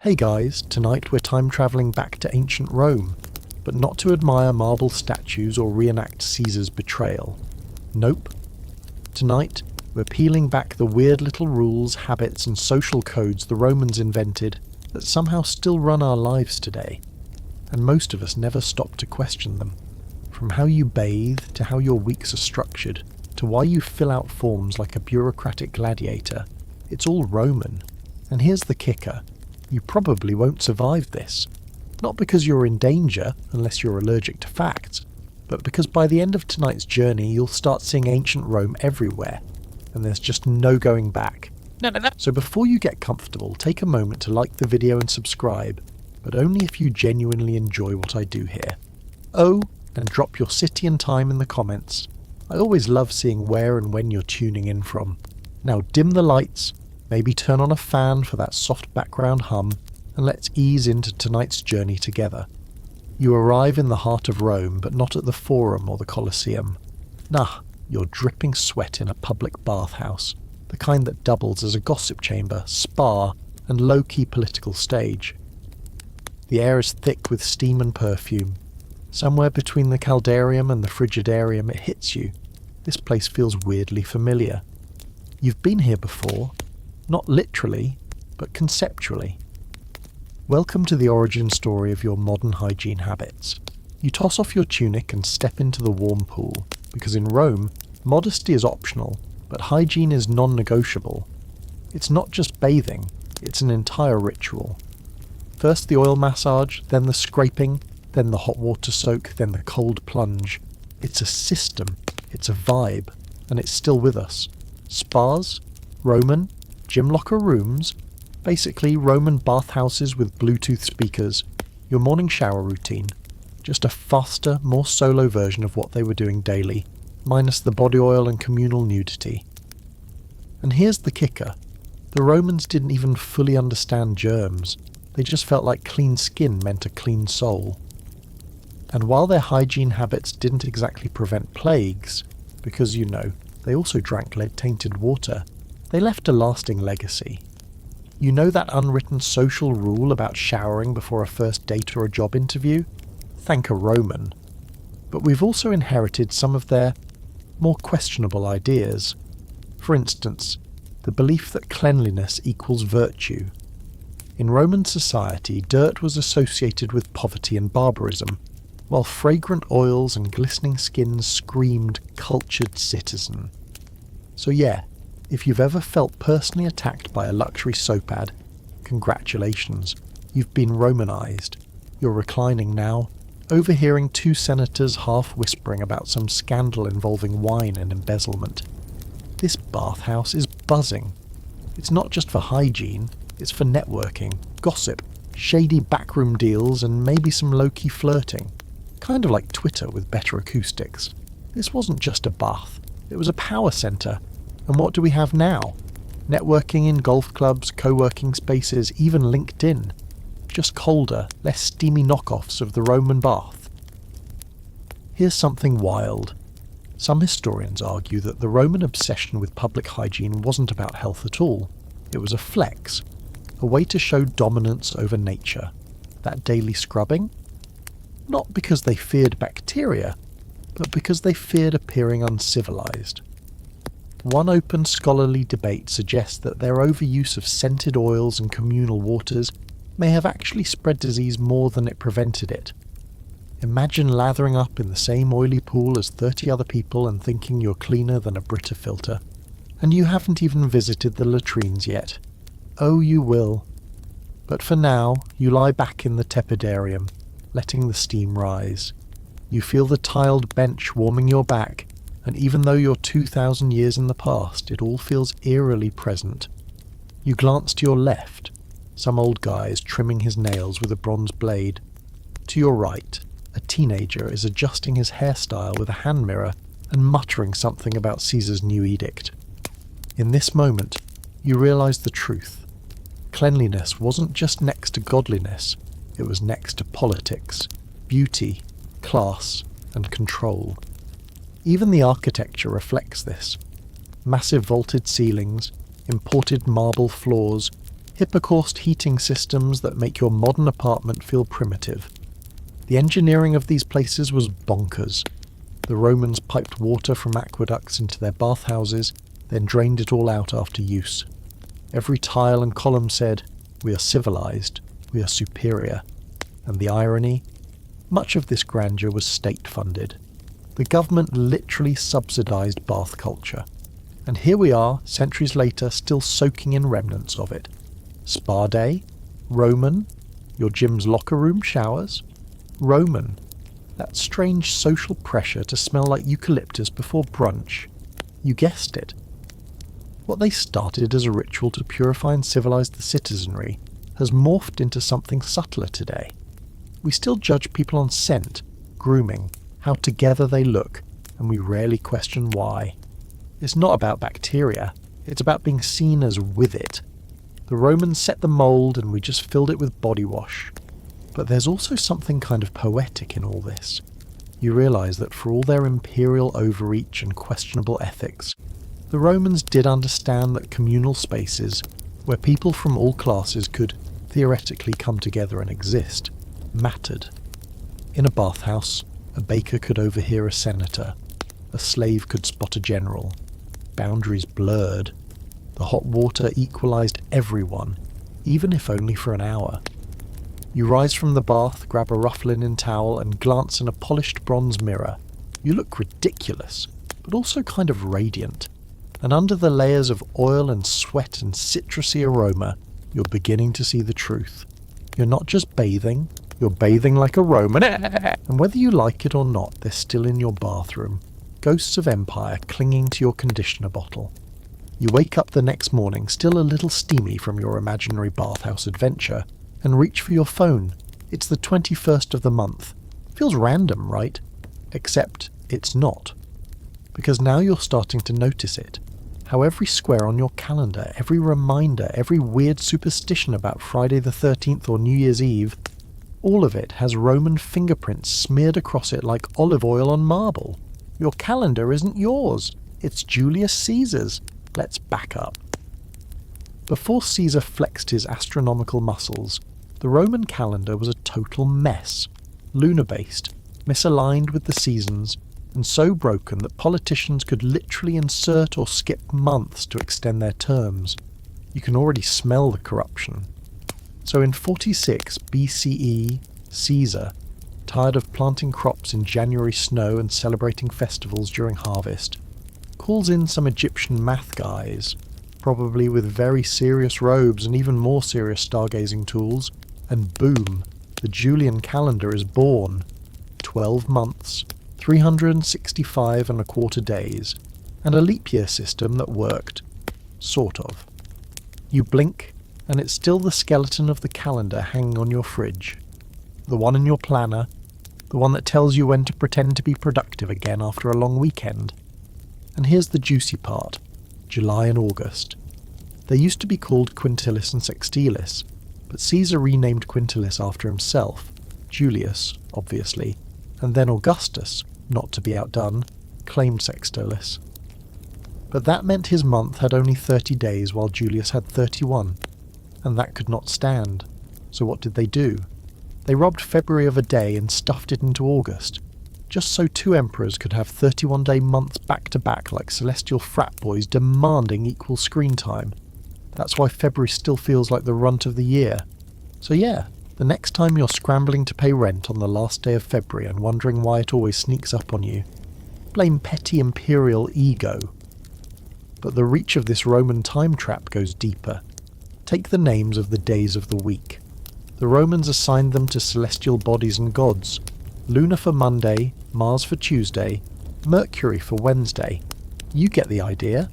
Hey guys, tonight we're time travelling back to ancient Rome, but not to admire marble statues or reenact Caesar's betrayal. Nope. Tonight, we're peeling back the weird little rules, habits and social codes the Romans invented that somehow still run our lives today, and most of us never stop to question them. From how you bathe, to how your weeks are structured, to why you fill out forms like a bureaucratic gladiator, it's all Roman. And here's the kicker. You probably won't survive this. Not because you're in danger, unless you're allergic to facts, but because by the end of tonight's journey you'll start seeing ancient Rome everywhere, and there's just no going back. No. So before you get comfortable, take a moment to like the video and subscribe, but only if you genuinely enjoy what I do here. Oh, and drop your city and time in the comments. I always love seeing where and when you're tuning in from. Now dim the lights, maybe turn on a fan for that soft background hum, and let's ease into tonight's journey together. You arrive in the heart of Rome, but not at the Forum or the Colosseum. Nah, you're dripping sweat in a public bathhouse, the kind that doubles as a gossip chamber, spa, and low-key political stage. The air is thick with steam and perfume. Somewhere between the Caldarium and the Frigidarium it hits you. This place feels weirdly familiar. You've been here before, not literally, but conceptually. Welcome to the origin story of your modern hygiene habits. You toss off your tunic and step into the warm pool, because in Rome, modesty is optional, but hygiene is non-negotiable. It's not just bathing, it's an entire ritual. First the oil massage, then the scraping, then the hot water soak, then the cold plunge. It's a system, it's a vibe, and it's still with us. Spas, Roman, gym locker rooms, basically Roman bathhouses with Bluetooth speakers, your morning shower routine. Just a faster, more solo version of what they were doing daily, minus the body oil and communal nudity. And here's the kicker. The Romans didn't even fully understand germs. They just felt like clean skin meant a clean soul. And while their hygiene habits didn't exactly prevent plagues, because, they also drank lead-tainted water, they left a lasting legacy. You know that unwritten social rule about showering before a first date or a job interview? Thank a Roman. But we've also inherited some of their more questionable ideas. For instance, the belief that cleanliness equals virtue. In Roman society, dirt was associated with poverty and barbarism, while fragrant oils and glistening skins screamed cultured citizen. So yeah, if you've ever felt personally attacked by a luxury soap ad, congratulations, you've been Romanized. You're reclining now, overhearing two senators half whispering about some scandal involving wine and embezzlement. This bathhouse is buzzing. It's not just for hygiene, it's for networking, gossip, shady backroom deals and maybe some low-key flirting. Kind of like Twitter with better acoustics. This wasn't just a bath, it was a power centre. And what do we have now? Networking in golf clubs, co-working spaces, even LinkedIn. Just colder, less steamy knockoffs of the Roman bath. Here's something wild. Some historians argue that the Roman obsession with public hygiene wasn't about health at all. It was a flex, a way to show dominance over nature. That daily scrubbing? Not because they feared bacteria, but because they feared appearing uncivilized. One open scholarly debate suggests that their overuse of scented oils and communal waters may have actually spread disease more than it prevented it. Imagine lathering up in the same oily pool as 30 other people and thinking you're cleaner than a Brita filter. And you haven't even visited the latrines yet. Oh, you will. But for now, you lie back in the tepidarium, letting the steam rise. You feel the tiled bench warming your back, and even though you're 2,000 years in the past, it all feels eerily present. You glance to your left. Some old guy is trimming his nails with a bronze blade. To your right, a teenager is adjusting his hairstyle with a hand mirror and muttering something about Caesar's new edict. In this moment, you realise the truth. Cleanliness wasn't just next to godliness, it was next to politics, beauty, class, and control. Even the architecture reflects this. Massive vaulted ceilings, imported marble floors, Hippocaust heating systems that make your modern apartment feel primitive. The engineering of these places was bonkers. The Romans piped water from aqueducts into their bathhouses, then drained it all out after use. Every tile and column said, "We are civilized, we are superior." And the irony? Much of this grandeur was state-funded. The government literally subsidized bath culture. And here we are, centuries later, still soaking in remnants of it. Spa day? Roman? Your gym's locker room showers? Roman. That strange social pressure to smell like eucalyptus before brunch. You guessed it. What they started as a ritual to purify and civilize the citizenry has morphed into something subtler today. We still judge people on scent, grooming, how together they look, and we rarely question why. It's not about bacteria, it's about being seen as with it. The Romans set the mould and we just filled it with body wash. But there's also something kind of poetic in all this. You realise that for all their imperial overreach and questionable ethics, the Romans did understand that communal spaces, where people from all classes could theoretically come together and exist, mattered. In a bathhouse, a baker could overhear a senator, a slave could spot a general. Boundaries blurred. The hot water equalised everyone, even if only for an hour. You rise from the bath, grab a rough linen towel and glance in a polished bronze mirror. You look ridiculous, but also kind of radiant. And under the layers of oil and sweat and citrusy aroma, you're beginning to see the truth. You're not just bathing, you're bathing like a Roman. And whether you like it or not, they're still in your bathroom. Ghosts of empire clinging to your conditioner bottle. You wake up the next morning still a little steamy from your imaginary bathhouse adventure, and reach for your phone. It's the 21st of the month. Feels random, right? Except it's not. Because now you're starting to notice it. How every square on your calendar, every reminder, every weird superstition about Friday the 13th or New Year's Eve, all of it has Roman fingerprints smeared across it like olive oil on marble. Your calendar isn't yours. It's Julius Caesar's. Let's back up. Before Caesar flexed his astronomical muscles, the Roman calendar was a total mess. Lunar-based, misaligned with the seasons, and so broken that politicians could literally insert or skip months to extend their terms. You can already smell the corruption. So in 46 BCE, Caesar, tired of planting crops in January snow and celebrating festivals during harvest, calls in some Egyptian math guys, probably with very serious robes and even more serious stargazing tools, and boom, the Julian calendar is born. 12 months, 365 and a quarter days, and a leap year system that worked. Sort of. You blink, and it's still the skeleton of the calendar hanging on your fridge. The one in your planner, the one that tells you when to pretend to be productive again after a long weekend. And here's the juicy part. July and August. They used to be called Quintilis and Sextilis, but Caesar renamed Quintilis after himself, Julius, obviously, and then Augustus, not to be outdone, claimed Sextilis. But that meant his month had only 30 days while Julius had 31, and that could not stand. So what did they do? They robbed February of a day and stuffed it into August, just so two emperors could have 31-day months back-to-back like celestial frat boys demanding equal screen time. That's why February still feels like the runt of the year. So yeah, the next time you're scrambling to pay rent on the last day of February and wondering why it always sneaks up on you, blame petty imperial ego. But the reach of this Roman time trap goes deeper. Take the names of the days of the week. The Romans assigned them to celestial bodies and gods. Luna for Monday, Mars for Tuesday, Mercury for Wednesday. You get the idea.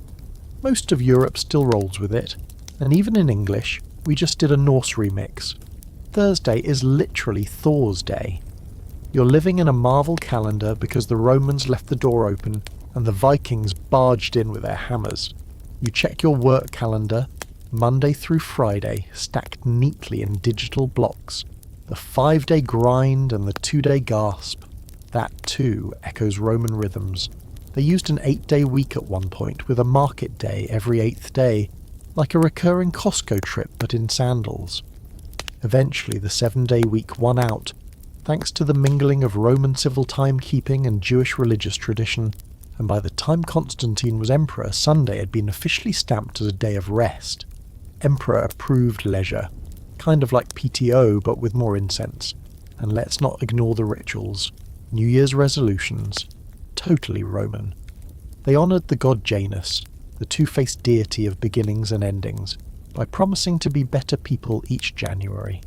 Most of Europe still rolls with it, and even in English, we just did a Norse remix. Thursday is literally Thor's Day. You're living in a Marvel calendar because the Romans left the door open and the Vikings barged in with their hammers. You check your work calendar, Monday through Friday, stacked neatly in digital blocks. The 5-day grind and the 2-day gasp. That, too, echoes Roman rhythms. They used an 8-day week at one point, with a market day every 8th day. like a recurring Costco trip but in sandals. Eventually the 7-day week won out, thanks to the mingling of Roman civil timekeeping and Jewish religious tradition, and by the time Constantine was emperor, Sunday had been officially stamped as a day of rest. Emperor-approved leisure, kind of like PTO but with more incense. And let's not ignore the rituals. New Year's resolutions. Totally Roman. They honoured the god Janus, the two-faced deity of beginnings and endings, by promising to be better people each January.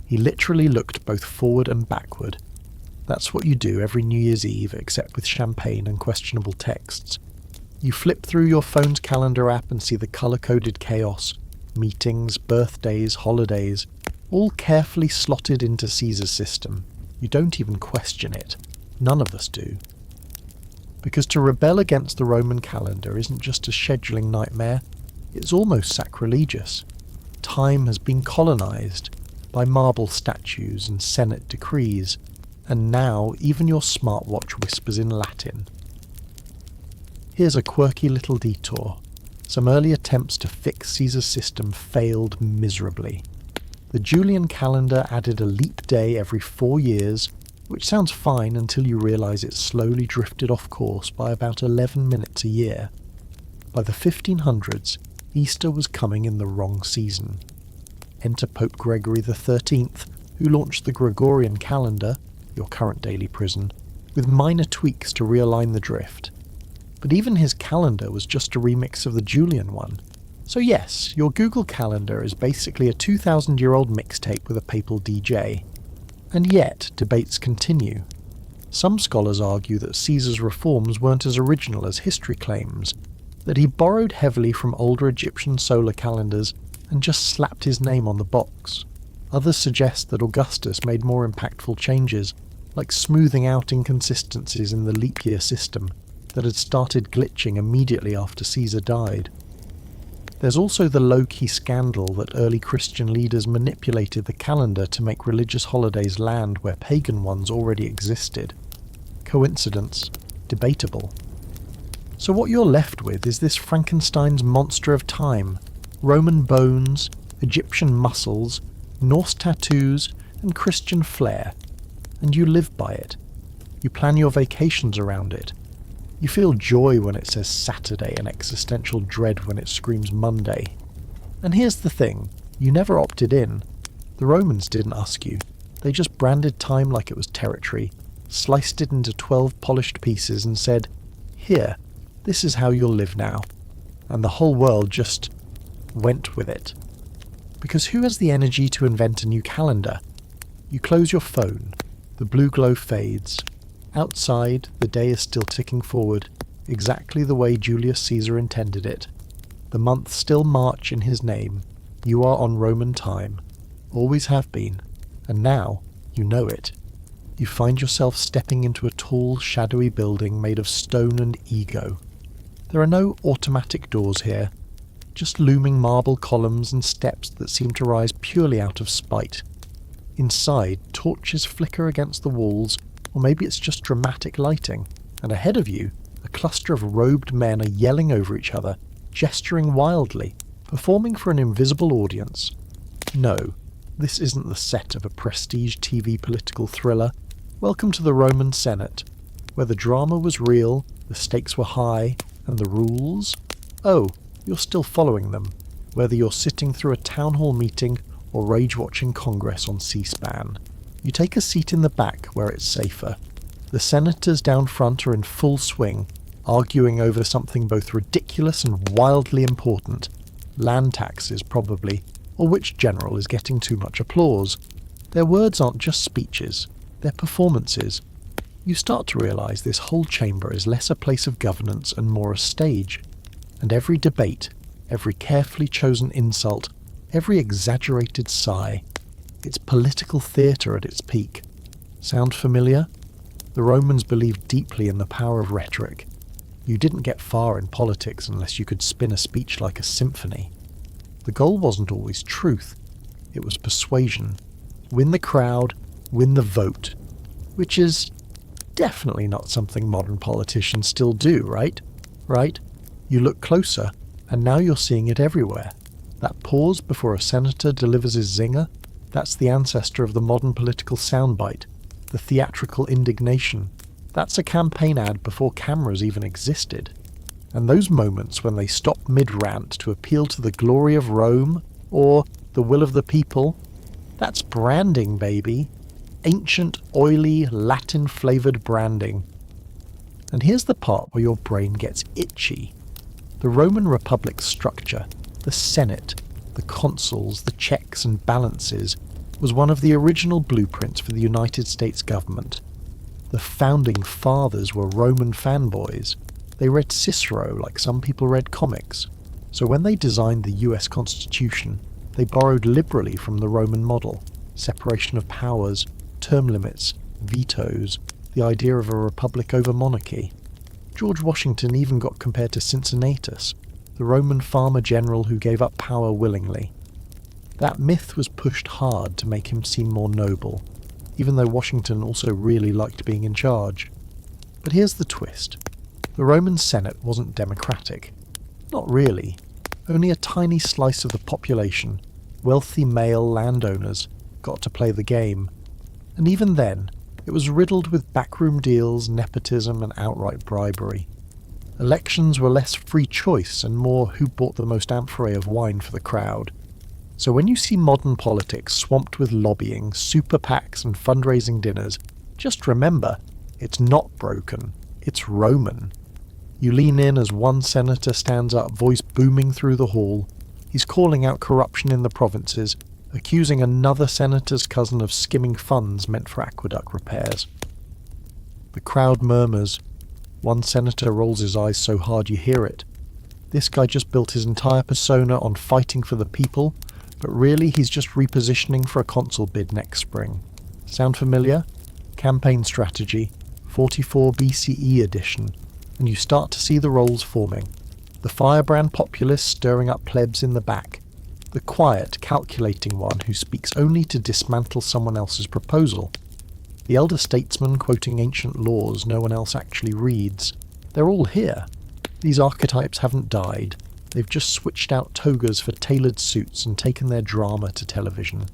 He literally looked both forward and backward. That's what you do every New Year's Eve, except with champagne and questionable texts. You flip through your phone's calendar app and see the colour-coded chaos, meetings, birthdays, holidays, all carefully slotted into Caesar's system. You don't even question it. None of us do. Because to rebel against the Roman calendar isn't just a scheduling nightmare, it's almost sacrilegious. Time has been colonised by marble statues and Senate decrees, and now even your smartwatch whispers in Latin. Here's a quirky little detour. Some early attempts to fix Caesar's system failed miserably. The Julian calendar added a leap day every 4 years, which sounds fine until you realise it slowly drifted off course by about 11 minutes a year. By the 1500s, Easter was coming in the wrong season. Enter Pope Gregory XIII, who launched the Gregorian calendar, your current daily prison, with minor tweaks to realign the drift. But even his calendar was just a remix of the Julian one. So yes, your Google Calendar is basically a 2,000-year-old mixtape with a papal DJ. And yet, debates continue. Some scholars argue that Caesar's reforms weren't as original as history claims, that he borrowed heavily from older Egyptian solar calendars and just slapped his name on the box. Others suggest that Augustus made more impactful changes, like smoothing out inconsistencies in the leap year system that had started glitching immediately after Caesar died. There's also the low-key scandal that early Christian leaders manipulated the calendar to make religious holidays land where pagan ones already existed. Coincidence? Debatable. So what you're left with is this Frankenstein's monster of time: Roman bones, Egyptian muscles, Norse tattoos, and Christian flair. And you live by it. You plan your vacations around it. You feel joy when it says Saturday and existential dread when it screams Monday. And here's the thing, you never opted in. The Romans didn't ask you. They just branded time like it was territory, sliced it into 12 polished pieces and said, "Here, this is how you'll live now." And the whole world just went with it. Because who has the energy to invent a new calendar? You close your phone, the blue glow fades. Outside, the day is still ticking forward, exactly the way Julius Caesar intended it. The months still march in his name. You are on Roman time. Always have been. And now, you know it. You find yourself stepping into a tall, shadowy building made of stone and ego. There are no automatic doors here, just looming marble columns and steps that seem to rise purely out of spite. Inside, torches flicker against the walls, or maybe it's just dramatic lighting, and ahead of you, a cluster of robed men are yelling over each other, gesturing wildly, performing for an invisible audience. No, this isn't the set of a prestige TV political thriller. Welcome to the Roman Senate, where the drama was real, the stakes were high, and the rules? Oh, you're still following them, whether you're sitting through a town hall meeting or rage-watching Congress on C-SPAN. You take a seat in the back where it's safer. The senators down front are in full swing, arguing over something both ridiculous and wildly important. Land taxes, probably, or which general is getting too much applause. Their words aren't just speeches, they're performances. You start to realise this whole chamber is less a place of governance and more a stage. And every debate, every carefully chosen insult, every exaggerated sigh, it's political theatre at its peak. Sound familiar? The Romans believed deeply in the power of rhetoric. You didn't get far in politics unless you could spin a speech like a symphony. The goal wasn't always truth, it was persuasion. Win the crowd, win the vote. Which is definitely not something modern politicians still do, right? Right? You look closer, And now you're seeing it everywhere. That pause before a senator delivers his zinger, that's the ancestor of the modern political soundbite, the theatrical indignation. That's a campaign ad before cameras even existed. And those moments when they stop mid-rant to appeal to the glory of Rome, or the will of the people, that's branding, baby. Ancient, oily, Latin-flavoured branding. And here's the part where your brain gets itchy. The Roman Republic's structure, the Senate, the consuls, the checks and balances, was one of the original blueprints for the United States government. The founding fathers were Roman fanboys. They read Cicero like some people read comics. So when they designed the US Constitution, they borrowed liberally from the Roman model: separation of powers, term limits, vetoes, the idea of a republic over monarchy. George Washington even got compared to Cincinnatus, the Roman farmer general who gave up power willingly. That myth was pushed hard to make him seem more noble, even though Washington also really liked being in charge. But here's the twist. The Roman Senate wasn't democratic. Not really. Only a tiny slice of the population, wealthy male landowners, got to play the game. And even then, it was riddled with backroom deals, nepotism, and outright bribery. Elections were less free choice and more who bought the most amphorae of wine for the crowd. So when you see modern politics swamped with lobbying, super PACs, and fundraising dinners, just remember, it's not broken, it's Roman. You lean in as one senator stands up, voice booming through the hall. He's calling out corruption in the provinces, accusing another senator's cousin of skimming funds meant for aqueduct repairs. The crowd murmurs. One senator rolls his eyes so hard you hear it. This guy just built his entire persona on fighting for the people, but really he's just repositioning for a consul bid next spring. Sound familiar? Campaign strategy, 44 BCE edition, and you start to see the roles forming. The firebrand populace stirring up plebs in the back. The quiet, calculating one who speaks only to dismantle someone else's proposal. The elder statesman quoting ancient laws no one else actually reads. They're all here. These archetypes haven't died. They've just switched out togas for tailored suits and taken their drama to television.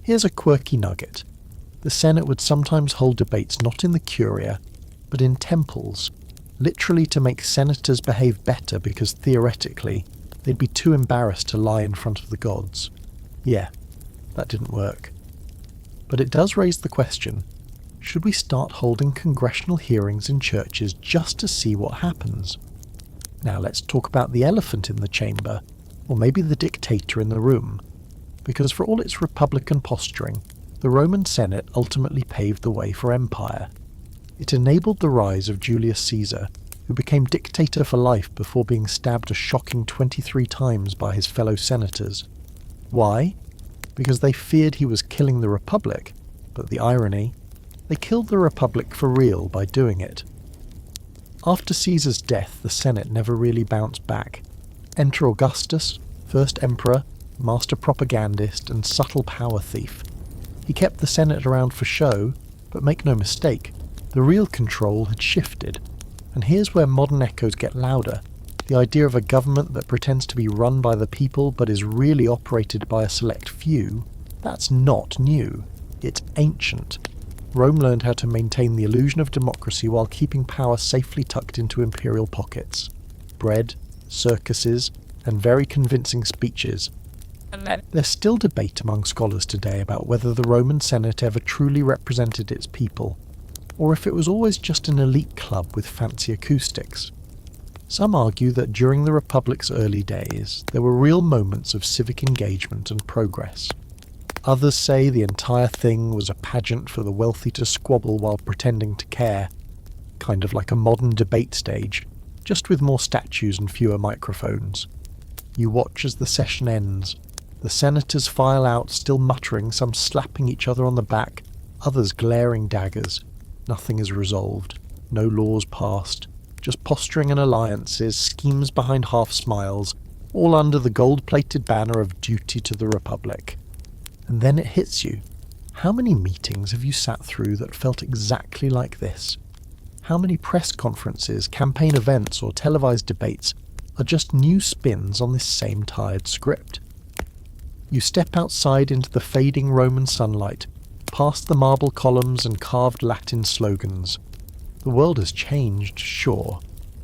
Here's a quirky nugget. The Senate would sometimes hold debates not in the Curia, but in temples, literally to make senators behave better because theoretically they'd be too embarrassed to lie in front of the gods. Yeah, that didn't work. But it does raise the question, should we start holding congressional hearings in churches just to see what happens? Now let's talk about the elephant in the chamber, or maybe the dictator in the room, because for all its republican posturing, the Roman Senate ultimately paved the way for empire. It enabled the rise of Julius Caesar, who became dictator for life before being stabbed a shocking 23 times by his fellow senators. Why? Because they feared he was killing the Republic, but the irony, they killed the Republic for real by doing it. After Caesar's death, the Senate never really bounced back. Enter Augustus, first emperor, master propagandist, and subtle power thief. He kept the Senate around for show, but make no mistake, the real control had shifted. And here's where modern echoes get louder. The idea of a government that pretends to be run by the people but is really operated by a select few, that's not new. It's ancient. Rome learned how to maintain the illusion of democracy while keeping power safely tucked into imperial pockets. Bread, circuses, and very convincing speeches. There's still debate among scholars today about whether the Roman Senate ever truly represented its people, or if it was always just an elite club with fancy acoustics. Some argue that during the Republic's early days, there were real moments of civic engagement and progress. Others say the entire thing was a pageant for the wealthy to squabble while pretending to care, kind of like a modern debate stage, just with more statues and fewer microphones. You watch as the session ends. The senators file out, still muttering, some slapping each other on the back, others glaring daggers. Nothing is resolved, no laws passed, just posturing and alliances, schemes behind half smiles, all under the gold-plated banner of duty to the Republic. And then it hits you. How many meetings have you sat through that felt exactly like this? How many press conferences, campaign events, or televised debates are just new spins on this same tired script. You step outside into the fading Roman sunlight, past the marble columns and carved Latin slogans. The world has changed, sure,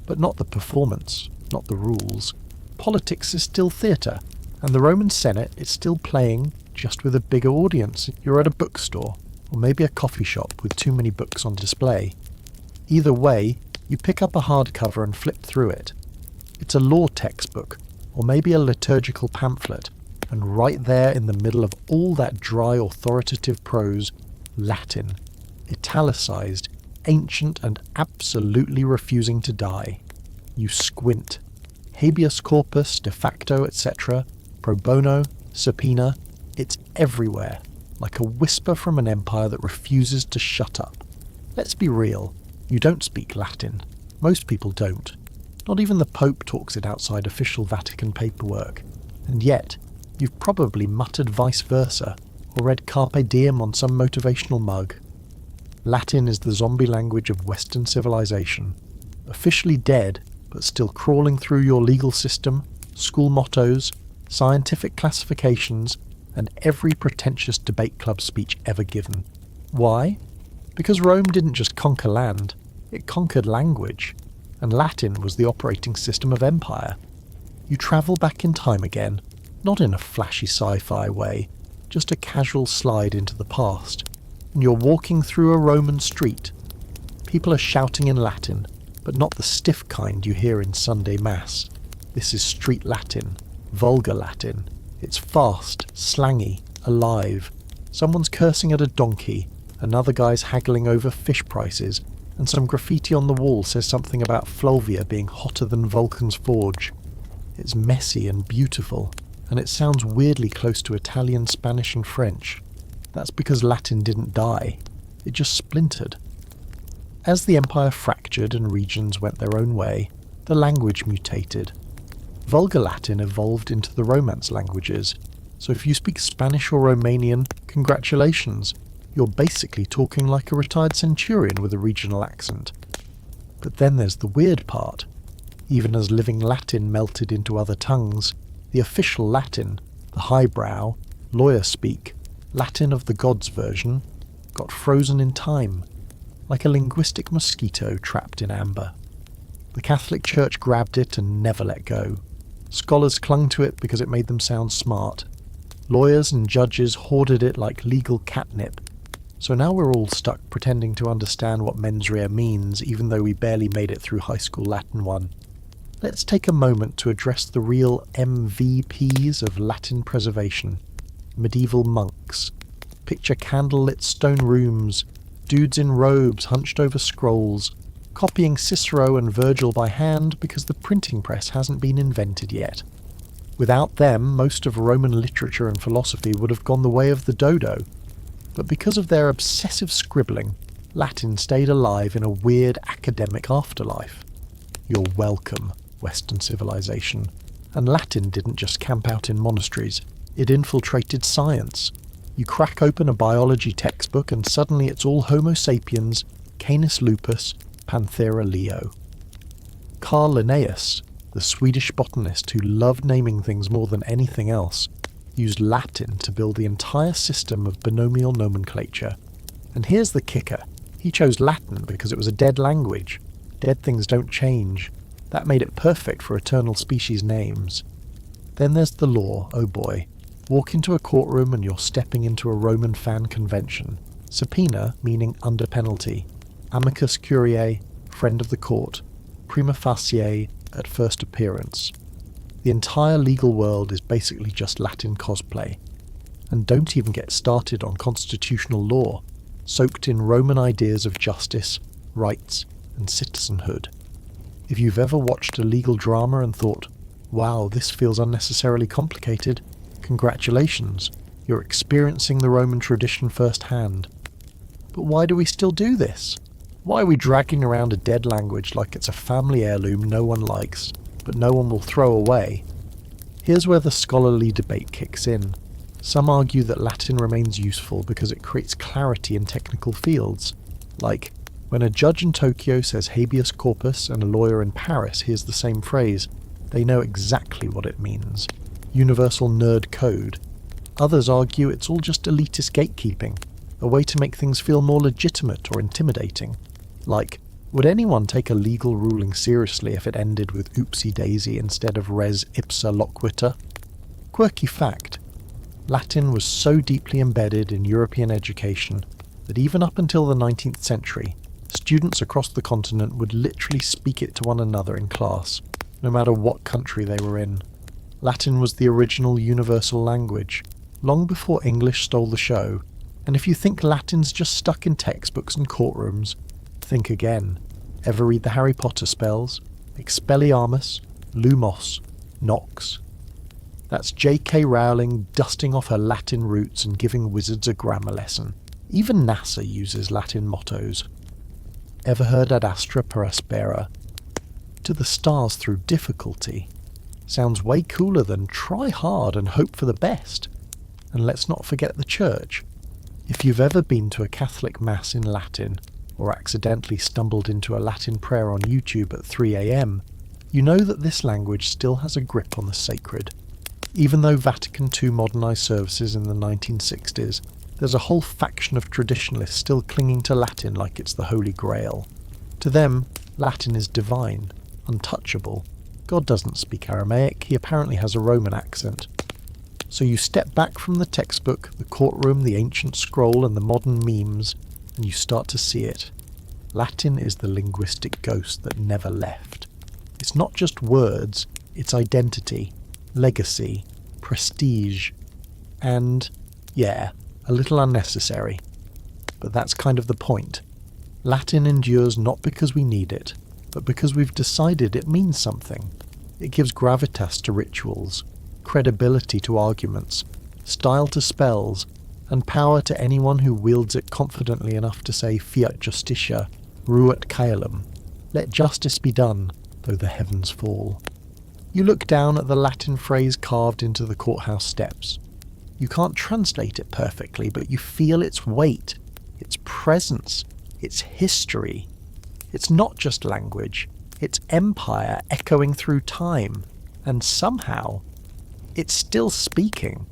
but not the performance, not the rules. Politics is still theatre, and the Roman Senate is still playing, just with a bigger audience. You're at a bookstore, or maybe a coffee shop with too many books on display. Either way, you pick up a hardcover and flip through it. It's a law textbook, or maybe a liturgical pamphlet, and right there in the middle of all that dry authoritative prose, Latin, italicized, ancient and absolutely refusing to die. You squint. Habeas corpus, de facto, etc., pro bono, subpoena, it's everywhere, like a whisper from an empire that refuses to shut up. Let's be real, you don't speak Latin. Most people don't. Not even the Pope talks it outside official Vatican paperwork. And yet, you've probably muttered vice versa, or read Carpe Diem on some motivational mug. Latin is the zombie language of Western civilization. Officially dead, but still crawling through your legal system, school mottos, scientific classifications, and every pretentious debate club speech ever given. Why? Because Rome didn't just conquer land, it conquered language, and Latin was the operating system of empire. You travel back in time again, not in a flashy sci-fi way, just a casual slide into the past, and you're walking through a Roman street. People are shouting in Latin, but not the stiff kind you hear in Sunday Mass. This is street Latin, vulgar Latin. It's fast, slangy, alive. Someone's cursing at a donkey, another guy's haggling over fish prices, and some graffiti on the wall says something about Flovia being hotter than Vulcan's forge. It's messy and beautiful, and it sounds weirdly close to Italian, Spanish and French. That's because Latin didn't die. It just splintered. As the empire fractured and regions went their own way, the language mutated. Vulgar Latin evolved into the Romance languages, so if you speak Spanish or Romanian, congratulations, you're basically talking like a retired centurion with a regional accent. But then there's the weird part. Even as living Latin melted into other tongues, the official Latin, the highbrow, lawyer-speak, Latin of the gods version, got frozen in time, like a linguistic mosquito trapped in amber. The Catholic Church grabbed it and never let go. Scholars clung to it because it made them sound smart. Lawyers and judges hoarded it like legal catnip. So now we're all stuck pretending to understand what mens rea means, even though we barely made it through high school Latin 1. Let's take a moment to address the real MVPs of Latin preservation. Medieval monks. Picture candlelit stone rooms, dudes in robes hunched over scrolls, copying Cicero and Virgil by hand because the printing press hasn't been invented yet. Without them, most of Roman literature and philosophy would have gone the way of the dodo. But because of their obsessive scribbling, Latin stayed alive in a weird academic afterlife. You're welcome, Western civilization. And Latin didn't just camp out in monasteries, it infiltrated science. You crack open a biology textbook and suddenly it's all Homo sapiens, Canis lupus, Panthera leo. Carl Linnaeus, the Swedish botanist who loved naming things more than anything else, used Latin to build the entire system of binomial nomenclature. And here's the kicker. He chose Latin because it was a dead language. Dead things don't change. That made it perfect for eternal species names. Then there's the law, oh boy. Walk into a courtroom and you're stepping into a Roman fan convention. Subpoena meaning under penalty. Amicus curiae, friend of the court. Prima facie, at first appearance. The entire legal world is basically just Latin cosplay. And don't even get started on constitutional law, soaked in Roman ideas of justice, rights, and citizenhood. If you've ever watched a legal drama and thought, wow, this feels unnecessarily complicated, congratulations, you're experiencing the Roman tradition firsthand. But why do we still do this? Why are we dragging around a dead language like it's a family heirloom no one likes, but no one will throw away? Here's where the scholarly debate kicks in. Some argue that Latin remains useful because it creates clarity in technical fields. Like, when a judge in Tokyo says habeas corpus and a lawyer in Paris hears the same phrase, They know exactly what it means. Universal nerd code. Others argue it's all just elitist gatekeeping, a way to make things feel more legitimate or intimidating. Like, would anyone take a legal ruling seriously if it ended with oopsie daisy instead of res ipsa loquitur? Quirky fact. Latin was so deeply embedded in European education that even up until the 19th century, students across the continent would literally speak it to one another in class, no matter what country they were in. Latin was the original universal language, long before English stole the show, and if you think Latin's just stuck in textbooks and courtrooms, think again. Ever read the Harry Potter spells? Expelliarmus, Lumos, Nox. That's J.K. Rowling dusting off her Latin roots and giving wizards a grammar lesson. Even NASA uses Latin mottos. Ever heard ad astra per aspera? To the stars through difficulty. Sounds way cooler than try hard and hope for the best. And let's not forget the church. If you've ever been to a Catholic mass in Latin, or accidentally stumbled into a Latin prayer on YouTube at 3 a.m, you know that this language still has a grip on the sacred. Even though Vatican II modernised services in the 1960s, there's a whole faction of traditionalists still clinging to Latin like it's the Holy Grail. To them, Latin is divine, untouchable. God doesn't speak Aramaic, he apparently has a Roman accent. So you step back from the textbook, the courtroom, the ancient scroll and the modern memes, and you start to see it. Latin is the linguistic ghost that never left. It's not just words, it's identity, legacy, prestige, and, yeah, a little unnecessary. But that's kind of the point. Latin endures not because we need it, but because we've decided it means something. It gives gravitas to rituals, credibility to arguments, style to spells, and power to anyone who wields it confidently enough to say fiat justitia, ruat caelum, let justice be done, though the heavens fall. You look down at the Latin phrase carved into the courthouse steps. You can't translate it perfectly, but you feel its weight, its presence, its history. It's not just language, it's empire echoing through time, and somehow, it's still speaking.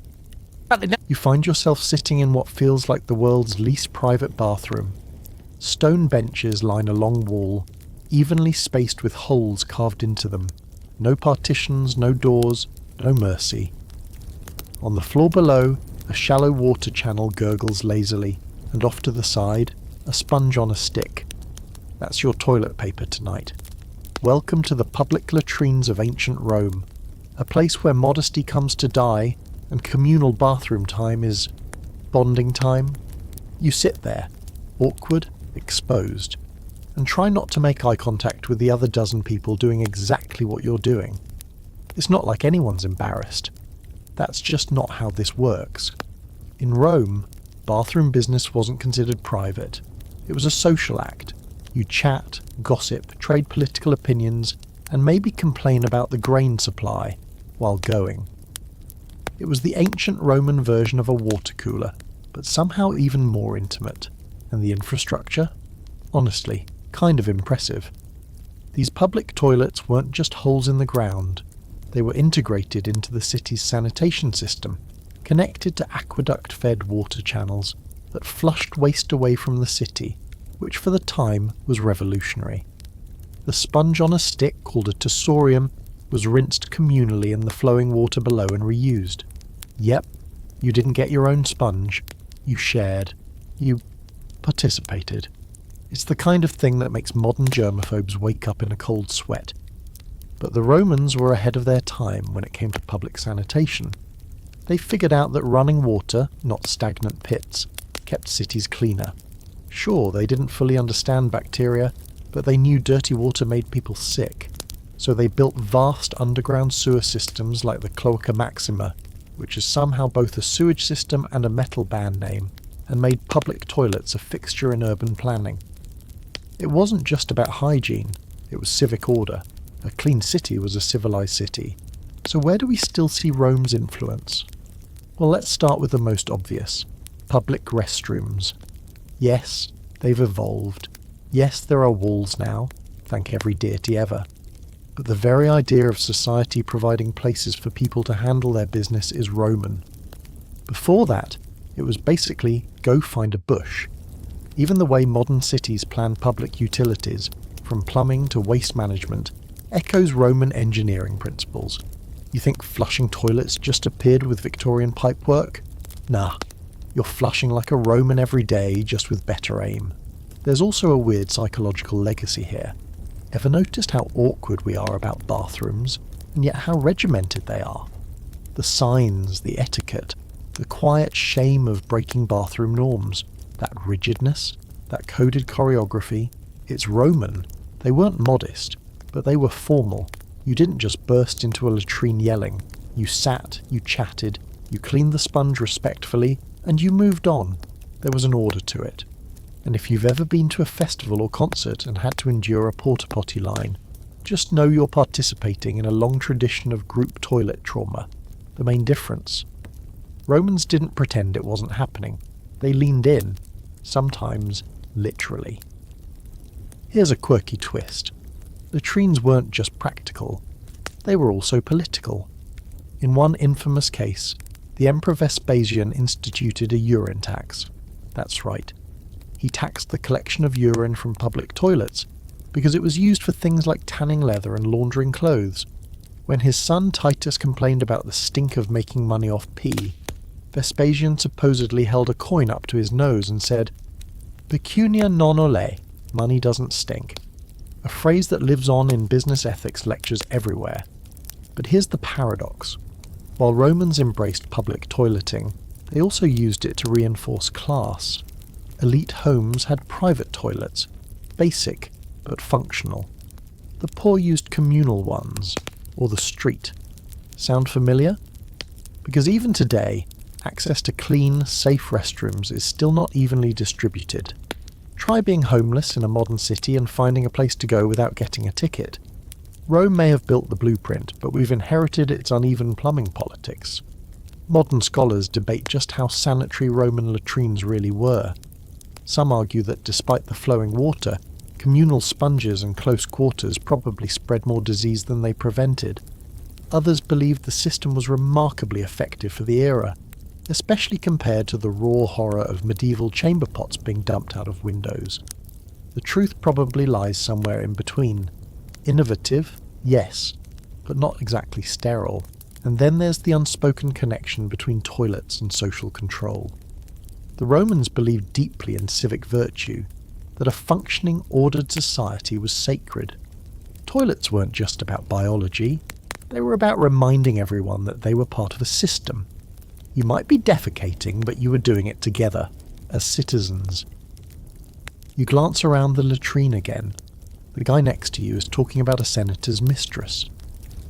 You find yourself sitting in what feels like the world's least private bathroom. Stone benches line a long wall, evenly spaced with holes carved into them. No partitions, no doors, no mercy. On the floor below, a shallow water channel gurgles lazily, and off to the side, a sponge on a stick. That's your toilet paper tonight. Welcome to the public latrines of ancient Rome, a place where modesty comes to die, and communal bathroom time is bonding time. You sit there, awkward, exposed, and try not to make eye contact with the other dozen people doing exactly what you're doing. It's not like anyone's embarrassed. That's just not how this works. In Rome, bathroom business wasn't considered private. It was a social act. You chat, gossip, trade political opinions, and maybe complain about the grain supply while going. It was the ancient Roman version of a water cooler, but somehow even more intimate. And the infrastructure? Honestly, kind of impressive. These public toilets weren't just holes in the ground. They were integrated into the city's sanitation system, connected to aqueduct-fed water channels that flushed waste away from the city, which for the time was revolutionary. The sponge on a stick, called a tessorium, was rinsed communally in the flowing water below and reused. Yep, you didn't get your own sponge. You shared. You participated. It's the kind of thing that makes modern germaphobes wake up in a cold sweat. But the Romans were ahead of their time when it came to public sanitation. They figured out that running water, not stagnant pits, kept cities cleaner. Sure, they didn't fully understand bacteria, but they knew dirty water made people sick. So they built vast underground sewer systems like the Cloaca Maxima, which is somehow both a sewage system and a metal band name, and made public toilets a fixture in urban planning. It wasn't just about hygiene, it was civic order. A clean city was a civilized city. So where do we still see Rome's influence? Well, let's start with the most obvious. Public restrooms. Yes, they've evolved. Yes, there are walls now, thank every deity ever. but the very idea of society providing places for people to handle their business is Roman. Before that, it was basically go find a bush. Even the way modern cities plan public utilities, from plumbing to waste management, echoes Roman engineering principles. You think flushing toilets just appeared with Victorian pipework? Nah, you're flushing like a Roman every day, just with better aim. There's also a weird psychological legacy here. Ever noticed how awkward we are about bathrooms, and yet how regimented they are? The signs, the etiquette, the quiet shame of breaking bathroom norms, that rigidness, that coded choreography, it's Roman. They weren't modest, but they were formal. You didn't just burst into a latrine yelling. You sat, you chatted, you cleaned the sponge respectfully, and you moved on. There was an order to it. And if you've ever been to a festival or concert and had to endure a porta-potty line, just know you're participating in a long tradition of group toilet trauma. The main difference: Romans didn't pretend it wasn't happening. They leaned in, sometimes literally. Here's a quirky twist. Latrines weren't just practical, they were also political. In one infamous case, the Emperor Vespasian instituted a urine tax. That's right. He taxed the collection of urine from public toilets because it was used for things like tanning leather and laundering clothes. When his son Titus complained about the stink of making money off pee, Vespasian supposedly held a coin up to his nose and said, "Pecunia non ole," money doesn't stink. A phrase that lives on in business ethics lectures everywhere. But here's the paradox. While Romans embraced public toileting, they also used it to reinforce class. Elite homes had private toilets, basic but functional. The poor used communal ones, or the street. Sound familiar? Because even today, access to clean, safe restrooms is still not evenly distributed. Try being homeless in a modern city and finding a place to go without getting a ticket. Rome may have built the blueprint, but we've inherited its uneven plumbing politics. Modern scholars debate just how sanitary Roman latrines really were. Some argue that despite the flowing water, communal sponges and close quarters probably spread more disease than they prevented. Others believed the system was remarkably effective for the era, especially compared to the raw horror of medieval chamber pots being dumped out of windows. The truth probably lies somewhere in between. Innovative, yes, but not exactly sterile. And then there's the unspoken connection between toilets and social control. The Romans believed deeply in civic virtue, that a functioning, ordered society was sacred. Toilets weren't just about biology, they were about reminding everyone that they were part of a system. You might be defecating, but you were doing it together, as citizens. You glance around the latrine again. The guy next to you is talking about a senator's mistress.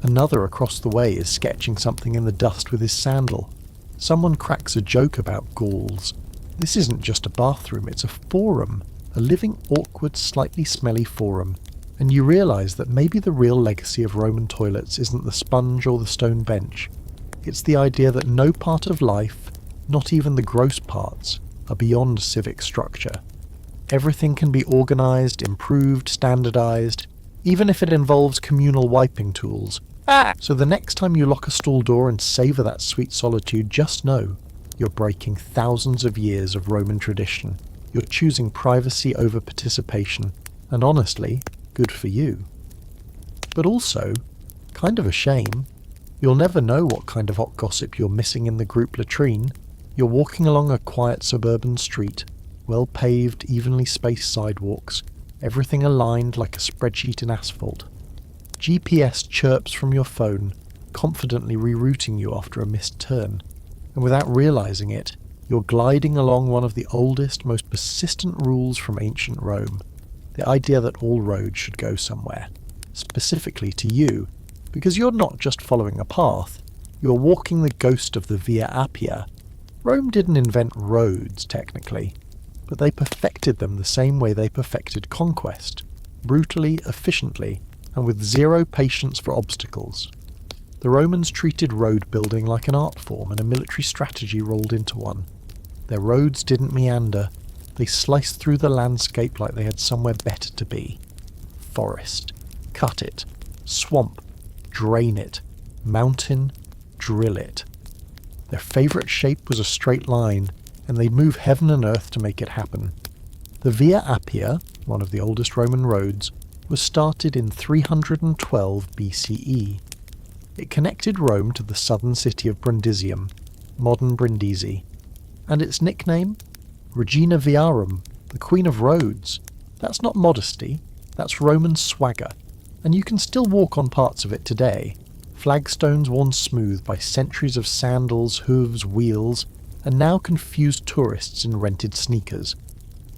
Another across the way is sketching something in the dust with his sandal. Someone cracks a joke about Gauls. This isn't just a bathroom, it's a forum. A living, awkward, slightly smelly forum. And you realise that maybe the real legacy of Roman toilets isn't the sponge or the stone bench. It's the idea that no part of life, not even the gross parts, are beyond civic structure. Everything can be organised, improved, standardised, even if it involves communal wiping tools. So the next time you lock a stall door and savour that sweet solitude, just know you're breaking thousands of years of Roman tradition. You're choosing privacy over participation, and honestly, good for you. But also, kind of a shame. You'll never know what kind of hot gossip you're missing in the group latrine. You're walking along a quiet suburban street, well-paved, evenly spaced sidewalks, everything aligned like a spreadsheet in asphalt. GPS chirps from your phone, confidently rerouting you after a missed turn, and without realising it, you're gliding along one of the oldest, most persistent rules from ancient Rome, the idea that all roads should go somewhere, specifically to you, because you're not just following a path, you're walking the ghost of the Via Appia. Rome didn't invent roads, technically, but they perfected them the same way they perfected conquest, brutally, efficiently, and with zero patience for obstacles. The Romans treated road building like an art form and a military strategy rolled into one. Their roads didn't meander, they sliced through the landscape like they had somewhere better to be. Forest. Cut it. Swamp, drain it. Mountain, drill it. Their favourite shape was a straight line, and they'd move heaven and earth to make it happen. The Via Appia, one of the oldest Roman roads, was started in 312 BCE. It connected Rome to the southern city of Brundisium, modern Brindisi, and its nickname? Regina Viarum, the Queen of Roads. That's not modesty, that's Roman swagger, and you can still walk on parts of it today. Flagstones worn smooth by centuries of sandals, hooves, wheels, and now confused tourists in rented sneakers.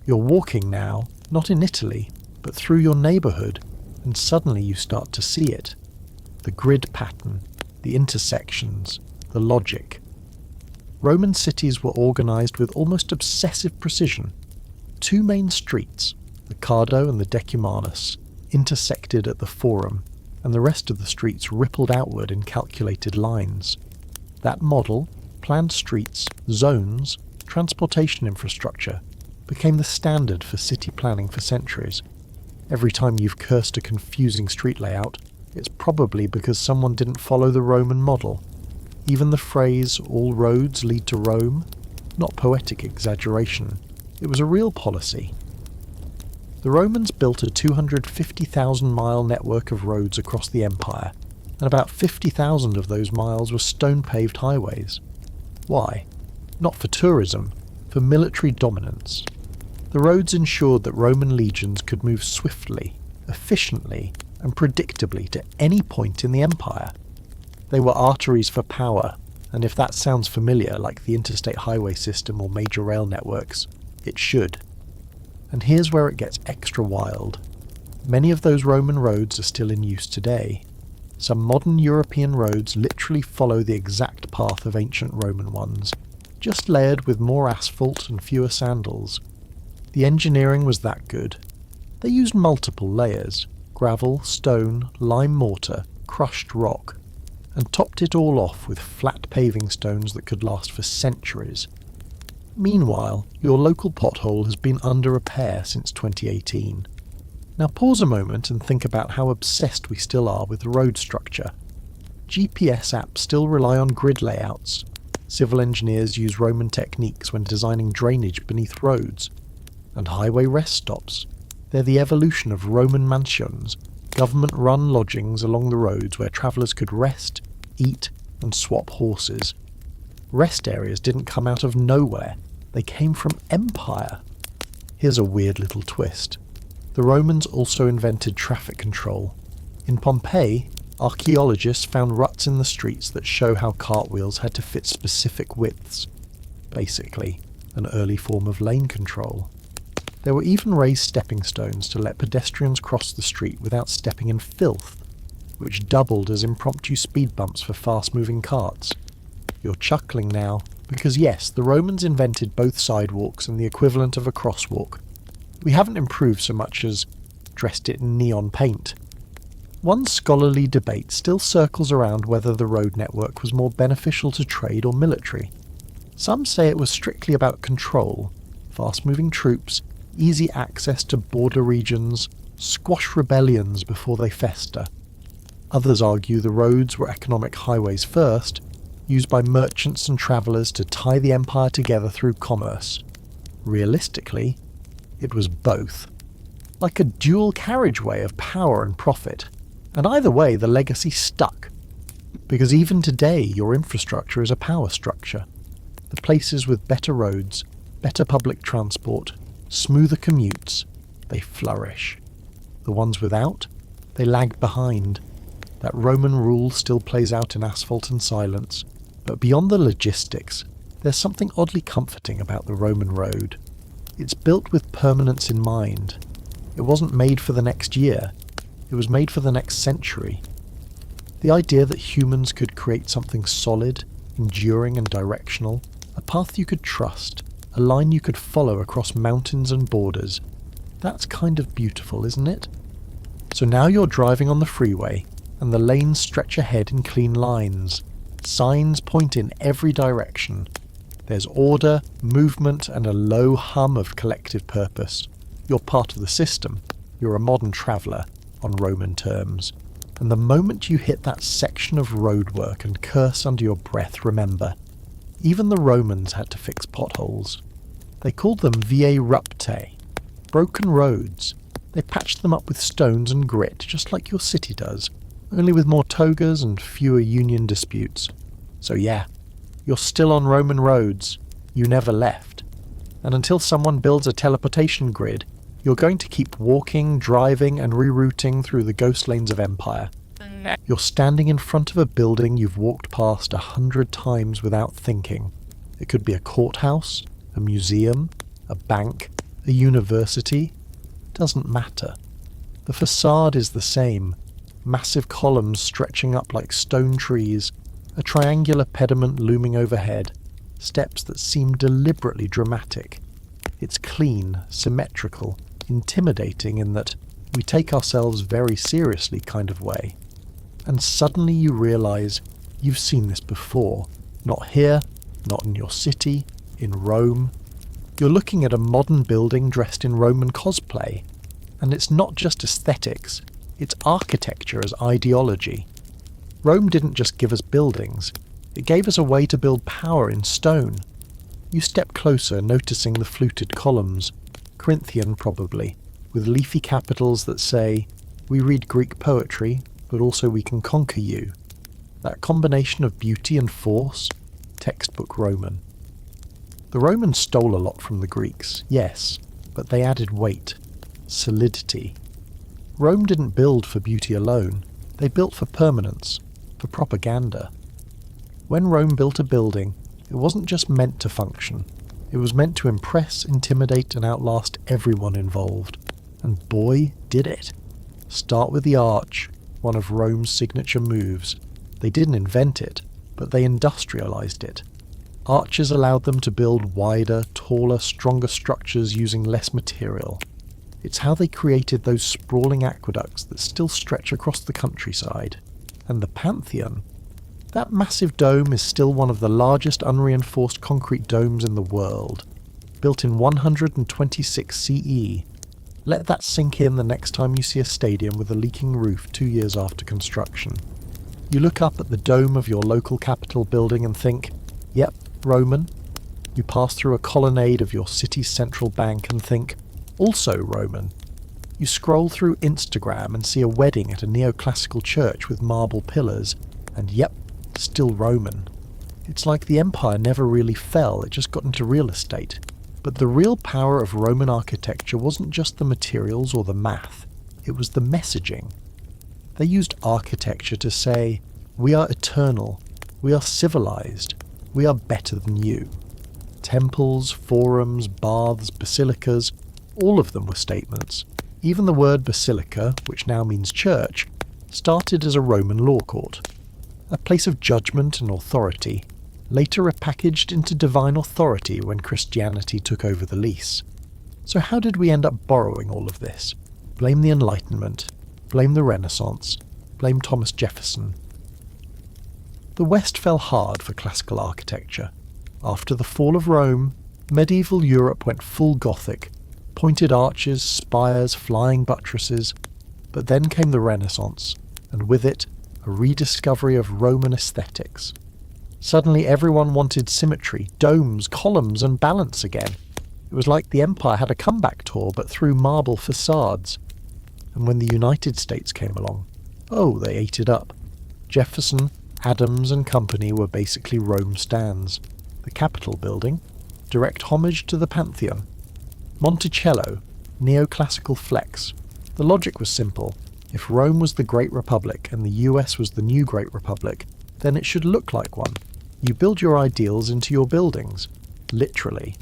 You're walking now, not in Italy, but through your neighbourhood, and suddenly you start to see it. The grid pattern, the intersections, the logic. Roman cities were organised with almost obsessive precision. Two main streets, the Cardo and the Decumanus, intersected at the Forum, and the rest of the streets rippled outward in calculated lines. That model, planned streets, zones, transportation infrastructure, became the standard for city planning for centuries. Every time you've cursed a confusing street layout, it's probably because someone didn't follow the Roman model. Even the phrase, "all roads lead to Rome," not poetic exaggeration, it was a real policy. The Romans built a 250,000-mile network of roads across the empire, and about 50,000 of those miles were stone-paved highways. Why? Not for tourism, for military dominance. The roads ensured that Roman legions could move swiftly, efficiently, and predictably to any point in the empire. They were arteries for power, and if that sounds familiar, like the interstate highway system or major rail networks, it should. And here's where it gets extra wild. Many of those Roman roads are still in use today. Some modern European roads literally follow the exact path of ancient Roman ones, just layered with more asphalt and fewer sandals. The engineering was that good. They used multiple layers: gravel, stone, lime mortar, crushed rock, and topped it all off with flat paving stones that could last for centuries. Meanwhile, your local pothole has been under repair since 2018. Now pause a moment and think about how obsessed we still are with the road structure. GPS apps still rely on grid layouts. Civil engineers use Roman techniques when designing drainage beneath roads. And highway rest stops. They're the evolution of Roman mansions, government-run lodgings along the roads where travellers could rest, eat, and swap horses. Rest areas didn't come out of nowhere. They came from empire. Here's a weird little twist. The Romans also invented traffic control. In Pompeii, archaeologists found ruts in the streets that show how cartwheels had to fit specific widths. Basically, an early form of lane control. There were even raised stepping stones to let pedestrians cross the street without stepping in filth, which doubled as impromptu speed bumps for fast-moving carts. You're chuckling now, because yes, the Romans invented both sidewalks and the equivalent of a crosswalk. We haven't improved so much as dressed it in neon paint. One scholarly debate still circles around whether the road network was more beneficial to trade or military. Some say it was strictly about control, fast-moving troops, easy access to border regions, squash rebellions before they fester. Others argue the roads were economic highways first, used by merchants and travellers to tie the empire together through commerce. Realistically, it was both. Like a dual carriageway of power and profit. And either way, the legacy stuck. Because even today, your infrastructure is a power structure. The places with better roads, better public transport, smoother commutes, they flourish. The ones without, they lag behind. That Roman rule still plays out in asphalt and silence. But beyond the logistics, there's something oddly comforting about the Roman road. It's built with permanence in mind. It wasn't made for the next year. It was made for the next century. The idea that humans could create something solid, enduring and directional, a path you could trust, a line you could follow across mountains and borders, that's kind of beautiful, isn't it? So now you're driving on the freeway, and the lanes stretch ahead in clean lines. Signs point in every direction. There's order, movement, and a low hum of collective purpose. You're part of the system. You're a modern traveller, on Roman terms. And the moment you hit that section of roadwork and curse under your breath, remember, even the Romans had to fix potholes. They called them viae ruptae, broken roads. They patched them up with stones and grit, just like your city does, only with more togas and fewer union disputes. So yeah, you're still on Roman roads. You never left. And until someone builds a teleportation grid, you're going to keep walking, driving, and rerouting through the ghost lanes of empire. You're standing in front of a building you've walked past 100 times without thinking. It could be a courthouse, a museum, a bank, a university. Doesn't matter. The facade is the same. Massive columns stretching up like stone trees, a triangular pediment looming overhead, steps that seem deliberately dramatic. It's clean, symmetrical, intimidating in that we take ourselves very seriously kind of way. And suddenly you realise you've seen this before. Not here, not in your city, in Rome. You're looking at a modern building dressed in Roman cosplay. And it's not just aesthetics, it's architecture as ideology. Rome didn't just give us buildings, it gave us a way to build power in stone. You step closer, noticing the fluted columns, Corinthian probably, with leafy capitals that say, "We read Greek poetry, but also we can conquer you." That combination of beauty and force, textbook Roman. The Romans stole a lot from the Greeks, yes, but they added weight, solidity. Rome didn't build for beauty alone, they built for permanence, for propaganda. When Rome built a building, it wasn't just meant to function, it was meant to impress, intimidate, and outlast everyone involved. And boy, did it. Start with the arch, one of Rome's signature moves. They didn't invent it, but they industrialized it. Arches allowed them to build wider, taller, stronger structures using less material. It's how they created those sprawling aqueducts that still stretch across the countryside. And the Pantheon? That massive dome is still one of the largest unreinforced concrete domes in the world. Built in 126 CE. Let that sink in the next time you see a stadium with a leaking roof 2 years after construction. You look up at the dome of your local Capitol building and think, yep, Roman. You pass through a colonnade of your city's central bank and think, also Roman. You scroll through Instagram and see a wedding at a neoclassical church with marble pillars, and yep, still Roman. It's like the empire never really fell, it just got into real estate. But the real power of Roman architecture wasn't just the materials or the math, it was the messaging. They used architecture to say, we are eternal, we are civilized, we are better than you. Temples, forums, baths, basilicas, all of them were statements. Even the word basilica, which now means church, started as a Roman law court. A place of judgment and authority, later repackaged into divine authority when Christianity took over the lease. So how did we end up borrowing all of this? Blame the Enlightenment, blame the Renaissance, blame Thomas Jefferson. The West fell hard for classical architecture. After the fall of Rome, medieval Europe went full Gothic, pointed arches, spires, flying buttresses. But then came the Renaissance, and with it, a rediscovery of Roman aesthetics. Suddenly everyone wanted symmetry, domes, columns, and balance again. It was like the empire had a comeback tour, but through marble facades. And when the United States came along, oh, they ate it up. Jefferson, Adams and company were basically Rome stands. The Capitol building, direct homage to the Pantheon. Monticello, neoclassical flex. The logic was simple. If Rome was the Great Republic and the US was the new Great Republic, then it should look like one. You build your ideals into your buildings. Literally.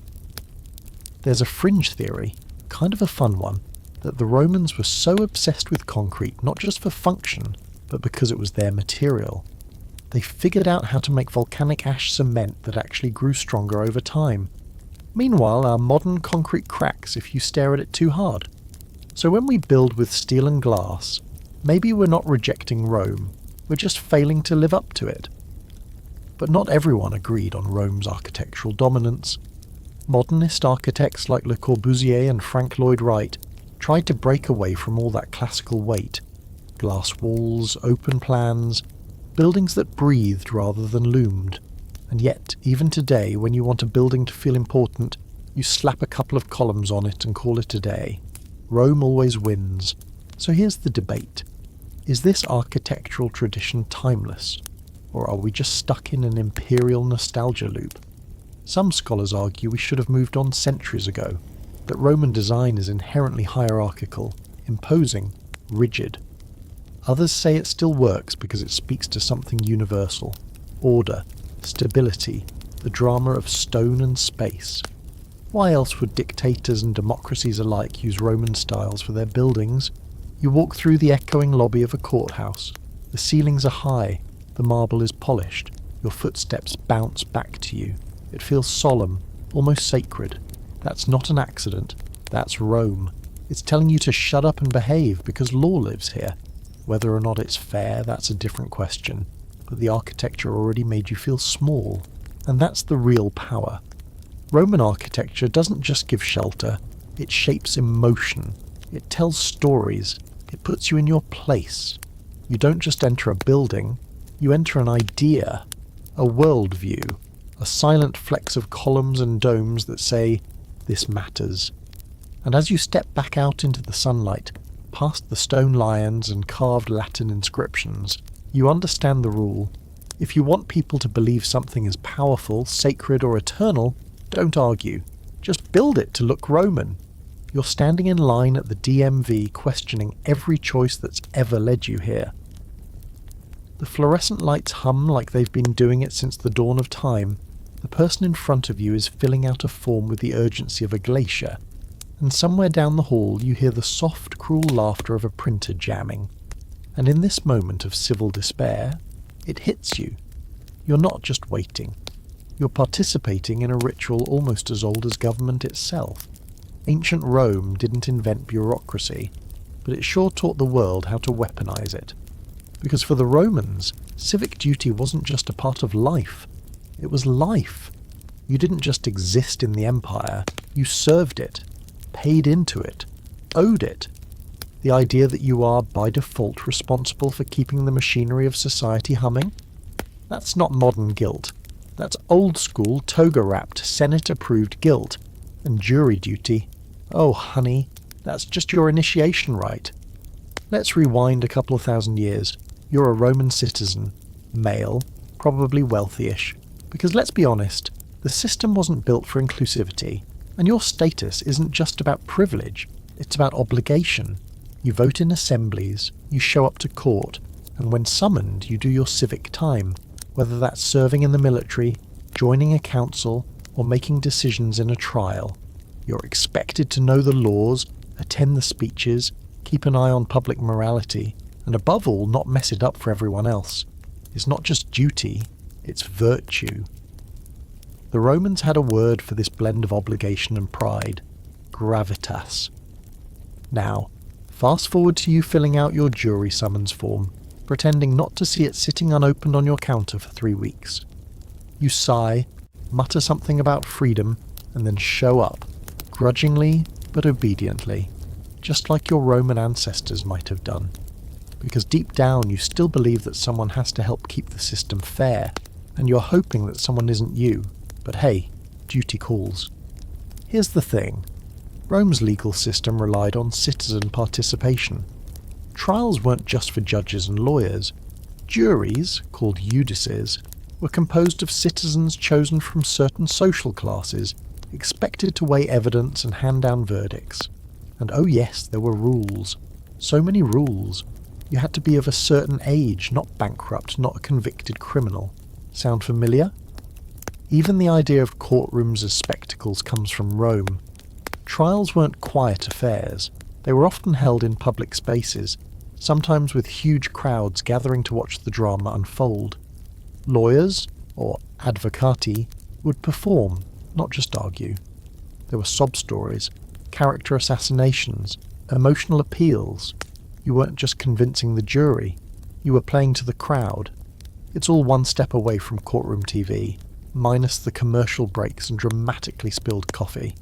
There's a fringe theory, kind of a fun one, that the Romans were so obsessed with concrete not just for function, but because it was their material. They figured out how to make volcanic ash cement that actually grew stronger over time. Meanwhile, our modern concrete cracks if you stare at it too hard. So when we build with steel and glass, maybe we're not rejecting Rome, we're just failing to live up to it. But not everyone agreed on Rome's architectural dominance. Modernist architects like Le Corbusier and Frank Lloyd Wright tried to break away from all that classical weight, Glass walls, open plans, buildings that breathed rather than loomed. And yet, even today, when you want a building to feel important, you slap a couple of columns on it and call it a day. Rome always wins. So here's the debate. Is this architectural tradition timeless? Or are we just stuck in an imperial nostalgia loop? Some scholars argue we should have moved on centuries ago, that Roman design is inherently hierarchical, imposing, rigid. Others say it still works because it speaks to something universal: order, stability, the drama of stone and space. Why else would dictators and democracies alike use Roman styles for their buildings? You walk through the echoing lobby of a courthouse. The ceilings are high, the marble is polished, your footsteps bounce back to you. It feels solemn, almost sacred. That's not an accident, that's Rome. It's telling you to shut up and behave because law lives here. Whether or not it's fair, that's a different question. But the architecture already made you feel small, and that's the real power. Roman architecture doesn't just give shelter, it shapes emotion, it tells stories, it puts you in your place. You don't just enter a building, you enter an idea, a worldview, a silent flex of columns and domes that say, this matters. And as you step back out into the sunlight, past the stone lions and carved Latin inscriptions, you understand the rule. If you want people to believe something is powerful, sacred, or eternal, don't argue. Just build it to look Roman. You're standing in line at the DMV questioning every choice that's ever led you here. The fluorescent lights hum like they've been doing it since the dawn of time. The person in front of you is filling out a form with the urgency of a glacier, and somewhere down the hall you hear the soft, cruel laughter of a printer jamming. And in this moment of civil despair, it hits you. You're not just waiting. You're participating in a ritual almost as old as government itself. Ancient Rome didn't invent bureaucracy, but it sure taught the world how to weaponize it. Because for the Romans, civic duty wasn't just a part of life, it was life. You didn't just exist in the empire, you served it, paid into it, owed it. The idea that you are, by default, responsible for keeping the machinery of society humming? That's not modern guilt. That's old-school, toga-wrapped, Senate-approved guilt. And jury duty, oh honey, that's just your initiation rite. Let's rewind a couple of thousand years. You're a Roman citizen, male, probably wealthy-ish. Because let's be honest, the system wasn't built for inclusivity, and your status isn't just about privilege, it's about obligation. You vote in assemblies, you show up to court, and when summoned you do your civic time, whether that's serving in the military, joining a council, or making decisions in a trial. You're expected to know the laws, attend the speeches, keep an eye on public morality, and above all not mess it up for everyone else. It's not just duty, it's virtue. The Romans had a word for this blend of obligation and pride: gravitas. Now, fast forward to you filling out your jury summons form, pretending not to see it sitting unopened on your counter for 3 weeks. You sigh, mutter something about freedom, and then show up, grudgingly but obediently, just like your Roman ancestors might have done. Because deep down you still believe that someone has to help keep the system fair, and you're hoping that someone isn't you, but hey, duty calls. Here's the thing. Rome's legal system relied on citizen participation. Trials weren't just for judges and lawyers. Juries, called judices, were composed of citizens chosen from certain social classes, expected to weigh evidence and hand down verdicts. And oh yes, there were rules. So many rules. You had to be of a certain age, not bankrupt, not a convicted criminal. Sound familiar? Even the idea of courtrooms as spectacles comes from Rome. Trials weren't quiet affairs. They were often held in public spaces, sometimes with huge crowds gathering to watch the drama unfold. Lawyers, or advocati, would perform, not just argue. There were sob stories, character assassinations, emotional appeals. You weren't just convincing the jury, you were playing to the crowd. It's all one step away from courtroom TV, minus the commercial breaks and dramatically spilled coffee.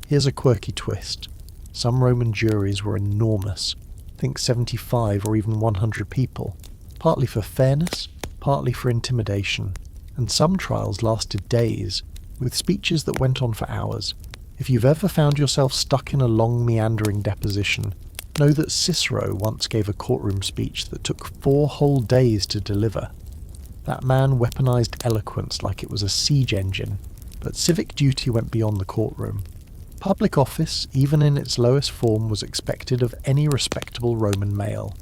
Here's a quirky twist. Some Roman juries were enormous. think 75 or even 100 people, partly for fairness, partly for intimidation, and some trials lasted days, with speeches that went on for hours. If you've ever found yourself stuck in a long meandering deposition, know that Cicero once gave a courtroom speech that took 4 whole days to deliver. That man weaponized eloquence like it was a siege engine, but civic duty went beyond the courtroom. Public office, even in its lowest form, was expected of any respectable Roman male.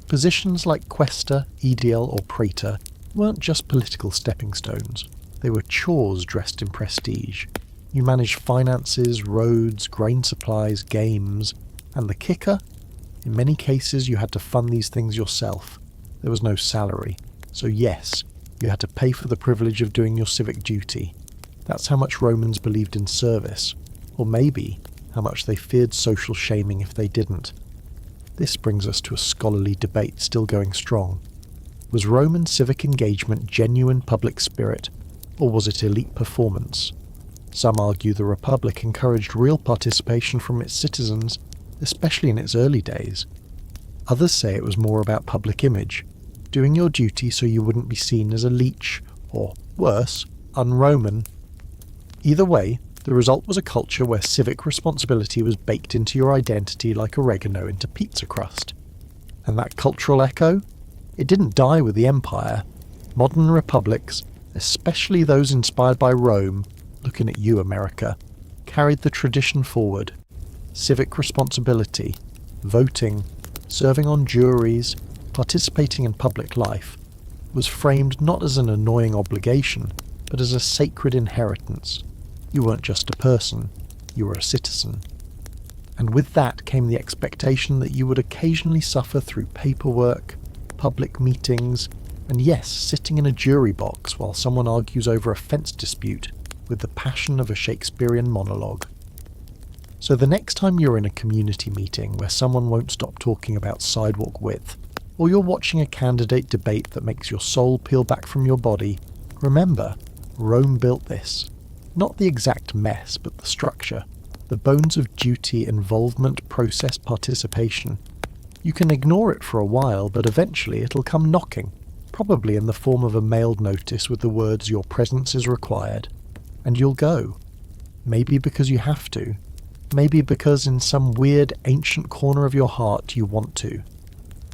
Positions like quaestor, aedile, or praetor weren't just political stepping stones. They were chores dressed in prestige. You managed finances, roads, grain supplies, games, and the kicker? In many cases you had to fund these things yourself. There was no salary. So yes, you had to pay for the privilege of doing your civic duty. That's how much Romans believed in service, or maybe how much they feared social shaming if they didn't. This brings us to a scholarly debate still going strong. Was Roman civic engagement genuine public spirit, or was it elite performance? Some argue the Republic encouraged real participation from its citizens, especially in its early days. Others say it was more about public image, doing your duty so you wouldn't be seen as a leech, or, worse, un-Roman. Either way, the result was a culture where civic responsibility was baked into your identity like oregano into pizza crust. And that cultural echo? It didn't die with the empire. Modern republics, especially those inspired by Rome, looking at you, America, carried the tradition forward. Civic responsibility, voting, serving on juries, participating in public life, was framed not as an annoying obligation, but as a sacred inheritance. You weren't just a person, you were a citizen. And with that came the expectation that you would occasionally suffer through paperwork, public meetings, and yes, sitting in a jury box while someone argues over a fence dispute with the passion of a Shakespearean monologue. So the next time you're in a community meeting where someone won't stop talking about sidewalk width, or you're watching a candidate debate that makes your soul peel back from your body, remember, Rome built this. Not the exact mess, but the structure, the bones of duty, involvement, process, participation. You can ignore it for a while, but eventually it'll come knocking, probably in the form of a mailed notice with the words "Your presence is required," and you'll go. Maybe because you have to, maybe because in some weird ancient corner of your heart you want to.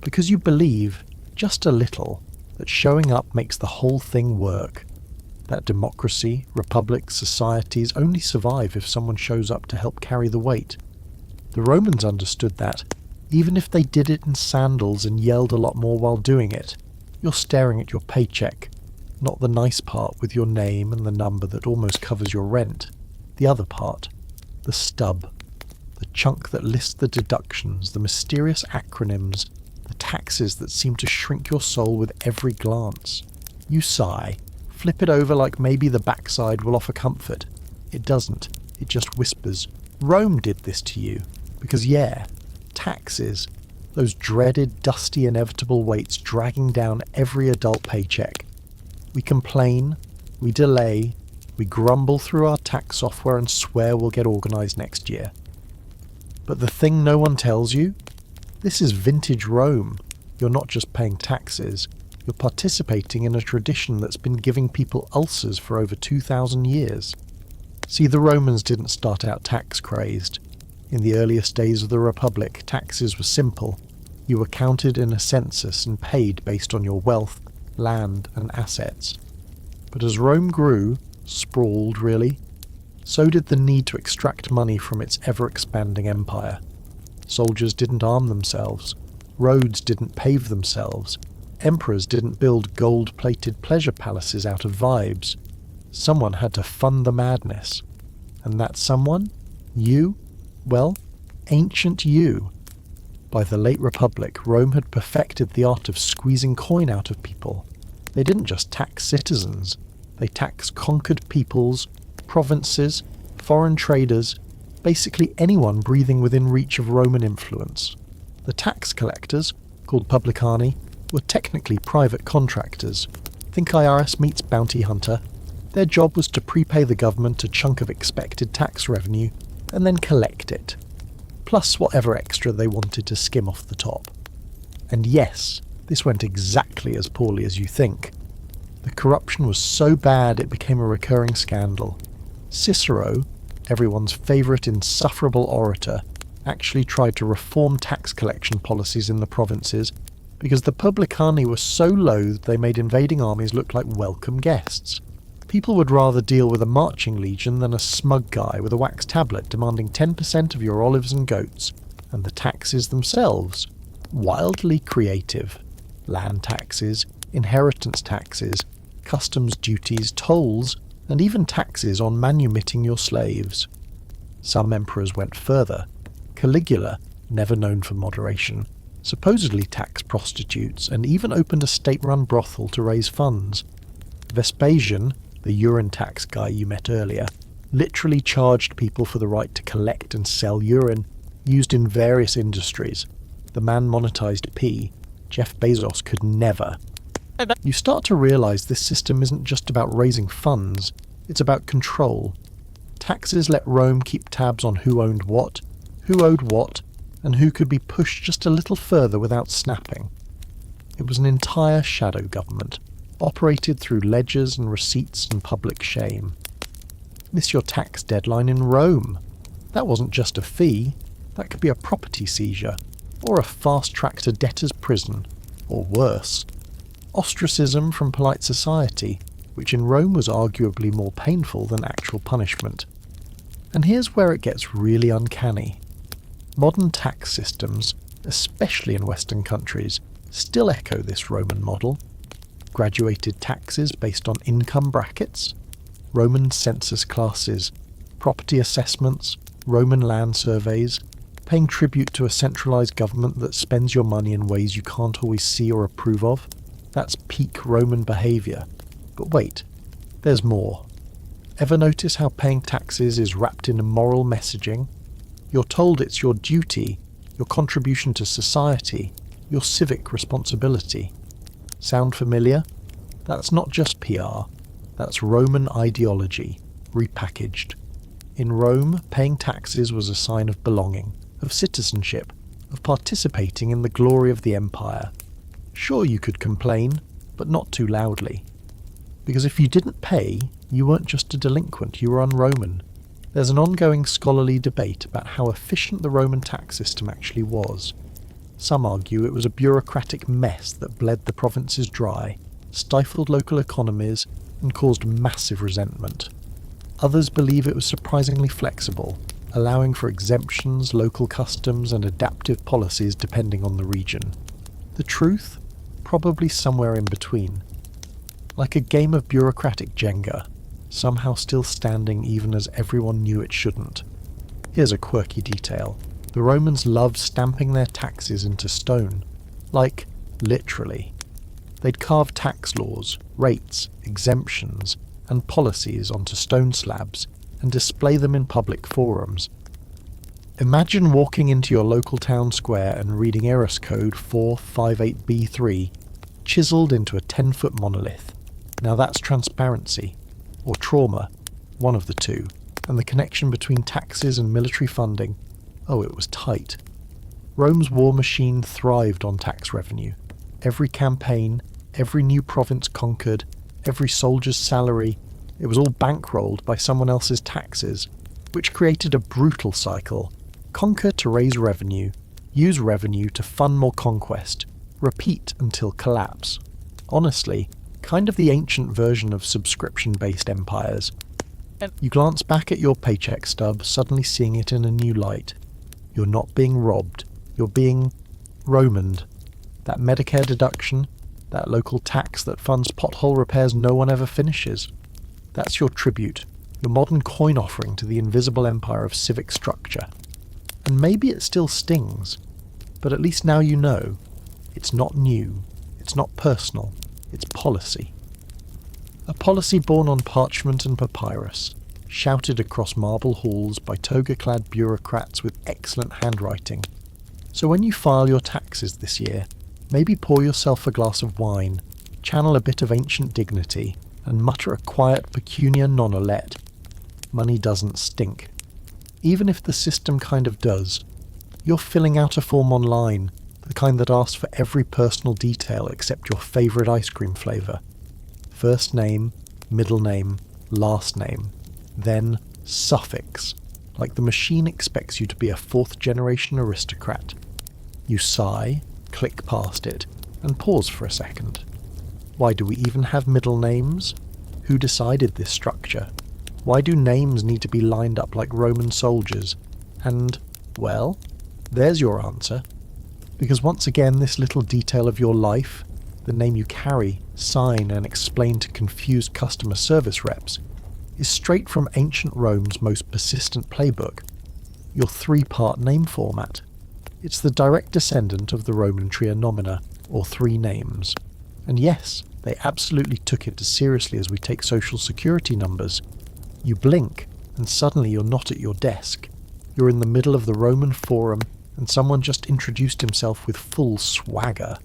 Because you believe, just a little, that showing up makes the whole thing work. That democracy, republics, societies only survive if someone shows up to help carry the weight. The Romans understood that, even if they did it in sandals and yelled a lot more while doing it. You're staring at your paycheck, not the nice part with your name and the number that almost covers your rent. The other part, the stub, the chunk that lists the deductions, the mysterious acronyms, the taxes that seem to shrink your soul with every glance. You sigh, flip it over like maybe the backside will offer comfort. It doesn't. It just whispers, Rome did this to you. Because yeah, taxes, those dreaded, dusty, inevitable weights dragging down every adult paycheck. We complain, we delay, we grumble through our tax software and swear we'll get organised next year. But the thing no one tells you? This is vintage Rome. You're not just paying taxes, you're participating in a tradition that's been giving people ulcers for over 2,000 years. See, the Romans didn't start out tax-crazed. In the earliest days of the Republic, taxes were simple. You were counted in a census and paid based on your wealth, land, and assets. But as Rome grew, sprawled really, so did the need to extract money from its ever-expanding empire. Soldiers didn't arm themselves, roads didn't pave themselves, emperors didn't build gold-plated pleasure palaces out of vibes. Someone had to fund the madness. And that someone? You? Well, ancient you. By the late Republic, Rome had perfected the art of squeezing coin out of people. They didn't just tax citizens, they taxed conquered peoples, provinces, foreign traders, basically anyone breathing within reach of Roman influence. The tax collectors, called publicani, were technically private contractors. Think IRS meets bounty hunter. Their job was to prepay the government a chunk of expected tax revenue and then collect it. plus whatever extra they wanted to skim off the top. And yes, this went exactly as poorly as you think. The corruption was so bad it became a recurring scandal. Cicero, everyone's favourite insufferable orator, actually tried to reform tax collection policies in the provinces because the publicani were so loathed they made invading armies look like welcome guests. People would rather deal with a marching legion than a smug guy with a wax tablet demanding 10% of your olives and goats, and the taxes themselves. Wildly creative. Land taxes, inheritance taxes, customs duties, tolls, and even taxes on manumitting your slaves. Some emperors went further. Caligula, never known for moderation, supposedly taxed prostitutes and even opened a state-run brothel to raise funds. Vespasian, the urine tax guy you met earlier, literally charged people for the right to collect and sell urine, used in various industries. The man monetized pee. Jeff Bezos could never. You start to realise this system isn't just about raising funds, it's about control. Taxes let Rome keep tabs on who owned what, who owed what, and who could be pushed just a little further without snapping. It was an entire shadow government, operated through ledgers and receipts and public shame. Miss your tax deadline in Rome. That wasn't just a fee, that could be a property seizure, or a fast track to debtor's prison, or worse. Ostracism from polite society, which in Rome was arguably more painful than actual punishment. And here's where it gets really uncanny. Modern tax systems, especially in Western countries, still echo this Roman model. Graduated taxes based on income brackets, Roman census classes, property assessments, Roman land surveys, paying tribute to a centralised government that spends your money in ways you can't always see or approve of. That's peak Roman behaviour. But wait, there's more. Ever notice how paying taxes is wrapped in moral messaging? You're told it's your duty, your contribution to society, your civic responsibility. Sound familiar? That's not just PR, that's Roman ideology, repackaged. In Rome, paying taxes was a sign of belonging, of citizenship, of participating in the glory of the empire. Sure, you could complain, but not too loudly. Because if you didn't pay, you weren't just a delinquent, you were un-Roman. There's an ongoing scholarly debate about how efficient the Roman tax system actually was. Some argue it was a bureaucratic mess that bled the provinces dry, stifled local economies, and caused massive resentment. Others believe it was surprisingly flexible, allowing for exemptions, local customs, and adaptive policies depending on the region. The truth? Probably somewhere in between. Like a game of bureaucratic Jenga, somehow still standing even as everyone knew it shouldn't. Here's a quirky detail. The Romans loved stamping their taxes into stone. Like, literally. They'd carve tax laws, rates, exemptions, and policies onto stone slabs and display them in public forums. Imagine walking into your local town square and reading Eros Code 458b3, chiselled into a 10-foot monolith. Now that's transparency, or trauma, one of the two, and the connection between taxes and military funding. Oh, it was tight. Rome's war machine thrived on tax revenue. Every campaign, every new province conquered, every soldier's salary, it was all bankrolled by someone else's taxes, which created a brutal cycle. Conquer to raise revenue, use revenue to fund more conquest, repeat until collapse. Honestly, kind of the ancient version of subscription-based empires. You glance back at your paycheck stub, suddenly seeing it in a new light. You're not being robbed, you're being Romaned. That Medicare deduction, that local tax that funds pothole repairs no one ever finishes. That's your tribute, your modern coin offering to the invisible empire of civic structure. And maybe it still stings, but at least now you know. It's not new, it's not personal, it's policy. A policy born on parchment and papyrus, shouted across marble halls by toga-clad bureaucrats with excellent handwriting. So when you file your taxes this year, maybe pour yourself a glass of wine, channel a bit of ancient dignity, and mutter a quiet pecunia non olet. Money doesn't stink. Even if the system kind of does. You're filling out a form online, the kind that asks for every personal detail except your favourite ice cream flavour. First name, middle name, last name, then suffix, like the machine expects you to be a fourth-generation aristocrat. You sigh, click past it, and pause for a second. Why do we even have middle names? Who decided this structure? Why do names need to be lined up like Roman soldiers? And, well, there's your answer. Because once again, this little detail of your life, the name you carry, sign, and explain to confused customer service reps, is straight from ancient Rome's most persistent playbook, your three-part name format. It's the direct descendant of the Roman tria nomina, or three names. And yes, they absolutely took it as seriously as we take social security numbers. You blink, and suddenly you're not at your desk. You're in the middle of the Roman Forum, and someone just introduced himself with full swagger.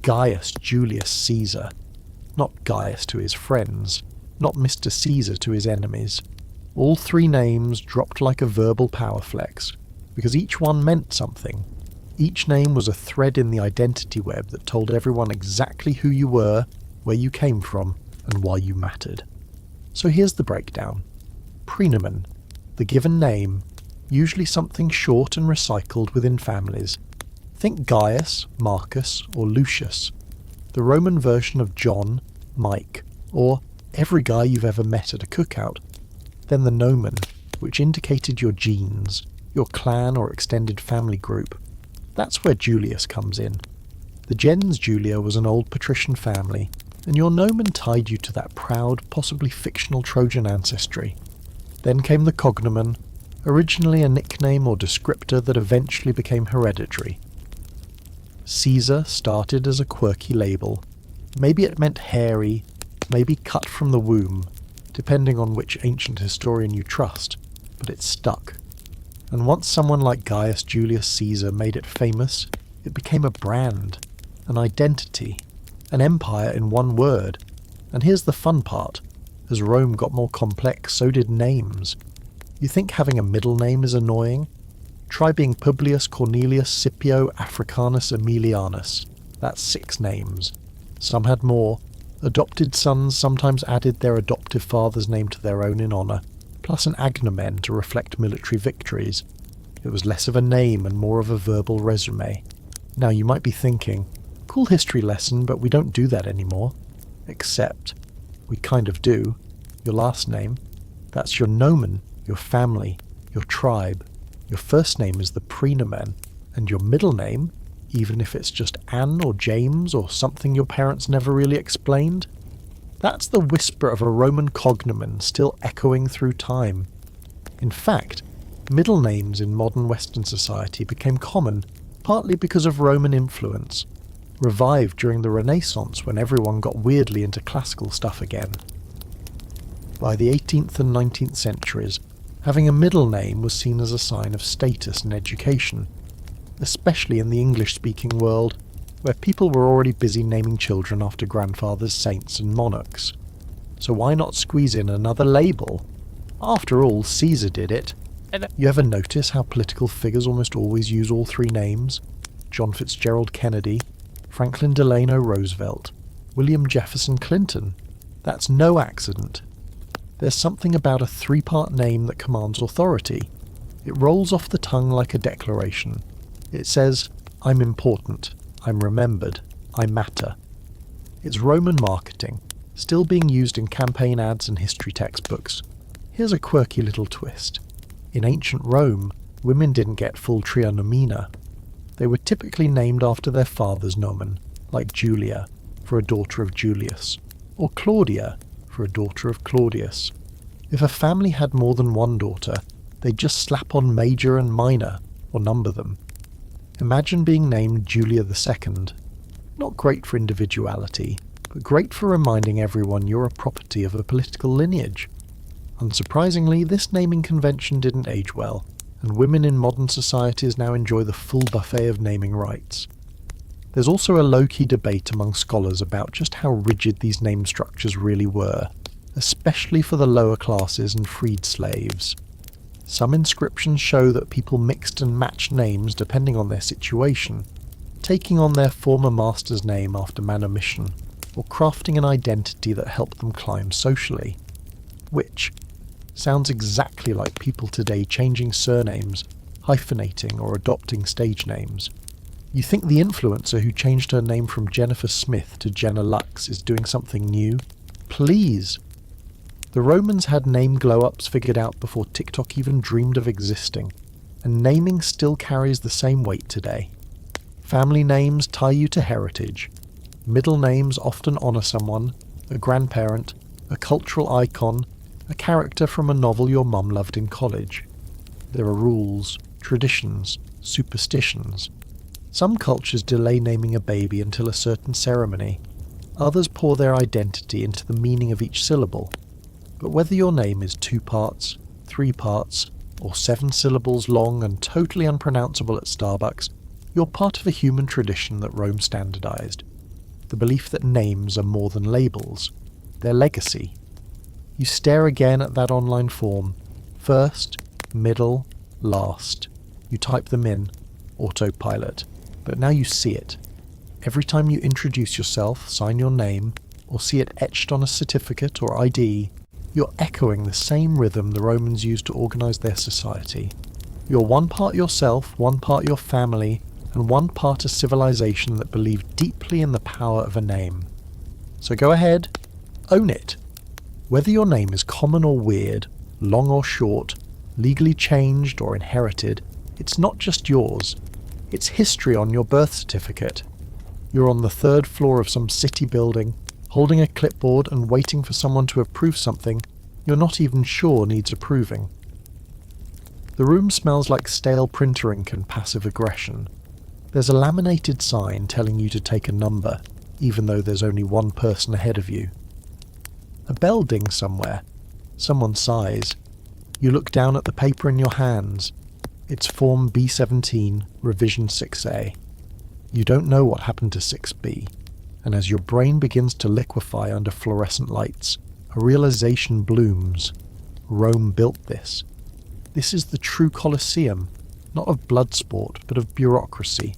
Gaius Julius Caesar. Not Gaius to his friends, not Mr. Caesar to his enemies. All three names dropped like a verbal power flex, because each one meant something. Each name was a thread in the identity web that told everyone exactly who you were, where you came from, and why you mattered. So here's the breakdown. Praenomen, the given name, usually something short and recycled within families. Think Gaius, Marcus, or Lucius, the Roman version of John, Mike, or every guy you've ever met at a cookout. Then the nomen, which indicated your genes, your clan or extended family group. That's where Julius comes in. The gens Julia was an old patrician family, and your nomen tied you to that proud, possibly fictional Trojan ancestry. Then came the cognomen, originally a nickname or descriptor that eventually became hereditary. Caesar started as a quirky label. Maybe it meant hairy, maybe cut from the womb, depending on which ancient historian you trust, but it stuck. And once someone like Gaius Julius Caesar made it famous, it became a brand, an identity, an empire in one word. And here's the fun part. As Rome got more complex, so did names. You think having a middle name is annoying? Try being Publius Cornelius Scipio Africanus Aemilianus. That's 6 names. Some had more. Adopted sons sometimes added their adoptive father's name to their own in honour, plus an agnomen to reflect military victories. It was less of a name and more of a verbal resume. Now you might be thinking, cool history lesson, but we don't do that anymore. Except, we kind of do. Your last name, that's your nomen, your family, your tribe. Your first name is the praenomen, and your middle name, even if it's just Anne or James or something your parents never really explained, that's the whisper of a Roman cognomen still echoing through time. In fact, middle names in modern Western society became common, partly because of Roman influence, revived during the Renaissance when everyone got weirdly into classical stuff again. By the 18th and 19th centuries, having a middle name was seen as a sign of status and education, especially in the English-speaking world, where people were already busy naming children after grandfathers, saints and monarchs. So why not squeeze in another label? After all, Caesar did it. You ever notice how political figures almost always use all 3 names? John Fitzgerald Kennedy, Franklin Delano Roosevelt, William Jefferson Clinton. That's no accident. There's something about a 3-part name that commands authority. It rolls off the tongue like a declaration. It says, I'm important, I'm remembered, I matter. It's Roman marketing, still being used in campaign ads and history textbooks. Here's a quirky little twist. In ancient Rome, women didn't get full tria nomina. They were typically named after their father's nomen, like Julia, for a daughter of Julius, or Claudia, for a daughter of Claudius. If a family had more than one daughter, they'd just slap on major and minor, or number them. Imagine being named Julia II. Not great for individuality, but great for reminding everyone you're a property of a political lineage. Unsurprisingly, this naming convention didn't age well, and women in modern societies now enjoy the full buffet of naming rights. There's also a low-key debate among scholars about just how rigid these name structures really were, especially for the lower classes and freed slaves. Some inscriptions show that people mixed and matched names depending on their situation, taking on their former master's name after manumission, or crafting an identity that helped them climb socially. Which sounds exactly like people today changing surnames, hyphenating or adopting stage names. You think the influencer who changed her name from Jennifer Smith to Jenna Lux is doing something new? Please! The Romans had name glow-ups figured out before TikTok even dreamed of existing, and naming still carries the same weight today. Family names tie you to heritage. Middle names often honour someone, a grandparent, a cultural icon, a character from a novel your mum loved in college. There are rules, traditions, superstitions. Some cultures delay naming a baby until a certain ceremony. Others pour their identity into the meaning of each syllable. But whether your name is 2 parts, 3 parts, or 7 syllables long and totally unpronounceable at Starbucks, you're part of a human tradition that Rome standardized. The belief that names are more than labels. They're legacy. You stare again at that online form. First, middle, last. You type them in, autopilot. But now you see it. Every time you introduce yourself, sign your name, or see it etched on a certificate or ID, you're echoing the same rhythm the Romans used to organize their society. You're 1 part yourself, 1 part your family, and 1 part a civilization that believed deeply in the power of a name. So go ahead, own it. Whether your name is common or weird, long or short, legally changed or inherited, it's not just yours. It's history on your birth certificate. You're on the 3rd floor of some city building, holding a clipboard and waiting for someone to approve something you're not even sure needs approving. The room smells like stale printer ink and passive aggression. There's a laminated sign telling you to take a number, even though there's only 1 person ahead of you. A bell dings somewhere. Someone sighs. You look down at the paper in your hands. It's Form B17, Revision 6A. You don't know what happened to 6B, and as your brain begins to liquefy under fluorescent lights, a realization blooms. Rome built this. This is the true Colosseum, not of blood sport, but of bureaucracy.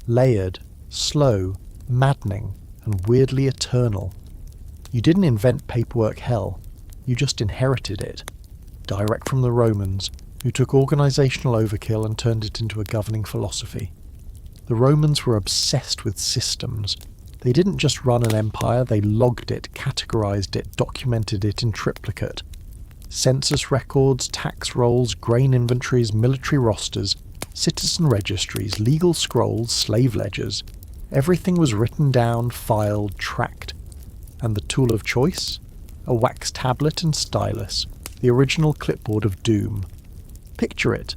Layered, slow, maddening, and weirdly eternal. You didn't invent paperwork hell, you just inherited it. Direct from the Romans, who took organisational overkill and turned it into a governing philosophy. The Romans were obsessed with systems. They didn't just run an empire, they logged it, categorised it, documented it in triplicate. Census records, tax rolls, grain inventories, military rosters, citizen registries, legal scrolls, slave ledgers. Everything was written down, filed, tracked. And the tool of choice? A wax tablet and stylus, the original clipboard of doom. Picture it.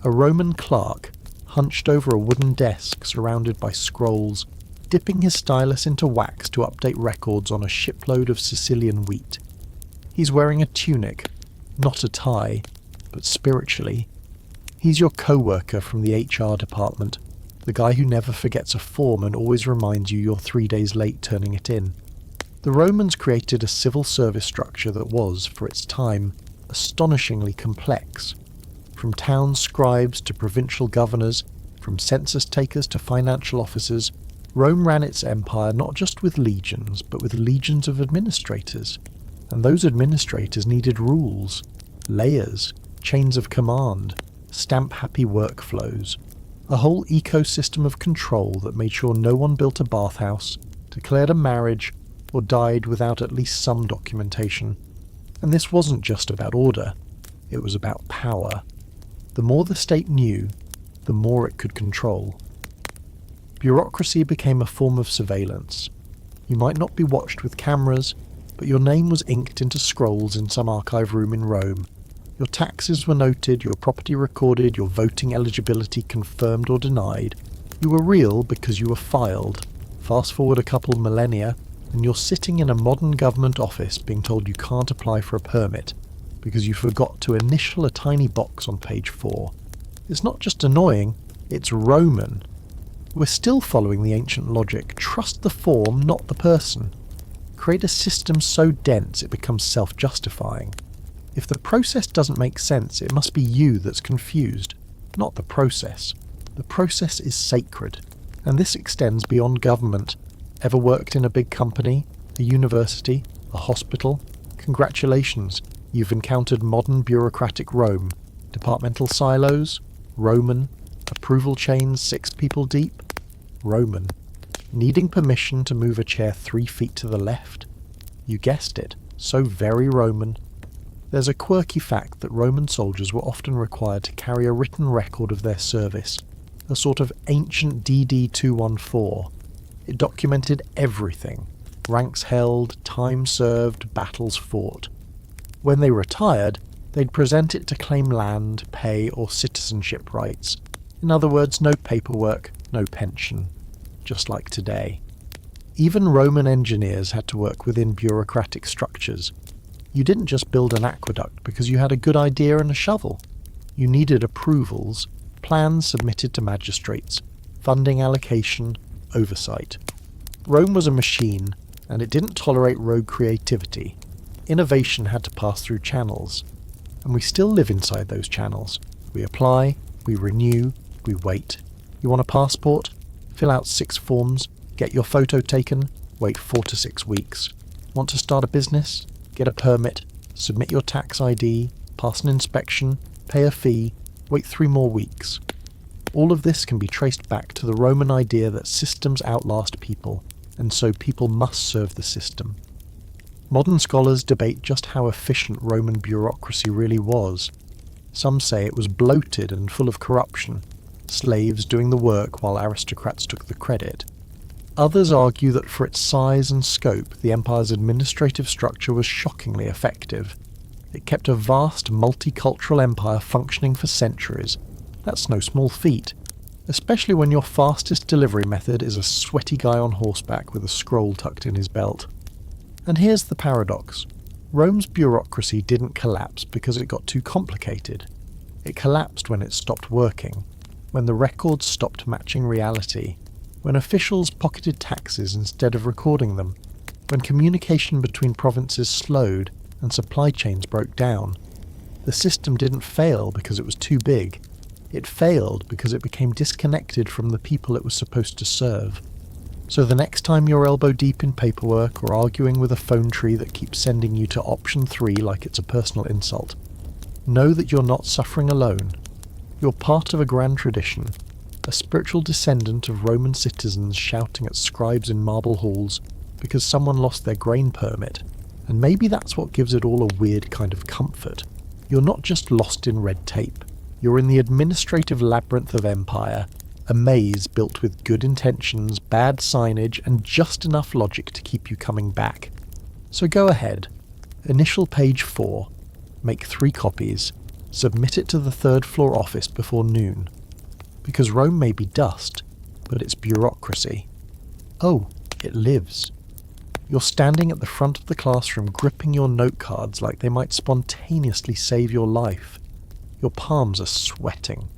A Roman clerk, hunched over a wooden desk surrounded by scrolls, dipping his stylus into wax to update records on a shipload of Sicilian wheat. He's wearing a tunic, not a tie, but spiritually. He's your co-worker from the HR department, the guy who never forgets a form and always reminds you you're 3 days late turning it in. The Romans created a civil service structure that was, for its time, astonishingly complex. From town scribes to provincial governors, from census takers to financial officers, Rome ran its empire not just with legions, but with legions of administrators. And those administrators needed rules, layers, chains of command, stamp-happy workflows, a whole ecosystem of control that made sure no one built a bathhouse, declared a marriage, or died without at least some documentation. And this wasn't just about order, it was about power. The more the state knew, the more it could control. Bureaucracy became a form of surveillance. You might not be watched with cameras, but your name was inked into scrolls in some archive room in Rome. Your taxes were noted, your property recorded, your voting eligibility confirmed or denied. You were real because you were filed. Fast forward a couple millennia, and you're sitting in a modern government office being told you can't apply for a permit because you forgot to initial a tiny box on page 4. It's not just annoying, it's Roman. We're still following the ancient logic. Trust the form, not the person. Create a system so dense it becomes self-justifying. If the process doesn't make sense, it must be you that's confused, not the process. The process is sacred, and this extends beyond government. Ever worked in a big company, a university, a hospital? Congratulations, you've encountered modern bureaucratic Rome. Departmental silos? Roman. Approval chains 6 people deep? Roman. Needing permission to move a chair 3 feet to the left? You guessed it, so very Roman. There's a quirky fact that Roman soldiers were often required to carry a written record of their service, a sort of ancient DD-214. It documented everything: ranks held, time served, battles fought. When they retired, they'd present it to claim land, pay, or citizenship rights. In other words, no paperwork, no pension. Just like today. Even Roman engineers had to work within bureaucratic structures. You didn't just build an aqueduct because you had a good idea and a shovel. You needed approvals, plans submitted to magistrates, funding allocation, oversight. Rome was a machine, and it didn't tolerate rogue creativity. Innovation had to pass through channels, and we still live inside those channels. We apply, we renew, we wait. You want a passport? Fill out 6 forms, get your photo taken, wait 4 to 6 weeks. Want to start a business? Get a permit, submit your tax ID, pass an inspection, pay a fee, wait 3 more weeks. All of this can be traced back to the Roman idea that systems outlast people, and so people must serve the system. Modern scholars debate just how efficient Roman bureaucracy really was. Some say it was bloated and full of corruption, slaves doing the work while aristocrats took the credit. Others argue that for its size and scope, the empire's administrative structure was shockingly effective. It kept a vast multicultural empire functioning for centuries. That's no small feat, especially when your fastest delivery method is a sweaty guy on horseback with a scroll tucked in his belt. And here's the paradox. Rome's bureaucracy didn't collapse because it got too complicated. It collapsed when it stopped working, when the records stopped matching reality, when officials pocketed taxes instead of recording them, when communication between provinces slowed and supply chains broke down. The system didn't fail because it was too big. It failed because it became disconnected from the people it was supposed to serve. So the next time you're elbow deep in paperwork or arguing with a phone tree that keeps sending you to option 3 like it's a personal insult, know that you're not suffering alone. You're part of a grand tradition, a spiritual descendant of Roman citizens shouting at scribes in marble halls because someone lost their grain permit, and maybe that's what gives it all a weird kind of comfort. You're not just lost in red tape, you're in the administrative labyrinth of empire, a maze built with good intentions, bad signage, and just enough logic to keep you coming back. So go ahead. Initial page 4. Make 3 copies. Submit it to the 3rd floor office before noon. Because Rome may be dust, but it's bureaucracy. Oh, it lives. You're standing at the front of the classroom gripping your note cards like they might spontaneously save your life. Your palms are sweating.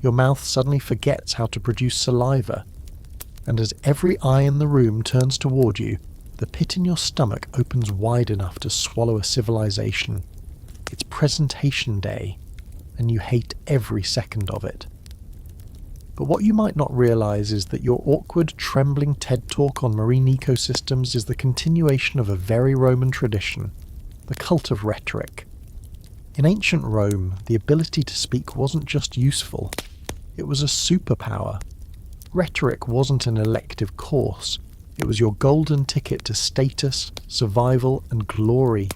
Your mouth suddenly forgets how to produce saliva. And as every eye in the room turns toward you, the pit in your stomach opens wide enough to swallow a civilization. It's presentation day, and you hate every second of it. But what you might not realize is that your awkward, trembling TED talk on marine ecosystems is the continuation of a very Roman tradition, the cult of rhetoric. In ancient Rome, the ability to speak wasn't just useful, it was a superpower. Rhetoric wasn't an elective course, it was your golden ticket to status, survival, and glory.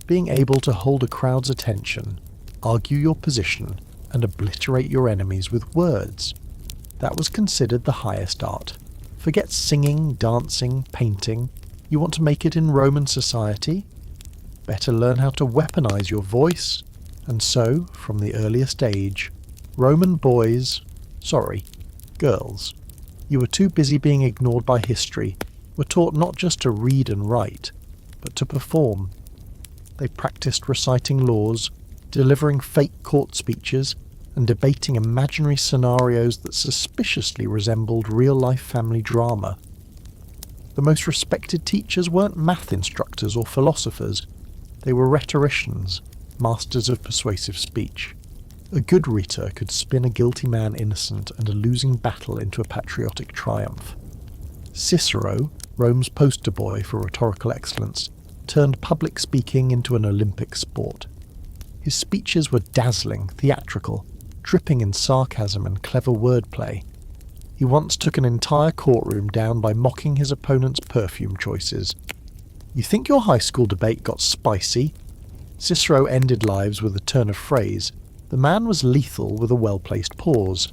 Being able to hold a crowd's attention, argue your position, and obliterate your enemies with words. That was considered the highest art. Forget singing, dancing, painting. You want to make it in Roman society? Better learn how to weaponize your voice. And so, from the earliest age, Roman boys, girls, you were too busy being ignored by history, were taught not just to read and write, but to perform. They practiced reciting laws, delivering fake court speeches, and debating imaginary scenarios that suspiciously resembled real-life family drama. The most respected teachers weren't math instructors or philosophers, they were rhetoricians, masters of persuasive speech. A good rhetor could spin a guilty man innocent and a losing battle into a patriotic triumph. Cicero, Rome's poster boy for rhetorical excellence, turned public speaking into an Olympic sport. His speeches were dazzling, theatrical, dripping in sarcasm and clever wordplay. He once took an entire courtroom down by mocking his opponent's perfume choices. "You think your high school debate got spicy?" Cicero ended lives with a turn of phrase. The man was lethal with a well-placed pause.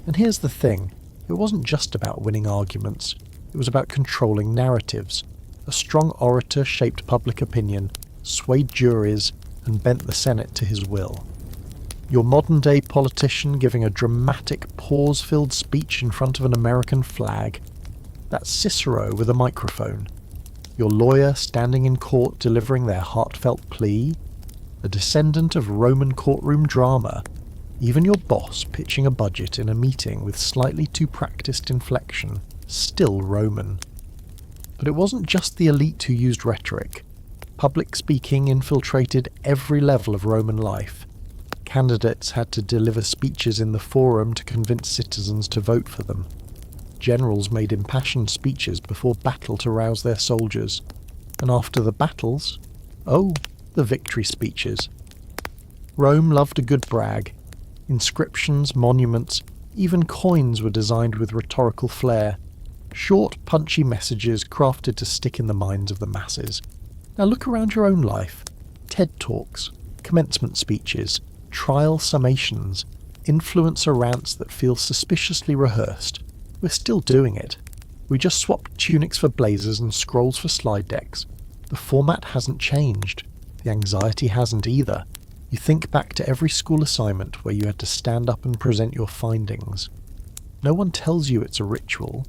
And here's the thing, it wasn't just about winning arguments, it was about controlling narratives. A strong orator shaped public opinion, swayed juries, and bent the Senate to his will. Your modern-day politician giving a dramatic, pause-filled speech in front of an American flag. That's Cicero with a microphone. Your lawyer standing in court delivering their heartfelt plea. A descendant of Roman courtroom drama. Even your boss pitching a budget in a meeting with slightly too practiced inflection. Still Roman. But it wasn't just the elite who used rhetoric. Public speaking infiltrated every level of Roman life. Candidates had to deliver speeches in the forum to convince citizens to vote for them. Generals made impassioned speeches before battle to rouse their soldiers. And after the battles, the victory speeches. Rome loved a good brag. Inscriptions, monuments, even coins were designed with rhetorical flair. Short, punchy messages crafted to stick in the minds of the masses. Now look around your own life. TED Talks, commencement speeches, trial summations, influencer rants that feel suspiciously rehearsed. We're still doing it. We just swapped tunics for blazers and scrolls for slide decks. The format hasn't changed. The anxiety hasn't either. You think back to every school assignment where you had to stand up and present your findings. No one tells you it's a ritual.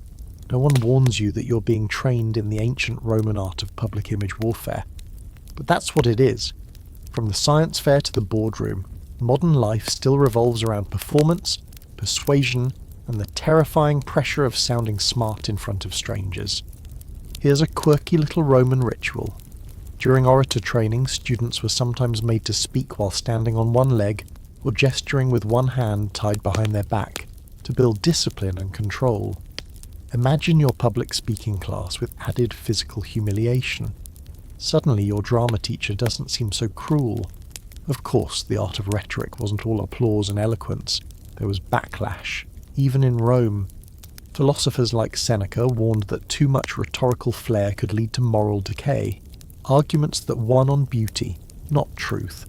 No one warns you that you're being trained in the ancient Roman art of public image warfare. But that's what it is. From the science fair to the boardroom, modern life still revolves around performance, persuasion, and the terrifying pressure of sounding smart in front of strangers. Here's a quirky little Roman ritual. During orator training, students were sometimes made to speak while standing on one leg or gesturing with one hand tied behind their back to build discipline and control. Imagine your public speaking class with added physical humiliation. Suddenly your drama teacher doesn't seem so cruel. Of course, the art of rhetoric wasn't all applause and eloquence. There was backlash, even in Rome. Philosophers like Seneca warned that too much rhetorical flair could lead to moral decay. Arguments that won on beauty, not truth.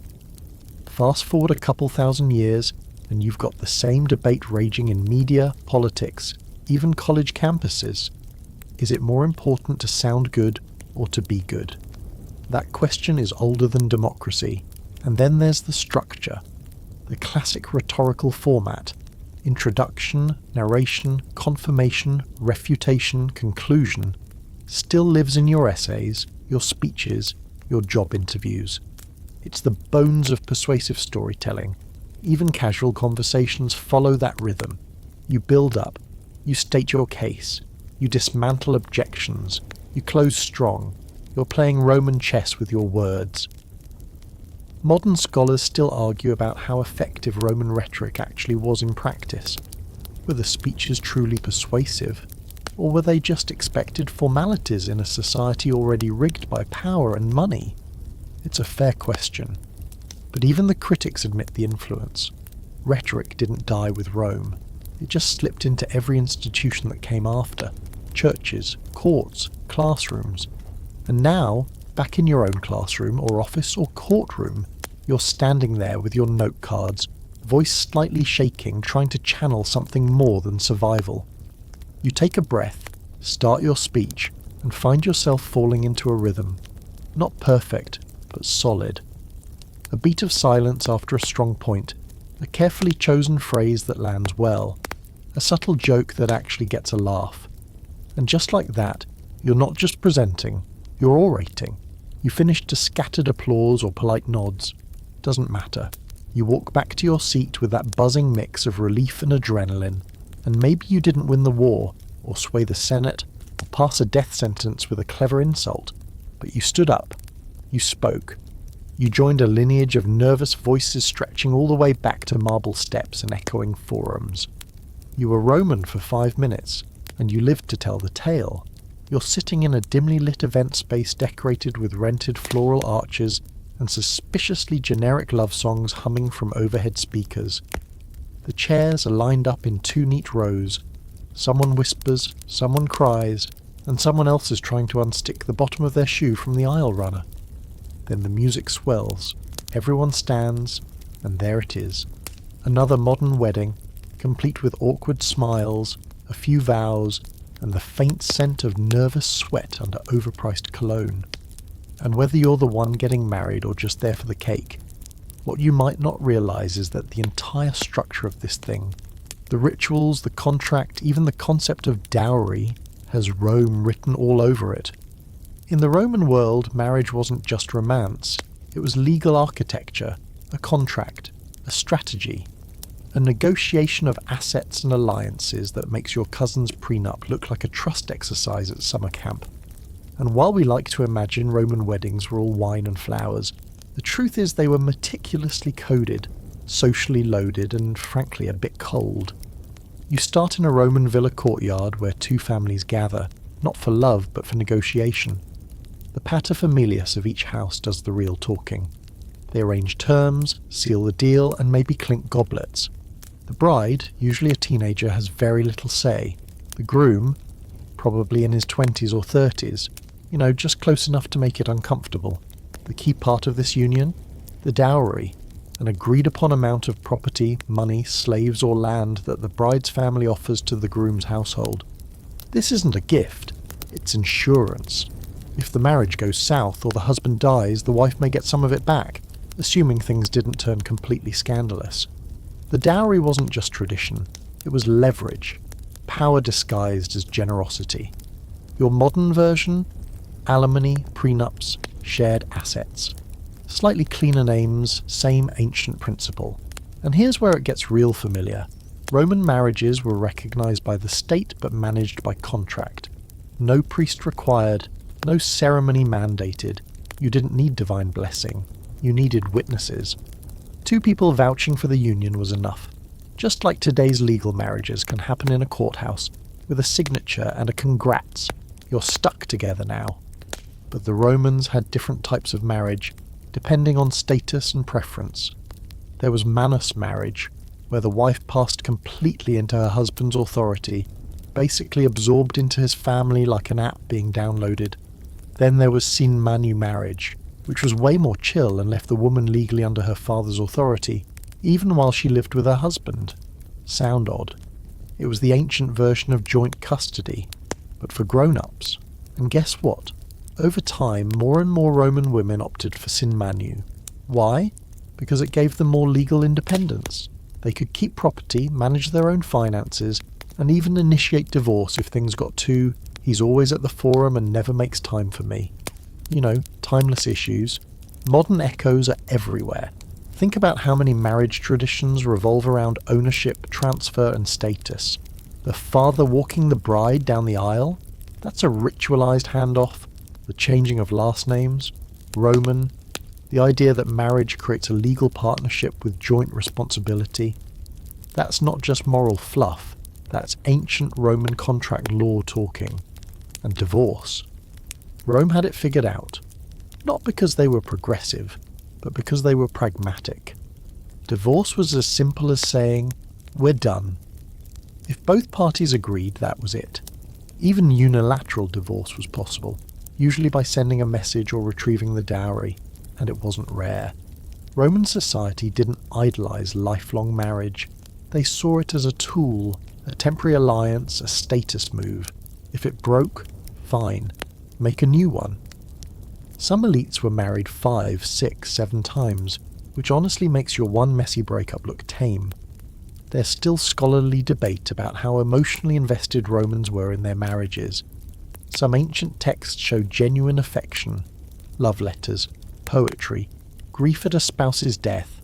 Fast forward a couple thousand years, and you've got the same debate raging in media, politics, even college campuses. Is it more important to sound good or to be good? That question is older than democracy. And then there's the structure, the classic rhetorical format. Introduction, narration, confirmation, refutation, conclusion still lives in your essays, your speeches, your job interviews. It's the bones of persuasive storytelling. Even casual conversations follow that rhythm. You build up, you state your case, you dismantle objections, you close strong. You're playing Roman chess with your words. Modern scholars still argue about how effective Roman rhetoric actually was in practice. Were the speeches truly persuasive, or were they just expected formalities in a society already rigged by power and money? It's a fair question. But even the critics admit the influence. Rhetoric didn't die with Rome. It just slipped into every institution that came after. Churches, courts, classrooms. And now, back in your own classroom or office or courtroom, you're standing there with your note cards, voice slightly shaking, trying to channel something more than survival. You take a breath, start your speech, and find yourself falling into a rhythm. Not perfect, but solid. A beat of silence after a strong point, a carefully chosen phrase that lands well, a subtle joke that actually gets a laugh. And just like that, you're not just presenting, you're orating. You finish to scattered applause or polite nods. Doesn't matter. You walk back to your seat with that buzzing mix of relief and adrenaline, and maybe you didn't win the war, or sway the Senate, or pass a death sentence with a clever insult, but you stood up, you spoke, You joined a lineage of nervous voices stretching all the way back to marble steps and echoing forums. You were Roman for 5 minutes, and you lived to tell the tale. You're sitting in a dimly lit event space decorated with rented floral arches and suspiciously generic love songs humming from overhead speakers. The chairs are lined up in 2 neat rows. Someone whispers, someone cries, and someone else is trying to unstick the bottom of their shoe from the aisle runner. Then the music swells, everyone stands, and there it is. Another modern wedding, complete with awkward smiles, a few vows, and the faint scent of nervous sweat under overpriced cologne. And whether you're the one getting married or just there for the cake, what you might not realise is that the entire structure of this thing, the rituals, the contract, even the concept of dowry, has Rome written all over it. In the Roman world, marriage wasn't just romance. It was legal architecture, a contract, a strategy, a negotiation of assets and alliances that makes your cousin's prenup look like a trust exercise at summer camp. And while we like to imagine Roman weddings were all wine and flowers, the truth is they were meticulously coded, socially loaded, and frankly a bit cold. You start in a Roman villa courtyard where 2 families gather, not for love but for negotiation. The paterfamilias of each house does the real talking. They arrange terms, seal the deal, and maybe clink goblets. The bride, usually a teenager, has very little say. The groom, probably in his 20s or 30s, just close enough to make it uncomfortable. The key part of this union? The dowry, an agreed-upon amount of property, money, slaves or land that the bride's family offers to the groom's household. This isn't a gift, it's insurance. If the marriage goes south or the husband dies, the wife may get some of it back, assuming things didn't turn completely scandalous. The dowry wasn't just tradition, it was leverage, power disguised as generosity. Your modern version? Alimony, prenups, shared assets. Slightly cleaner names, same ancient principle. And here's where it gets real familiar. Roman marriages were recognised by the state but managed by contract. No priest required, no ceremony mandated. You didn't need divine blessing. You needed witnesses. 2 people vouching for the union was enough. Just like today's legal marriages can happen in a courthouse, with a signature and a congrats. You're stuck together now. But the Romans had different types of marriage, depending on status and preference. There was manus marriage, where the wife passed completely into her husband's authority, basically absorbed into his family like an app being downloaded. Then there was sine manu marriage, which was way more chill and left the woman legally under her father's authority, even while she lived with her husband. Sound odd? It was the ancient version of joint custody, but for grown-ups. And guess what? Over time, more and more Roman women opted for sine manu. Why? Because it gave them more legal independence. They could keep property, manage their own finances, and even initiate divorce if things got too, he's always at the forum and never makes time for me. Timeless issues. Modern echoes are everywhere. Think about how many marriage traditions revolve around ownership, transfer, and status. The father walking the bride down the aisle? That's a ritualized handoff. The changing of last names, Roman, the idea that marriage creates a legal partnership with joint responsibility. That's not just moral fluff, that's ancient Roman contract law talking. And divorce. Rome had it figured out, not because they were progressive, but because they were pragmatic. Divorce was as simple as saying, we're done. If both parties agreed, that was it. Even unilateral divorce was possible, usually by sending a message or retrieving the dowry, and it wasn't rare. Roman society didn't idolize lifelong marriage. They saw it as a tool, a temporary alliance, a status move. If it broke, fine. Make a new one. Some elites were married 5, 6, 7 times, which honestly makes your one messy breakup look tame. There's still scholarly debate about how emotionally invested Romans were in their marriages. Some ancient texts show genuine affection, love letters, poetry, grief at a spouse's death.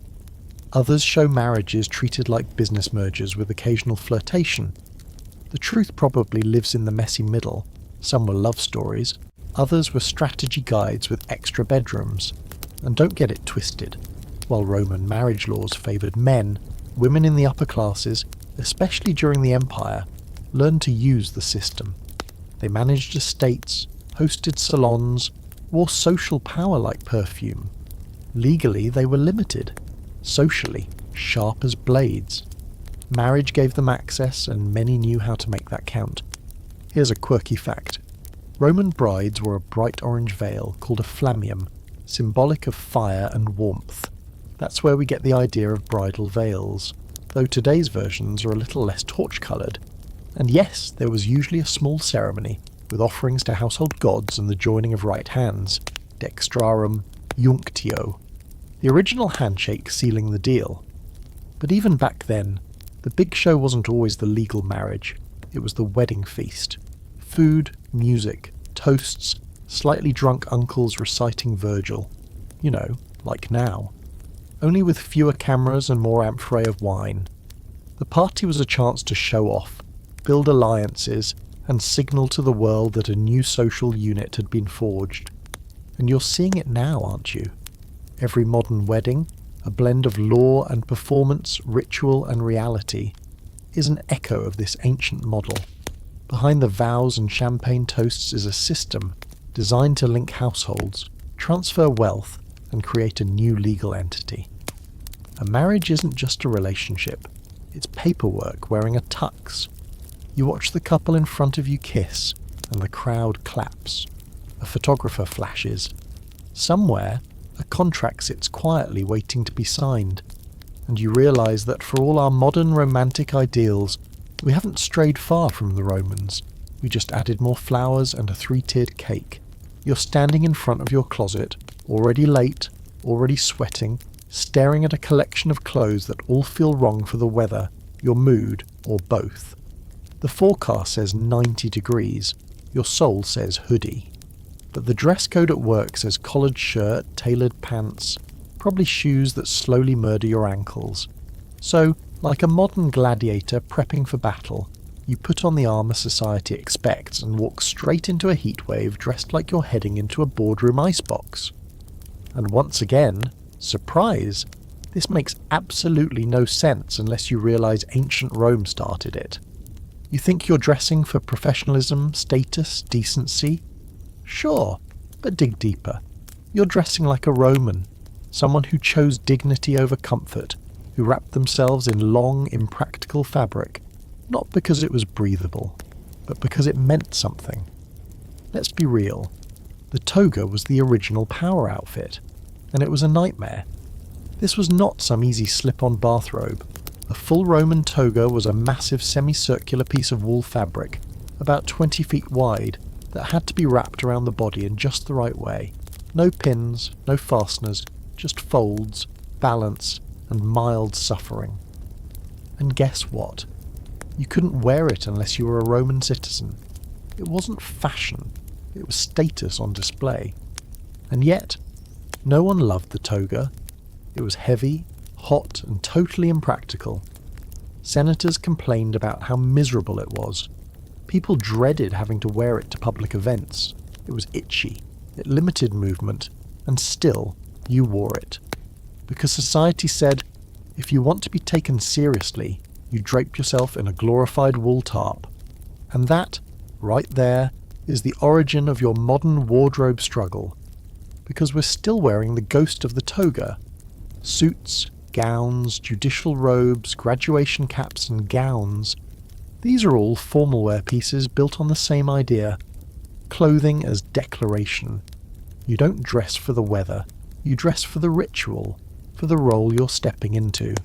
Others show marriages treated like business mergers with occasional flirtation. The truth probably lives in the messy middle. Some were love stories, others were strategy guides with extra bedrooms. And don't get it twisted. While Roman marriage laws favoured men, women in the upper classes, especially during the Empire, learned to use the system. They managed estates, hosted salons, wore social power like perfume. Legally, they were limited. Socially, sharp as blades. Marriage gave them access, and many knew how to make that count. Here's a quirky fact. Roman brides wore a bright orange veil called a flammeum, symbolic of fire and warmth. That's where we get the idea of bridal veils, though today's versions are a little less torch-coloured. And yes, there was usually a small ceremony, with offerings to household gods and the joining of right hands, dextrarum iunctio, the original handshake sealing the deal. But even back then, the big show wasn't always the legal marriage, it was the wedding feast. Food, music, toasts, slightly drunk uncles reciting Virgil. You know, like now. Only with fewer cameras and more amphorae of wine. The party was a chance to show off, build alliances, and signal to the world that a new social unit had been forged. And you're seeing it now, aren't you? Every modern wedding, a blend of law and performance, ritual and reality, is an echo of this ancient model. Behind the vows and champagne toasts is a system designed to link households, transfer wealth, and create a new legal entity. A marriage isn't just a relationship, it's paperwork wearing a tux. You watch the couple in front of you kiss, and the crowd claps. A photographer flashes. Somewhere, a contract sits quietly waiting to be signed, and you realise that for all our modern romantic ideals, we haven't strayed far from the Romans. We just added more flowers and a 3-tiered cake. You're standing in front of your closet, already late, already sweating, staring at a collection of clothes that all feel wrong for the weather, your mood, or both. The forecast says 90 degrees, your soul says hoodie. But the dress code at work says collared shirt, tailored pants, probably shoes that slowly murder your ankles. So, like a modern gladiator prepping for battle, you put on the armour society expects and walk straight into a heatwave dressed like you're heading into a boardroom icebox. And once again, surprise, this makes absolutely no sense unless you realise ancient Rome started it. You think you're dressing for professionalism, status, decency? Sure, but dig deeper. You're dressing like a Roman, someone who chose dignity over comfort, who wrapped themselves in long, impractical fabric, not because it was breathable, but because it meant something. Let's be real. The toga was the original power outfit, and it was a nightmare. This was not some easy slip-on bathrobe. A full Roman toga was a massive semicircular piece of wool fabric, about 20 feet wide, that had to be wrapped around the body in just the right way. No pins, no fasteners, just folds, balance, and mild suffering. And guess what? You couldn't wear it unless you were a Roman citizen. It wasn't fashion, it was status on display. And yet, no one loved the toga. It was heavy, hot, and totally impractical. Senators complained about how miserable it was. People dreaded having to wear it to public events. It was itchy, it limited movement, and still, you wore it. Because society said, if you want to be taken seriously, you drape yourself in a glorified wool tarp. And that, right there, is the origin of your modern wardrobe struggle. Because we're still wearing the ghost of the toga. Suits, gowns, judicial robes, graduation caps and gowns. These are all formal wear pieces built on the same idea. Clothing as declaration. You don't dress for the weather, you dress for the ritual, for the role you're stepping into.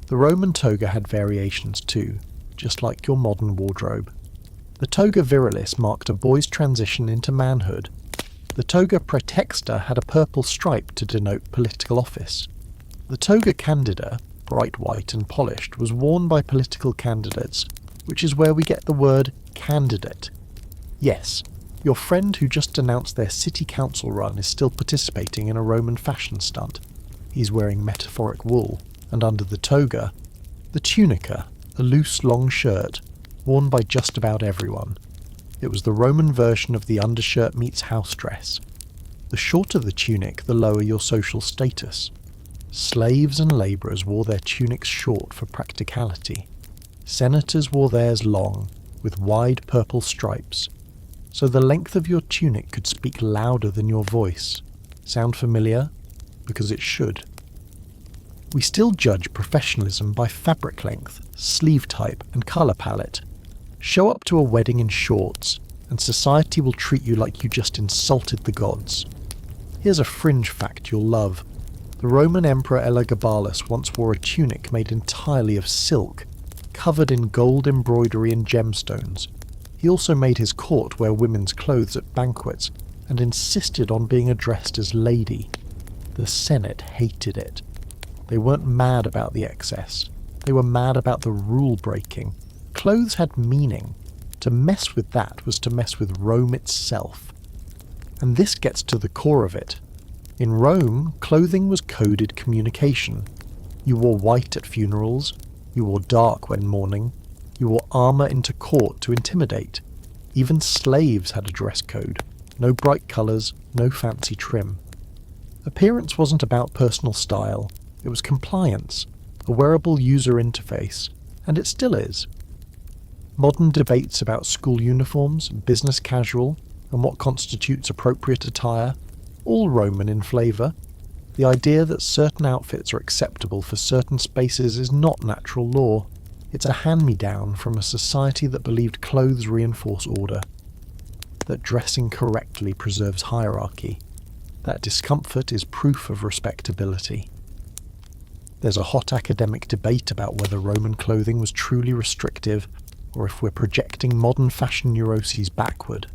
The Roman toga had variations too, just like your modern wardrobe. The toga virilis marked a boy's transition into manhood. The toga praetexta had a purple stripe to denote political office. The toga candida, bright white and polished, was worn by political candidates, which is where we get the word candidate. Yes, your friend who just announced their city council run is still participating in a Roman fashion stunt. He's wearing metaphoric wool, and under the toga, the tunica, a loose long shirt, worn by just about everyone. It was the Roman version of the undershirt meets house dress. The shorter the tunic, the lower your social status. Slaves and labourers wore their tunics short for practicality. Senators wore theirs long, with wide purple stripes, so the length of your tunic could speak louder than your voice. Sound familiar? Because it should. We still judge professionalism by fabric length, sleeve type, and colour palette. Show up to a wedding in shorts, and society will treat you like you just insulted the gods. Here's a fringe fact you'll love. The Roman Emperor Elagabalus once wore a tunic made entirely of silk, covered in gold embroidery and gemstones. He also made his court wear women's clothes at banquets, and insisted on being addressed as lady. The Senate hated it. They weren't mad about the excess. They were mad about the rule breaking. Clothes had meaning. To mess with that was to mess with Rome itself. And this gets to the core of it. In Rome, clothing was coded communication. You wore white at funerals. You wore dark when mourning. You wore armour into court to intimidate. Even slaves had a dress code. No bright colours, no fancy trim. Appearance wasn't about personal style. It was compliance, a wearable user interface, and it still is. Modern debates about school uniforms, business casual, and what constitutes appropriate attire, all Roman in flavour. The idea that certain outfits are acceptable for certain spaces is not natural law. It's a hand-me-down from a society that believed clothes reinforce order, that dressing correctly preserves hierarchy, that discomfort is proof of respectability. There's a hot academic debate about whether Roman clothing was truly restrictive, or if we're projecting modern fashion neuroses backward.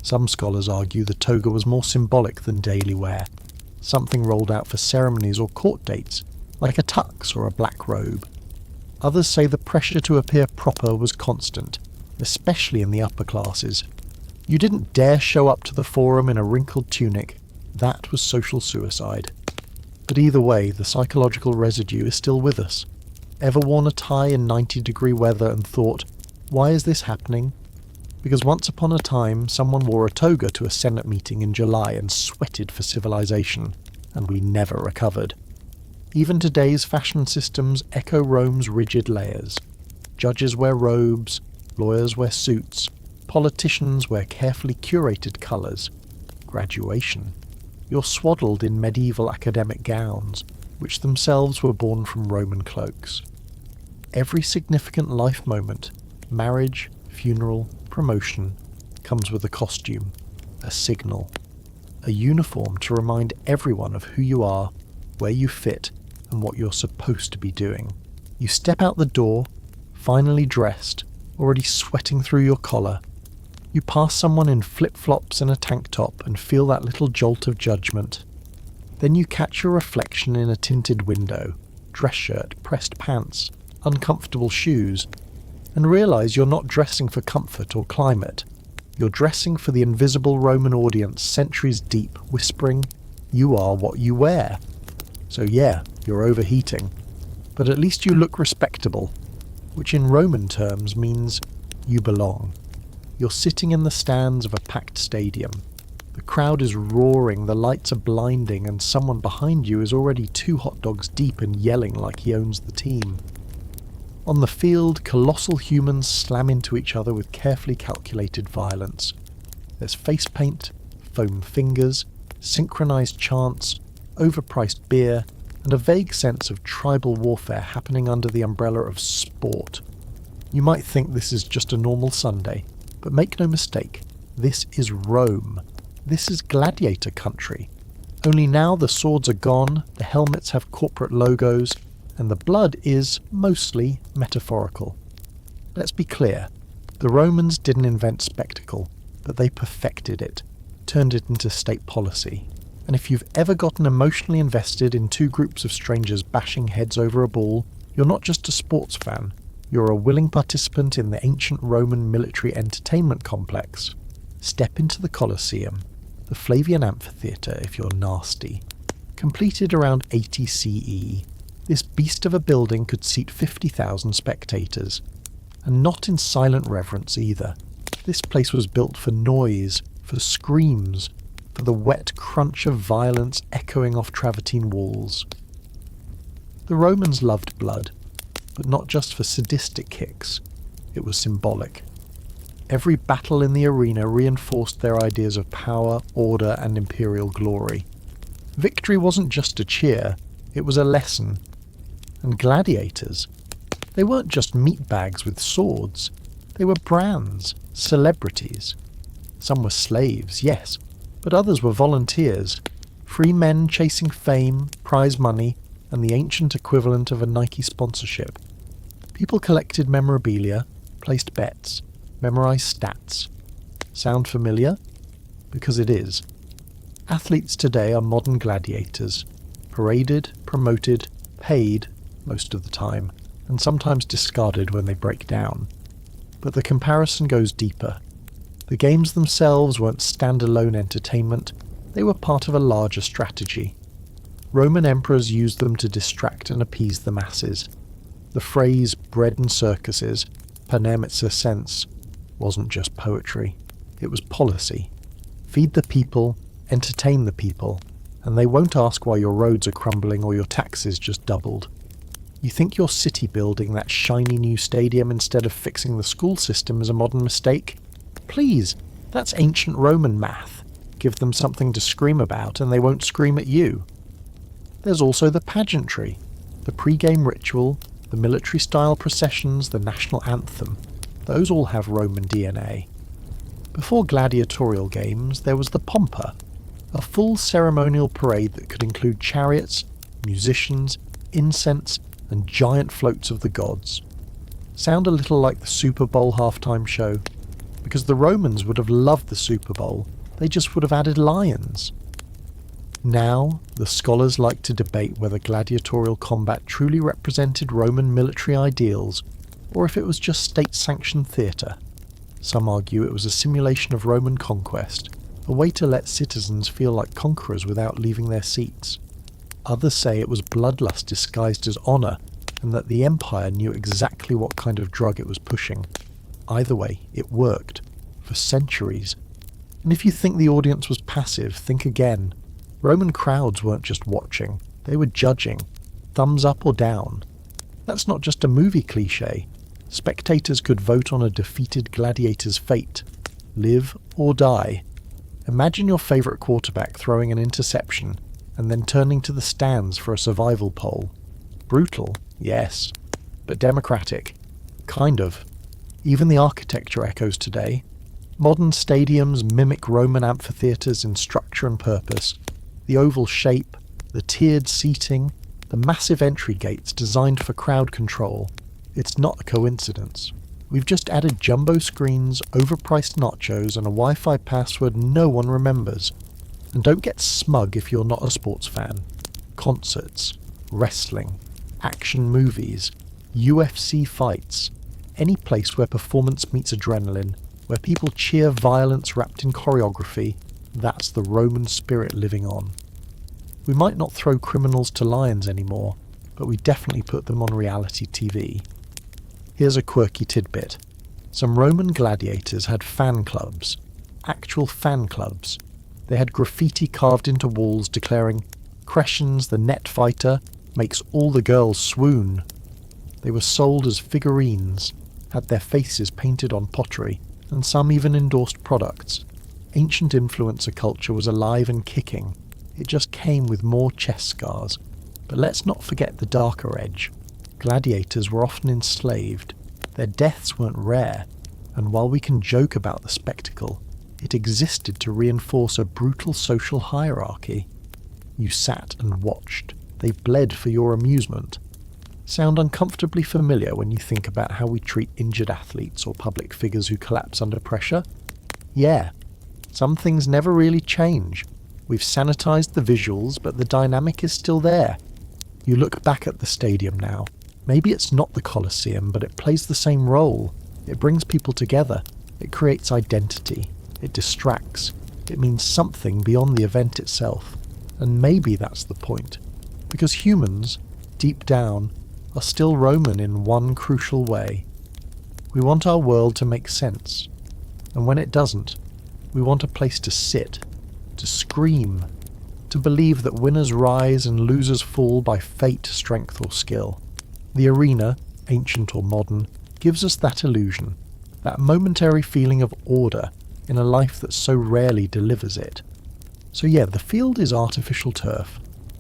Some scholars argue the toga was more symbolic than daily wear, something rolled out for ceremonies or court dates, like a tux or a black robe. Others say the pressure to appear proper was constant, especially in the upper classes. You didn't dare show up to the forum in a wrinkled tunic. That was social suicide. But either way, the psychological residue is still with us. Ever worn a tie in 90-degree weather and thought, why is this happening? Because once upon a time, someone wore a toga to a Senate meeting in July and sweated for civilization, and we never recovered. Even today's fashion systems echo Rome's rigid layers. Judges wear robes, lawyers wear suits, politicians wear carefully curated colours. Graduation. You're swaddled in medieval academic gowns, which themselves were born from Roman cloaks. Every significant life moment, marriage, funeral, promotion, comes with a costume, a signal, a uniform to remind everyone of who you are, where you fit, and what you're supposed to be doing. You step out the door, finally dressed, already sweating through your collar. You pass someone in flip-flops and a tank top and feel that little jolt of judgment. Then you catch your reflection in a tinted window, dress shirt, pressed pants, uncomfortable shoes, and realise you're not dressing for comfort or climate. You're dressing for the invisible Roman audience centuries deep, whispering, "You are what you wear." So yeah, you're overheating. But at least you look respectable, which in Roman terms means you belong. You're sitting in the stands of a packed stadium. The crowd is roaring, the lights are blinding, and someone behind you is already 2 hot dogs deep and yelling like he owns the team. On the field, colossal humans slam into each other with carefully calculated violence. There's face paint, foam fingers, synchronized chants, overpriced beer, and a vague sense of tribal warfare happening under the umbrella of sport. You might think this is just a normal Sunday, but make no mistake, this is Rome. This is gladiator country. Only now the swords are gone, the helmets have corporate logos, and the blood is, mostly, metaphorical. Let's be clear, the Romans didn't invent spectacle, but they perfected it, turned it into state policy. And if you've ever gotten emotionally invested in 2 groups of strangers bashing heads over a ball, you're not just a sports fan, you're a willing participant in the ancient Roman military entertainment complex. Step into the Colosseum, the Flavian Amphitheatre if you're nasty. Completed around 80 CE, this beast of a building could seat 50,000 spectators. And not in silent reverence either. This place was built for noise, for screams, for the wet crunch of violence echoing off travertine walls. The Romans loved blood, but not just for sadistic kicks. It was symbolic. Every battle in the arena reinforced their ideas of power, order, and imperial glory. Victory wasn't just a cheer, it was a lesson. And gladiators, they weren't just meatbags with swords. They were brands, celebrities. Some were slaves, yes, but others were volunteers, free men chasing fame, prize money, and the ancient equivalent of a Nike sponsorship. People collected memorabilia, placed bets, memorized stats. Sound familiar? Because it is. Athletes today are modern gladiators, paraded, promoted, paid most of the time, and sometimes discarded when they break down. But the comparison goes deeper. The games themselves weren't standalone entertainment, they were part of a larger strategy. Roman emperors used them to distract and appease the masses. The phrase bread and circuses, panem et circenses, wasn't just poetry, it was policy. Feed the people, entertain the people, and they won't ask why your roads are crumbling or your taxes just doubled. You think your city building that shiny new stadium instead of fixing the school system is a modern mistake? Please, that's ancient Roman math. Give them something to scream about and they won't scream at you. There's also the pageantry, the pre-game ritual, the military-style processions, the national anthem. Those all have Roman DNA. Before gladiatorial games, there was the pompa, a full ceremonial parade that could include chariots, musicians, incense, and giant floats of the gods. Sound a little like the Super Bowl halftime show? Because the Romans would have loved the Super Bowl, they just would have added lions. Now, the scholars like to debate whether gladiatorial combat truly represented Roman military ideals, or if it was just state-sanctioned theatre. Some argue it was a simulation of Roman conquest, a way to let citizens feel like conquerors without leaving their seats. Others say it was bloodlust disguised as honour, and that the empire knew exactly what kind of drug it was pushing. Either way, it worked. For centuries. And if you think the audience was passive, think again. Roman crowds weren't just watching, they were judging. Thumbs up or down. That's not just a movie cliché. Spectators could vote on a defeated gladiator's fate. Live or die. Imagine your favourite quarterback throwing an interception, and then turning to the stands for a survival poll. Brutal, yes. But democratic. Kind of. Even the architecture echoes today. Modern stadiums mimic Roman amphitheatres in structure and purpose. The oval shape, the tiered seating, the massive entry gates designed for crowd control. It's not a coincidence. We've just added jumbo screens, overpriced nachos, and a Wi-Fi password no one remembers. And don't get smug if you're not a sports fan. Concerts, wrestling, action movies, UFC fights, any place where performance meets adrenaline, where people cheer violence wrapped in choreography, that's the Roman spirit living on. We might not throw criminals to lions anymore, but we definitely put them on reality TV. Here's a quirky tidbit. Some Roman gladiators had fan clubs. Actual fan clubs. They had graffiti carved into walls declaring, "Crescens the net fighter makes all the girls swoon." They were sold as figurines, had their faces painted on pottery, and some even endorsed products. Ancient influencer culture was alive and kicking. It just came with more chest scars. But let's not forget the darker edge. Gladiators were often enslaved. Their deaths weren't rare, and while we can joke about the spectacle, it existed to reinforce a brutal social hierarchy. You sat and watched. They bled for your amusement. Sound uncomfortably familiar when you think about how we treat injured athletes or public figures who collapse under pressure? Yeah, some things never really change. We've sanitized the visuals, but the dynamic is still there. You look back at the stadium now. Maybe it's not the Colosseum, but it plays the same role. It brings people together. It creates identity. It distracts. It means something beyond the event itself. And maybe that's the point. Because humans, deep down, are still Roman in one crucial way. We want our world to make sense. And when it doesn't, we want a place to sit, to scream, to believe that winners rise and losers fall by fate, strength or skill. The arena, ancient or modern, gives us that illusion, that momentary feeling of order in a life that so rarely delivers it. So yeah, the field is artificial turf.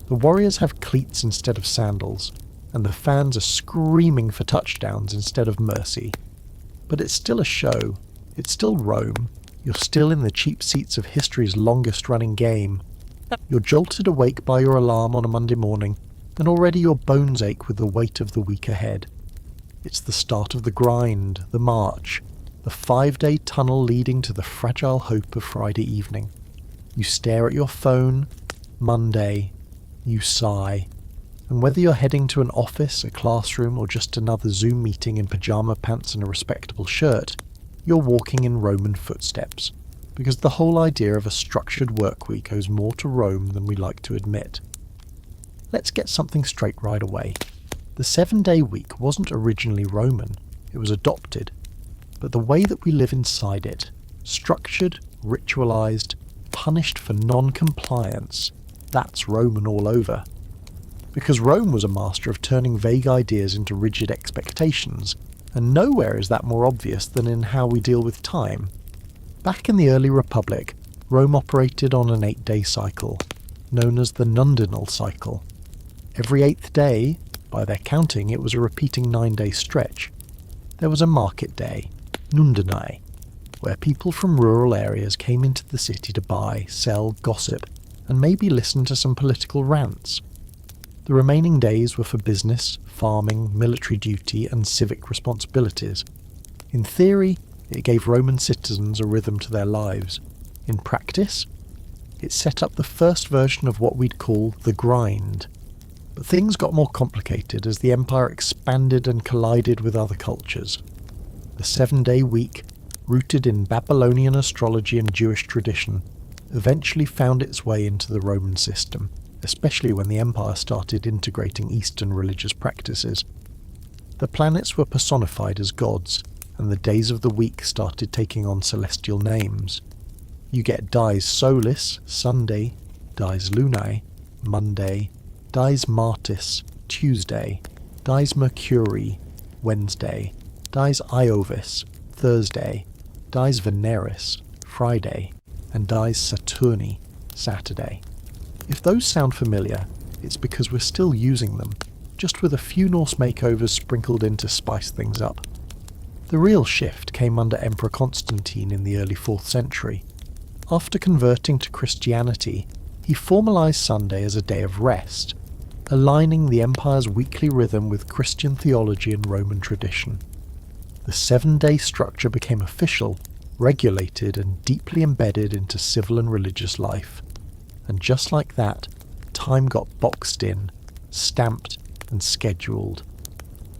The Warriors have cleats instead of sandals, and the fans are screaming for touchdowns instead of mercy. But it's still a show. It's still Rome. You're still in the cheap seats of history's longest running game. You're jolted awake by your alarm on a Monday morning, and already your bones ache with the weight of the week ahead. It's the start of the grind, the march, the 5-day tunnel leading to the fragile hope of Friday evening. You stare at your phone, Monday, you sigh, and whether you're heading to an office, a classroom, or just another Zoom meeting in pyjama pants and a respectable shirt, you're walking in Roman footsteps, because the whole idea of a structured work week owes more to Rome than we like to admit. Let's get something straight right away. The 7-day week wasn't originally Roman, it was adopted, but the way that we live inside it, structured, ritualised, punished for non-compliance, that's Roman all over. Because Rome was a master of turning vague ideas into rigid expectations, and nowhere is that more obvious than in how we deal with time. Back in the early Republic, Rome operated on an 8-day cycle, known as the nundinal cycle. Every 8th day, by their counting, it was a repeating 9-day stretch. There was a market day, nundinae, where people from rural areas came into the city to buy, sell, gossip, and maybe listen to some political rants. The remaining days were for business, farming, military duty, and civic responsibilities. In theory, it gave Roman citizens a rhythm to their lives. In practice, it set up the first version of what we'd call the grind. But things got more complicated as the empire expanded and collided with other cultures. The 7-day week, rooted in Babylonian astrology and Jewish tradition, eventually found its way into the Roman system, especially when the empire started integrating Eastern religious practices. The planets were personified as gods, and the days of the week started taking on celestial names. You get dies solis, Sunday, dies lunae, Monday, dies martis, Tuesday, dies Mercurii, Wednesday, dies Iovis, Thursday, dies Veneris, Friday, and dies Saturni, Saturday. If those sound familiar, it's because we're still using them, just with a few Norse makeovers sprinkled in to spice things up. The real shift came under Emperor Constantine in the early 4th century. After converting to Christianity, he formalised Sunday as a day of rest, aligning the empire's weekly rhythm with Christian theology and Roman tradition. The 7-day structure became official, regulated and deeply embedded into civil and religious life. And just like that, time got boxed in, stamped and scheduled.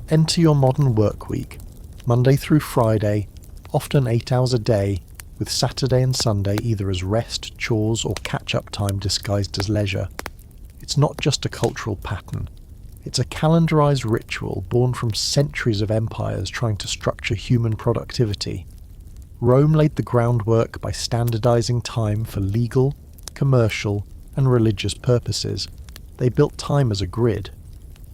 Enter your modern work week, Monday through Friday, often 8 hours a day, with Saturday and Sunday either as rest, chores or catch-up time disguised as leisure. It's not just a cultural pattern. It's a calendarized ritual born from centuries of empires trying to structure human productivity. Rome laid the groundwork by standardizing time for legal, commercial, and religious purposes. They built time as a grid,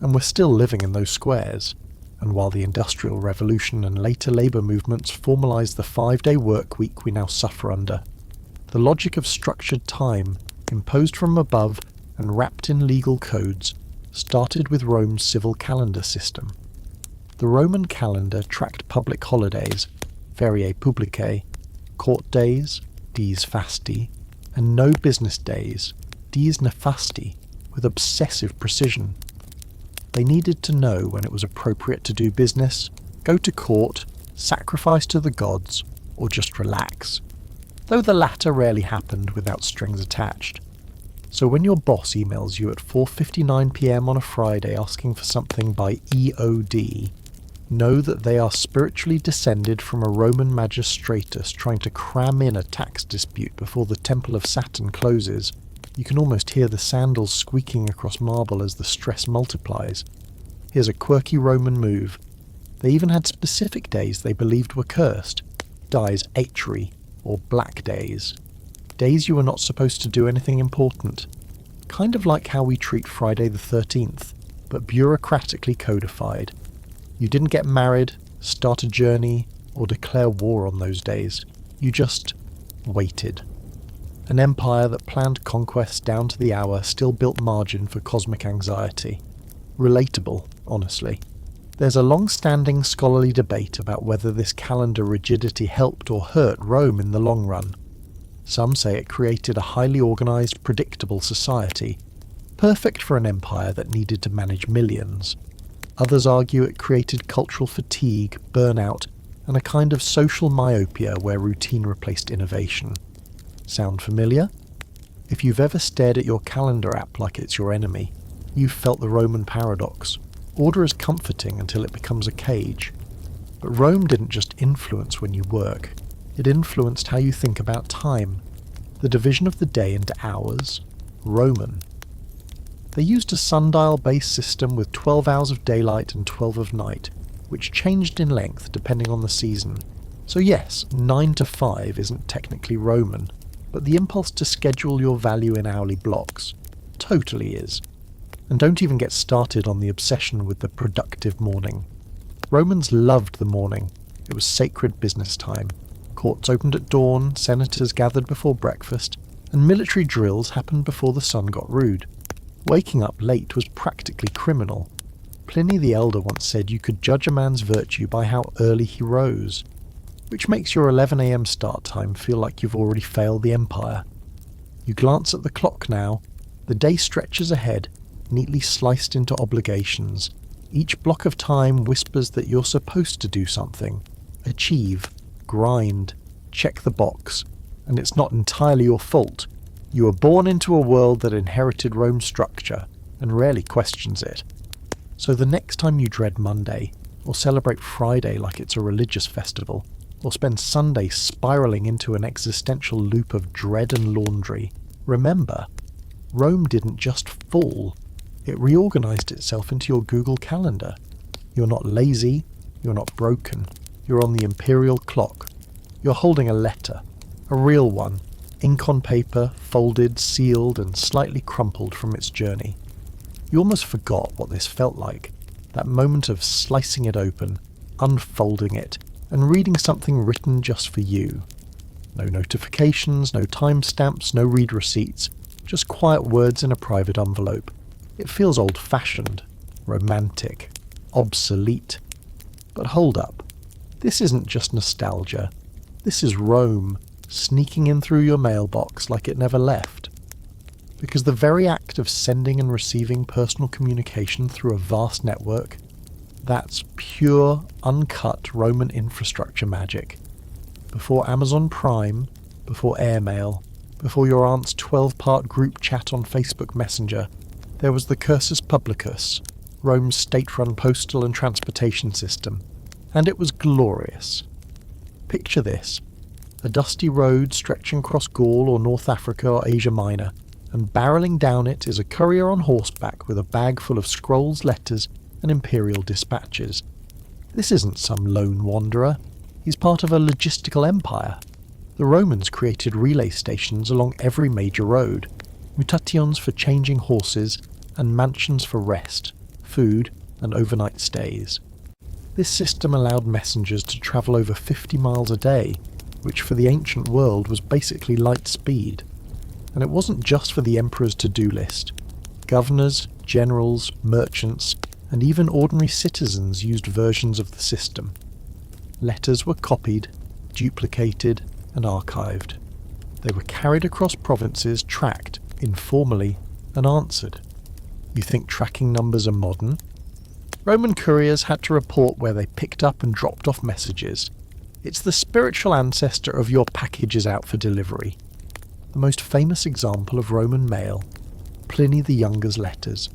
and we're still living in those squares. And while the Industrial Revolution and later labour movements formalised the 5-day work week we now suffer under, the logic of structured time, imposed from above and wrapped in legal codes, started with Rome's civil calendar system. The Roman calendar tracked public holidays, feriae publicae, court days, dies fasti, and no business days, dies nefasti, with obsessive precision. They needed to know when it was appropriate to do business, go to court, sacrifice to the gods, or just relax, though the latter rarely happened without strings attached. So when your boss emails you at 4:59 p.m. on a Friday asking for something by EOD, know that they are spiritually descended from a Roman magistratus trying to cram in a tax dispute before the Temple of Saturn closes. You can almost hear the sandals squeaking across marble as the stress multiplies. Here's a quirky Roman move. They even had specific days they believed were cursed, dies Atri, or black days. days you were not supposed to do anything important. Kind of like how we treat Friday the 13th, but bureaucratically codified. You didn't get married, start a journey, or declare war on those days. You just waited. An empire that planned conquests down to the hour still built margin for cosmic anxiety. Relatable, honestly. There's a long-standing scholarly debate about whether this calendar rigidity helped or hurt Rome in the long run. Some say it created a highly organised, predictable society, perfect for an empire that needed to manage millions. Others argue it created cultural fatigue, burnout, and a kind of social myopia where routine replaced innovation. Sound familiar? If you've ever stared at your calendar app like it's your enemy, you've felt the Roman paradox. Order is comforting until it becomes a cage. But Rome didn't just influence when you work, it influenced how you think about time. The division of the day into hours, Roman. They used a sundial-based system with 12 hours of daylight and 12 of night, which changed in length depending on the season. So yes, 9 to 5 isn't technically Roman, but the impulse to schedule your value in hourly blocks totally is. And don't even get started on the obsession with the productive morning. Romans loved the morning. It was sacred business time. Courts opened at dawn, senators gathered before breakfast, and military drills happened before the sun got rude. Waking up late was practically criminal. Pliny the Elder once said you could judge a man's virtue by how early he rose, which makes your 11 a.m. start time feel like you've already failed the empire. You glance at the clock now. The day stretches ahead, neatly sliced into obligations. Each block of time whispers that you're supposed to do something. Achieve, grind, check the box. And it's not entirely your fault. You were born into a world that inherited Rome's structure and rarely questions it. So the next time you dread Monday, or celebrate Friday like it's a religious festival, or spend Sunday spiralling into an existential loop of dread and laundry, remember, Rome didn't just fall. It reorganized itself into your Google Calendar. You're not lazy, you're not broken. You're on the imperial clock. You're holding a letter, a real one, ink on paper, folded, sealed, and slightly crumpled from its journey. You almost forgot what this felt like, that moment of slicing it open, unfolding it, and reading something written just for you. No notifications, no timestamps, no read receipts, just quiet words in a private envelope. It feels old-fashioned, romantic, obsolete. But hold up. This isn't just nostalgia. This is Rome, sneaking in through your mailbox like it never left. Because the very act of sending and receiving personal communication through a vast network, that's pure, uncut Roman infrastructure magic. Before Amazon Prime, before airmail, before your aunt's 12-part group chat on Facebook Messenger, there was the Cursus Publicus, Rome's state-run postal and transportation system, and it was glorious. Picture this, a dusty road stretching across Gaul or North Africa or Asia Minor, and barreling down it is a courier on horseback with a bag full of scrolls, letters, and imperial dispatches. This isn't some lone wanderer. He's part of a logistical empire. The Romans created relay stations along every major road, mutations for changing horses, and mansions for rest, food, and overnight stays. This system allowed messengers to travel over 50 miles a day, which for the ancient world was basically light speed. And it wasn't just for the emperor's to-do list. Governors, generals, merchants, and even ordinary citizens used versions of the system. Letters were copied, duplicated, and archived. They were carried across provinces, tracked, informally, and answered. You think tracking numbers are modern? Roman couriers had to report where they picked up and dropped off messages. It's the spiritual ancestor of your packages out for delivery. The most famous example of Roman mail, Pliny the Younger's letters.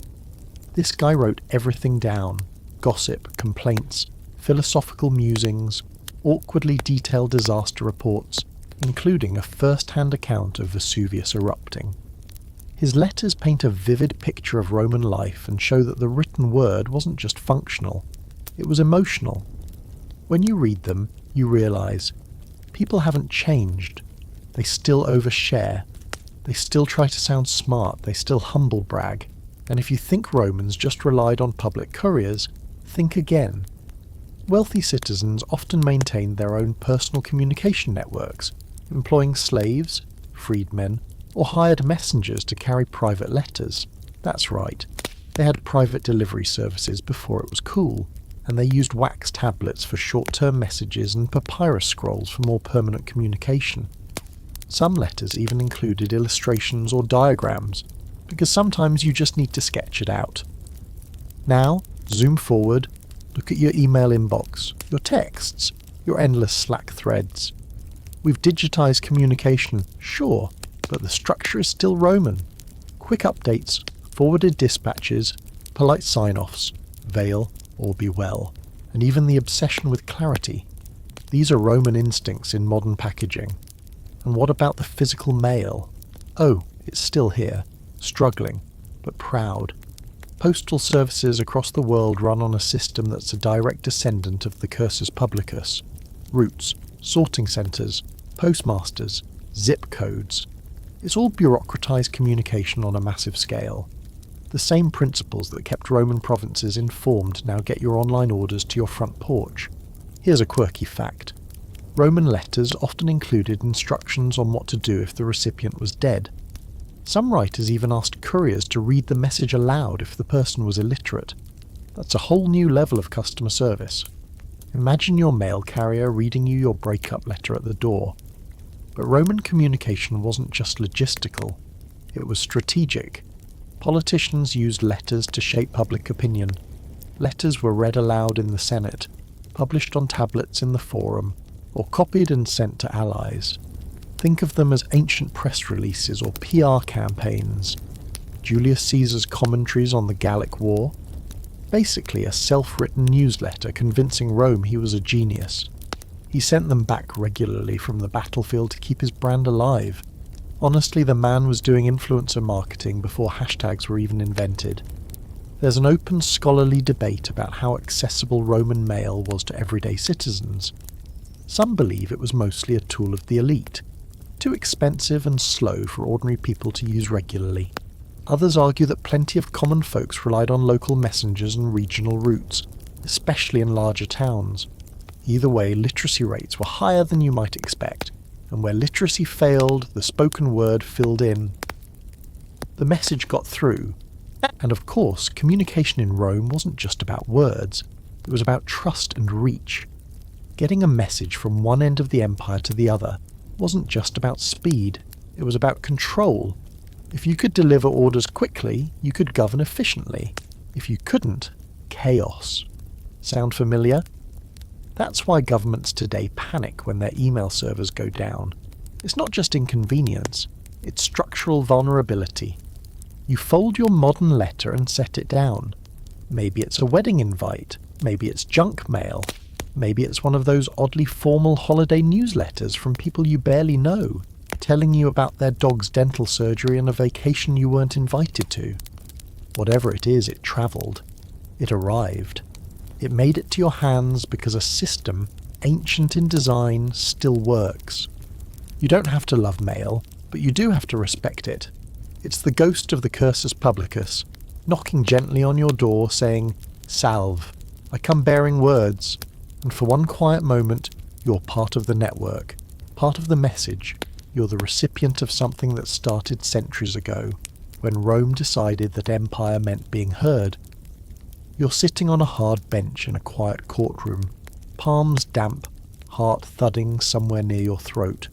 This guy wrote everything down, gossip, complaints, philosophical musings, awkwardly detailed disaster reports, including a first-hand account of Vesuvius erupting. His letters paint a vivid picture of Roman life and show that the written word wasn't just functional, it was emotional. When you read them, you realise people haven't changed. They still overshare. They still try to sound smart. They still humble brag. And if you think Romans just relied on public couriers, think again. Wealthy citizens often maintained their own personal communication networks, employing slaves, freedmen, or hired messengers to carry private letters. That's right, they had private delivery services before it was cool, and they used wax tablets for short-term messages and papyrus scrolls for more permanent communication. Some letters even included illustrations or diagrams, because sometimes you just need to sketch it out. Now, zoom forward, look at your email inbox, your texts, your endless Slack threads. We've digitized communication, sure, but the structure is still Roman. Quick updates, forwarded dispatches, polite sign-offs, veil or be well, and even the obsession with clarity. These are Roman instincts in modern packaging. And what about the physical mail? Oh, it's still here, struggling, but proud. Postal services across the world run on a system that's a direct descendant of the cursus publicus. Routes, sorting centres, postmasters, zip codes. It's all bureaucratized communication on a massive scale. The same principles that kept Roman provinces informed now get your online orders to your front porch. Here's a quirky fact. Roman letters often included instructions on what to do if the recipient was dead. Some writers even asked couriers to read the message aloud if the person was illiterate. That's a whole new level of customer service. Imagine your mail carrier reading you your breakup letter at the door. But Roman communication wasn't just logistical, it was strategic. Politicians used letters to shape public opinion. Letters were read aloud in the Senate, published on tablets in the Forum, or copied and sent to allies. Think of them as ancient press releases or PR campaigns. Julius Caesar's commentaries on the Gallic War. Basically a self-written newsletter convincing Rome he was a genius. He sent them back regularly from the battlefield to keep his brand alive. Honestly, the man was doing influencer marketing before hashtags were even invented. There's an open scholarly debate about how accessible Roman mail was to everyday citizens. Some believe it was mostly a tool of the elite, too expensive and slow for ordinary people to use regularly. Others argue that plenty of common folks relied on local messengers and regional routes, especially in larger towns. Either way, literacy rates were higher than you might expect, and where literacy failed, the spoken word filled in. The message got through, and of course, communication in Rome wasn't just about words, it was about trust and reach. Getting a message from one end of the empire to the other wasn't just about speed, it was about control. If you could deliver orders quickly, you could govern efficiently. If you couldn't, chaos. Sound familiar? That's why governments today panic when their email servers go down. It's not just inconvenience, it's structural vulnerability. You fold your modern letter and set it down. Maybe it's a wedding invite, maybe it's junk mail, maybe it's one of those oddly formal holiday newsletters from people you barely know, telling you about their dog's dental surgery and a vacation you weren't invited to. Whatever it is, it travelled. It arrived. It made it to your hands because a system, ancient in design, still works. You don't have to love mail, but you do have to respect it. It's the ghost of the cursus publicus, knocking gently on your door saying, "Salve, I come bearing words," and for one quiet moment, you're part of the network, part of the message. You're the recipient of something that started centuries ago, when Rome decided that empire meant being heard. You're sitting on a hard bench in a quiet courtroom, palms damp, heart thudding somewhere near your throat.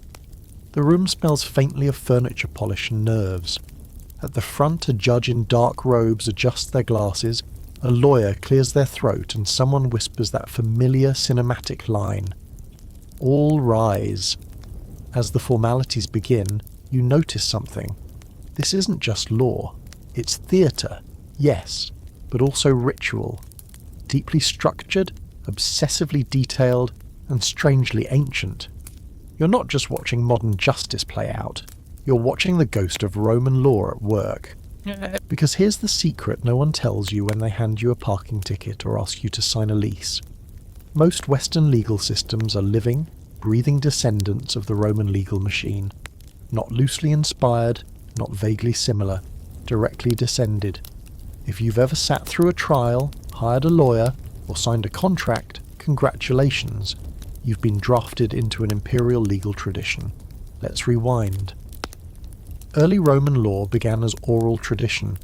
The room smells faintly of furniture polish and nerves. At the front, a judge in dark robes adjusts their glasses, a lawyer clears their throat, and someone whispers that familiar cinematic line, "All rise." As the formalities begin, you notice something. This isn't just law. It's theatre, yes, but also ritual. Deeply structured, obsessively detailed, and strangely ancient. You're not just watching modern justice play out. You're watching the ghost of Roman law at work. Because here's the secret no one tells you when they hand you a parking ticket or ask you to sign a lease. Most Western legal systems are living, breathing descendants of the Roman legal machine. not loosely inspired, not vaguely similar, directly descended. If you've ever sat through a trial, hired a lawyer, or signed a contract, congratulations, you've been drafted into an imperial legal tradition. Let's rewind. Early Roman law began as oral tradition,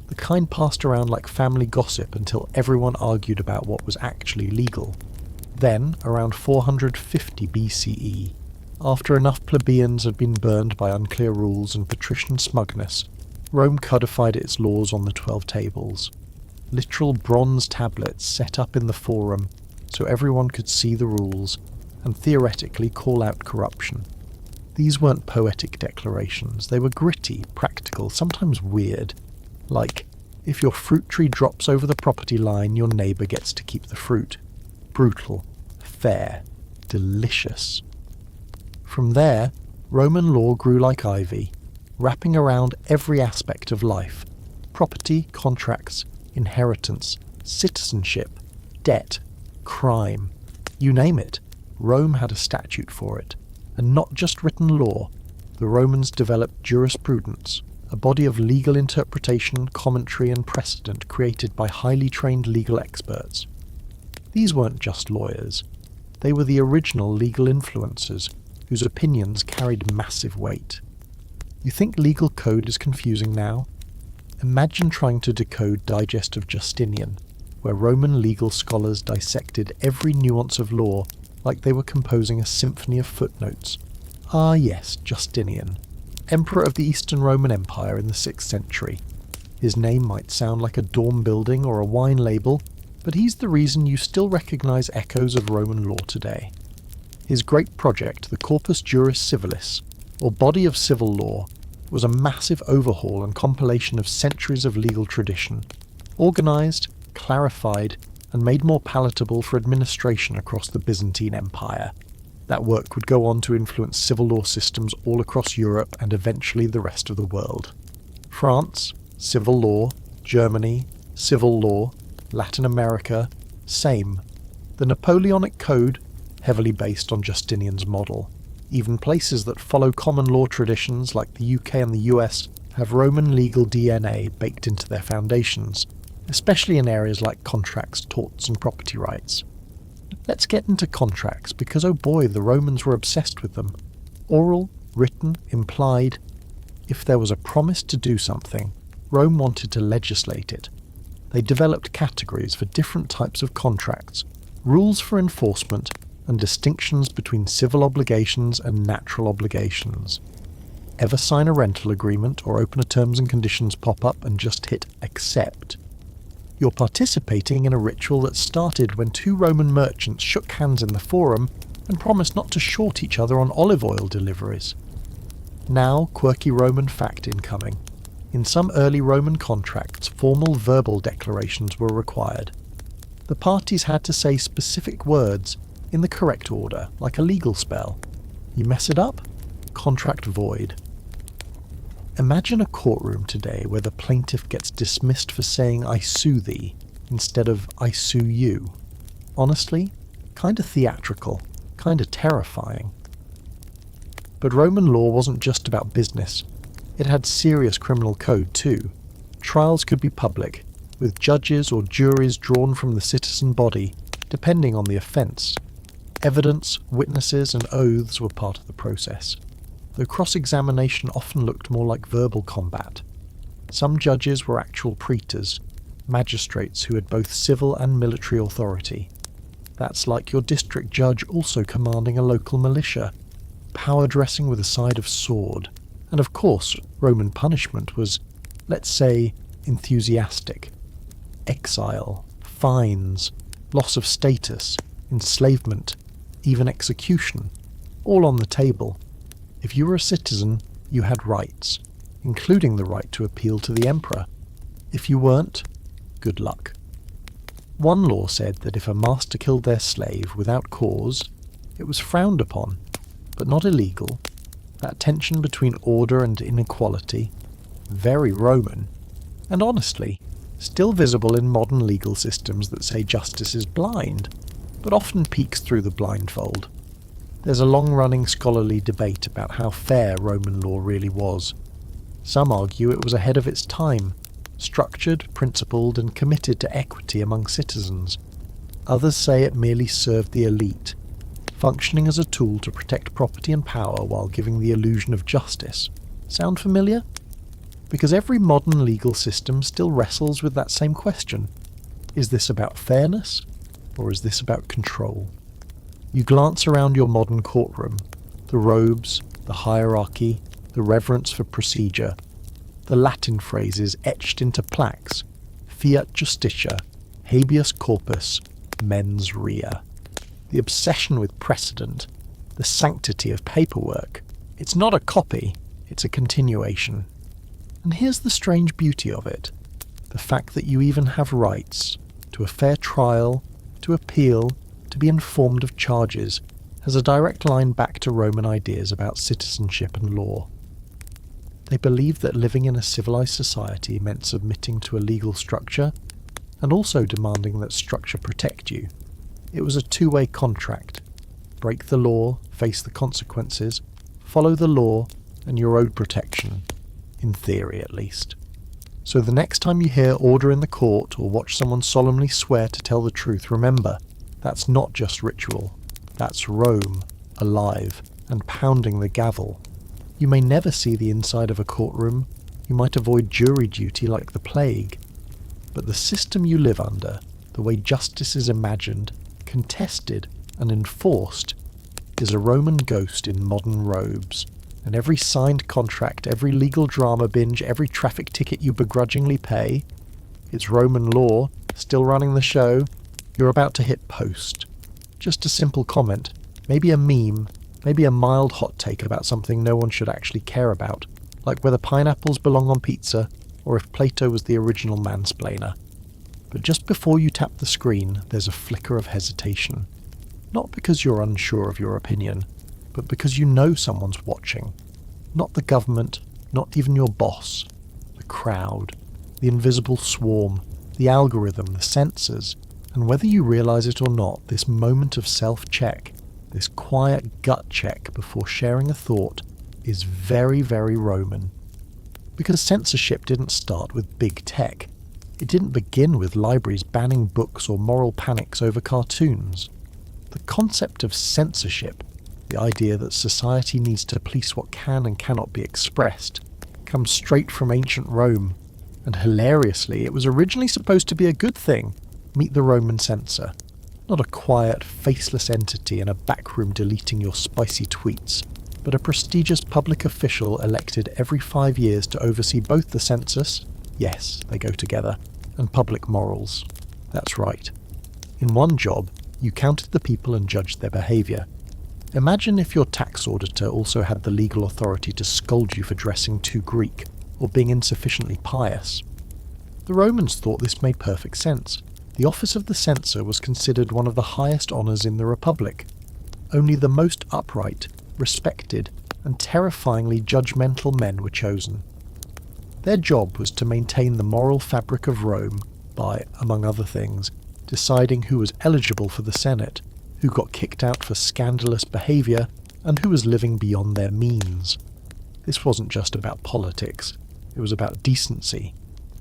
the kind passed around like family gossip until everyone argued about what was actually legal. Then, around 450 BCE, after enough plebeians had been burned by unclear rules and patrician smugness, Rome codified its laws on the 12 tables, literal bronze tablets set up in the forum so everyone could see the rules and theoretically call out corruption. These weren't poetic declarations, they were gritty, practical, sometimes weird. Like, if your fruit tree drops over the property line, your neighbour gets to keep the fruit. Brutal, fair, delicious. From there, Roman law grew like ivy, wrapping around every aspect of life: property, contracts, inheritance, citizenship, debt, crime. You name it, Rome had a statute for it. And not just written law, the Romans developed jurisprudence, a body of legal interpretation, commentary and precedent created by highly trained legal experts. These weren't just lawyers. They were the original legal influencers, whose opinions carried massive weight. You think legal code is confusing now? Imagine trying to decode Digest of Justinian, where Roman legal scholars dissected every nuance of law like they were composing a symphony of footnotes. Ah yes, Justinian, emperor of the Eastern Roman Empire in the 6th century. His name might sound like a dorm building or a wine label, but he's the reason you still recognise echoes of Roman law today. His great project, the Corpus Juris Civilis, or body of civil law, was a massive overhaul and compilation of centuries of legal tradition, organised, clarified, and made more palatable for administration across the Byzantine Empire. That work would go on to influence civil law systems all across Europe and eventually the rest of the world. France, civil law. Germany, civil law. Latin America, same. The Napoleonic Code, heavily based on Justinian's model. Even places that follow common law traditions like the UK and the US have Roman legal DNA baked into their foundations, especially in areas like contracts, torts and property rights. Let's get into contracts, because oh boy, the Romans were obsessed with them. Oral, written, implied. If there was a promise to do something, Rome wanted to legislate it. They developed categories for different types of contracts, rules for enforcement, and distinctions between civil obligations and natural obligations. Ever sign a rental agreement or open a terms and conditions pop-up and just hit accept? You're participating in a ritual that started when 2 Roman merchants shook hands in the forum and promised not to short each other on olive oil deliveries. Now, quirky Roman fact incoming. In some early Roman contracts, formal verbal declarations were required. The parties had to say specific words in the correct order, like a legal spell. You mess it up? Contract void. Imagine a courtroom today where the plaintiff gets dismissed for saying "I sue thee" instead of "I sue you." Honestly, kinda theatrical, kinda terrifying. But Roman law wasn't just about business. It had serious criminal code too. Trials could be public, with judges or juries drawn from the citizen body, depending on the offence. Evidence, witnesses and oaths were part of the process, though cross-examination often looked more like verbal combat. Some judges were actual praetors, magistrates who had both civil and military authority. That's like your district judge also commanding a local militia, power dressing with a side of sword. And of course, Roman punishment was, let's say, enthusiastic. Exile, fines, loss of status, enslavement, even execution, all on the table. If you were a citizen, you had rights, including the right to appeal to the emperor. If you weren't, good luck. One law said that if a master killed their slave without cause, it was frowned upon, but not illegal. That tension between order and inequality, very Roman, and honestly, still visible in modern legal systems that say justice is blind, but often peeks through the blindfold. There's a long-running scholarly debate about how fair Roman law really was. Some argue it was ahead of its time, structured, principled, and committed to equity among citizens. Others say it merely served the elite, functioning as a tool to protect property and power while giving the illusion of justice. Sound familiar? Because every modern legal system still wrestles with that same question. Is this about fairness, or is this about control? You glance around your modern courtroom, the robes, the hierarchy, the reverence for procedure, the Latin phrases etched into plaques, fiat justitia, habeas corpus, mens rea. The obsession with precedent, the sanctity of paperwork. It's not a copy, it's a continuation. And here's the strange beauty of it. The fact that you even have rights to a fair trial, to appeal, to be informed of charges, has a direct line back to Roman ideas about citizenship and law. They believed that living in a civilized society meant submitting to a legal structure, and also demanding that structure protect you. It was a two-way contract. Break the law, face the consequences, follow the law, and you're owed protection. In theory, at least. So the next time you hear order in the court or watch someone solemnly swear to tell the truth, remember, that's not just ritual. That's Rome, alive, and pounding the gavel. You may never see the inside of a courtroom. You might avoid jury duty like the plague. But the system you live under, the way justice is imagined, contested, and enforced, is a Roman ghost in modern robes. And every signed contract, every legal drama binge, every traffic ticket you begrudgingly pay, it's Roman law, still running the show. You're about to hit post. Just a simple comment, maybe a meme, maybe a mild hot take about something no one should actually care about, like whether pineapples belong on pizza, or if Plato was the original mansplainer. But just before you tap the screen, there's a flicker of hesitation. Not because you're unsure of your opinion, but because you know someone's watching. Not the government, not even your boss. The crowd, the invisible swarm, the algorithm, the censors. And whether you realize it or not, this moment of self-check, this quiet gut check before sharing a thought, is very, very Roman. Because censorship didn't start with big tech. It didn't begin with libraries banning books or moral panics over cartoons. The concept of censorship, the idea that society needs to police what can and cannot be expressed, comes straight from ancient Rome, and hilariously it was originally supposed to be a good thing. Meet the Roman censor, not a quiet, faceless entity in a backroom deleting your spicy tweets, but a prestigious public official elected every 5 years to oversee both the census, yes, they go together, and public morals. That's right. In one job, you counted the people and judged their behaviour. Imagine if your tax auditor also had the legal authority to scold you for dressing too Greek, or being insufficiently pious. The Romans thought this made perfect sense. The office of the censor was considered one of the highest honours in the Republic. Only the most upright, respected, and terrifyingly judgmental men were chosen. Their job was to maintain the moral fabric of Rome by, among other things, deciding who was eligible for the Senate, who got kicked out for scandalous behaviour, and who was living beyond their means. This wasn't just about politics, it was about decency.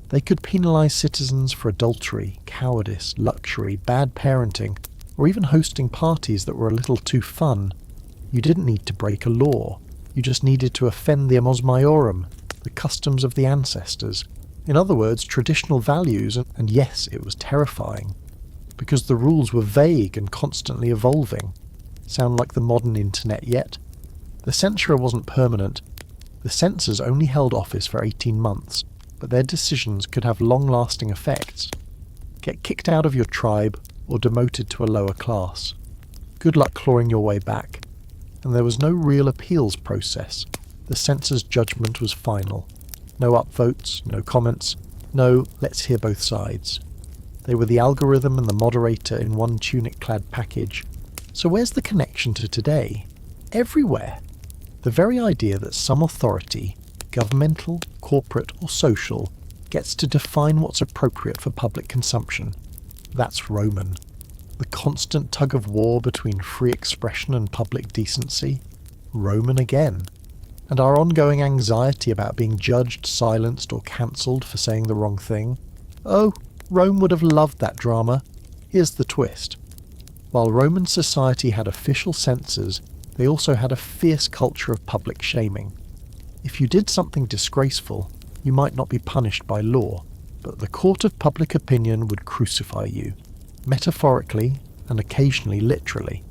They could penalise citizens for adultery, cowardice, luxury, bad parenting, or even hosting parties that were a little too fun. You didn't need to break a law, you just needed to offend the mos maiorum, the customs of the ancestors. In other words, traditional values, and yes, it was terrifying, because the rules were vague and constantly evolving. Sound like the modern internet yet? The censure wasn't permanent. The censors only held office for 18 months, but their decisions could have long-lasting effects. Get kicked out of your tribe or demoted to a lower class. Good luck clawing your way back. And there was no real appeals process. The censor's judgment was final. No upvotes, no comments, no let's hear both sides. They were the algorithm and the moderator in one tunic-clad package. So where's the connection to today? Everywhere. The very idea that some authority, governmental, corporate or social, gets to define what's appropriate for public consumption. That's Roman. The constant tug-of-war between free expression and public decency? Roman again. And our ongoing anxiety about being judged, silenced, or cancelled for saying the wrong thing? Oh, Rome would have loved that drama. Here's the twist. While Roman society had official censors, they also had a fierce culture of public shaming. If you did something disgraceful, you might not be punished by law, but the court of public opinion would crucify you, metaphorically and occasionally literally.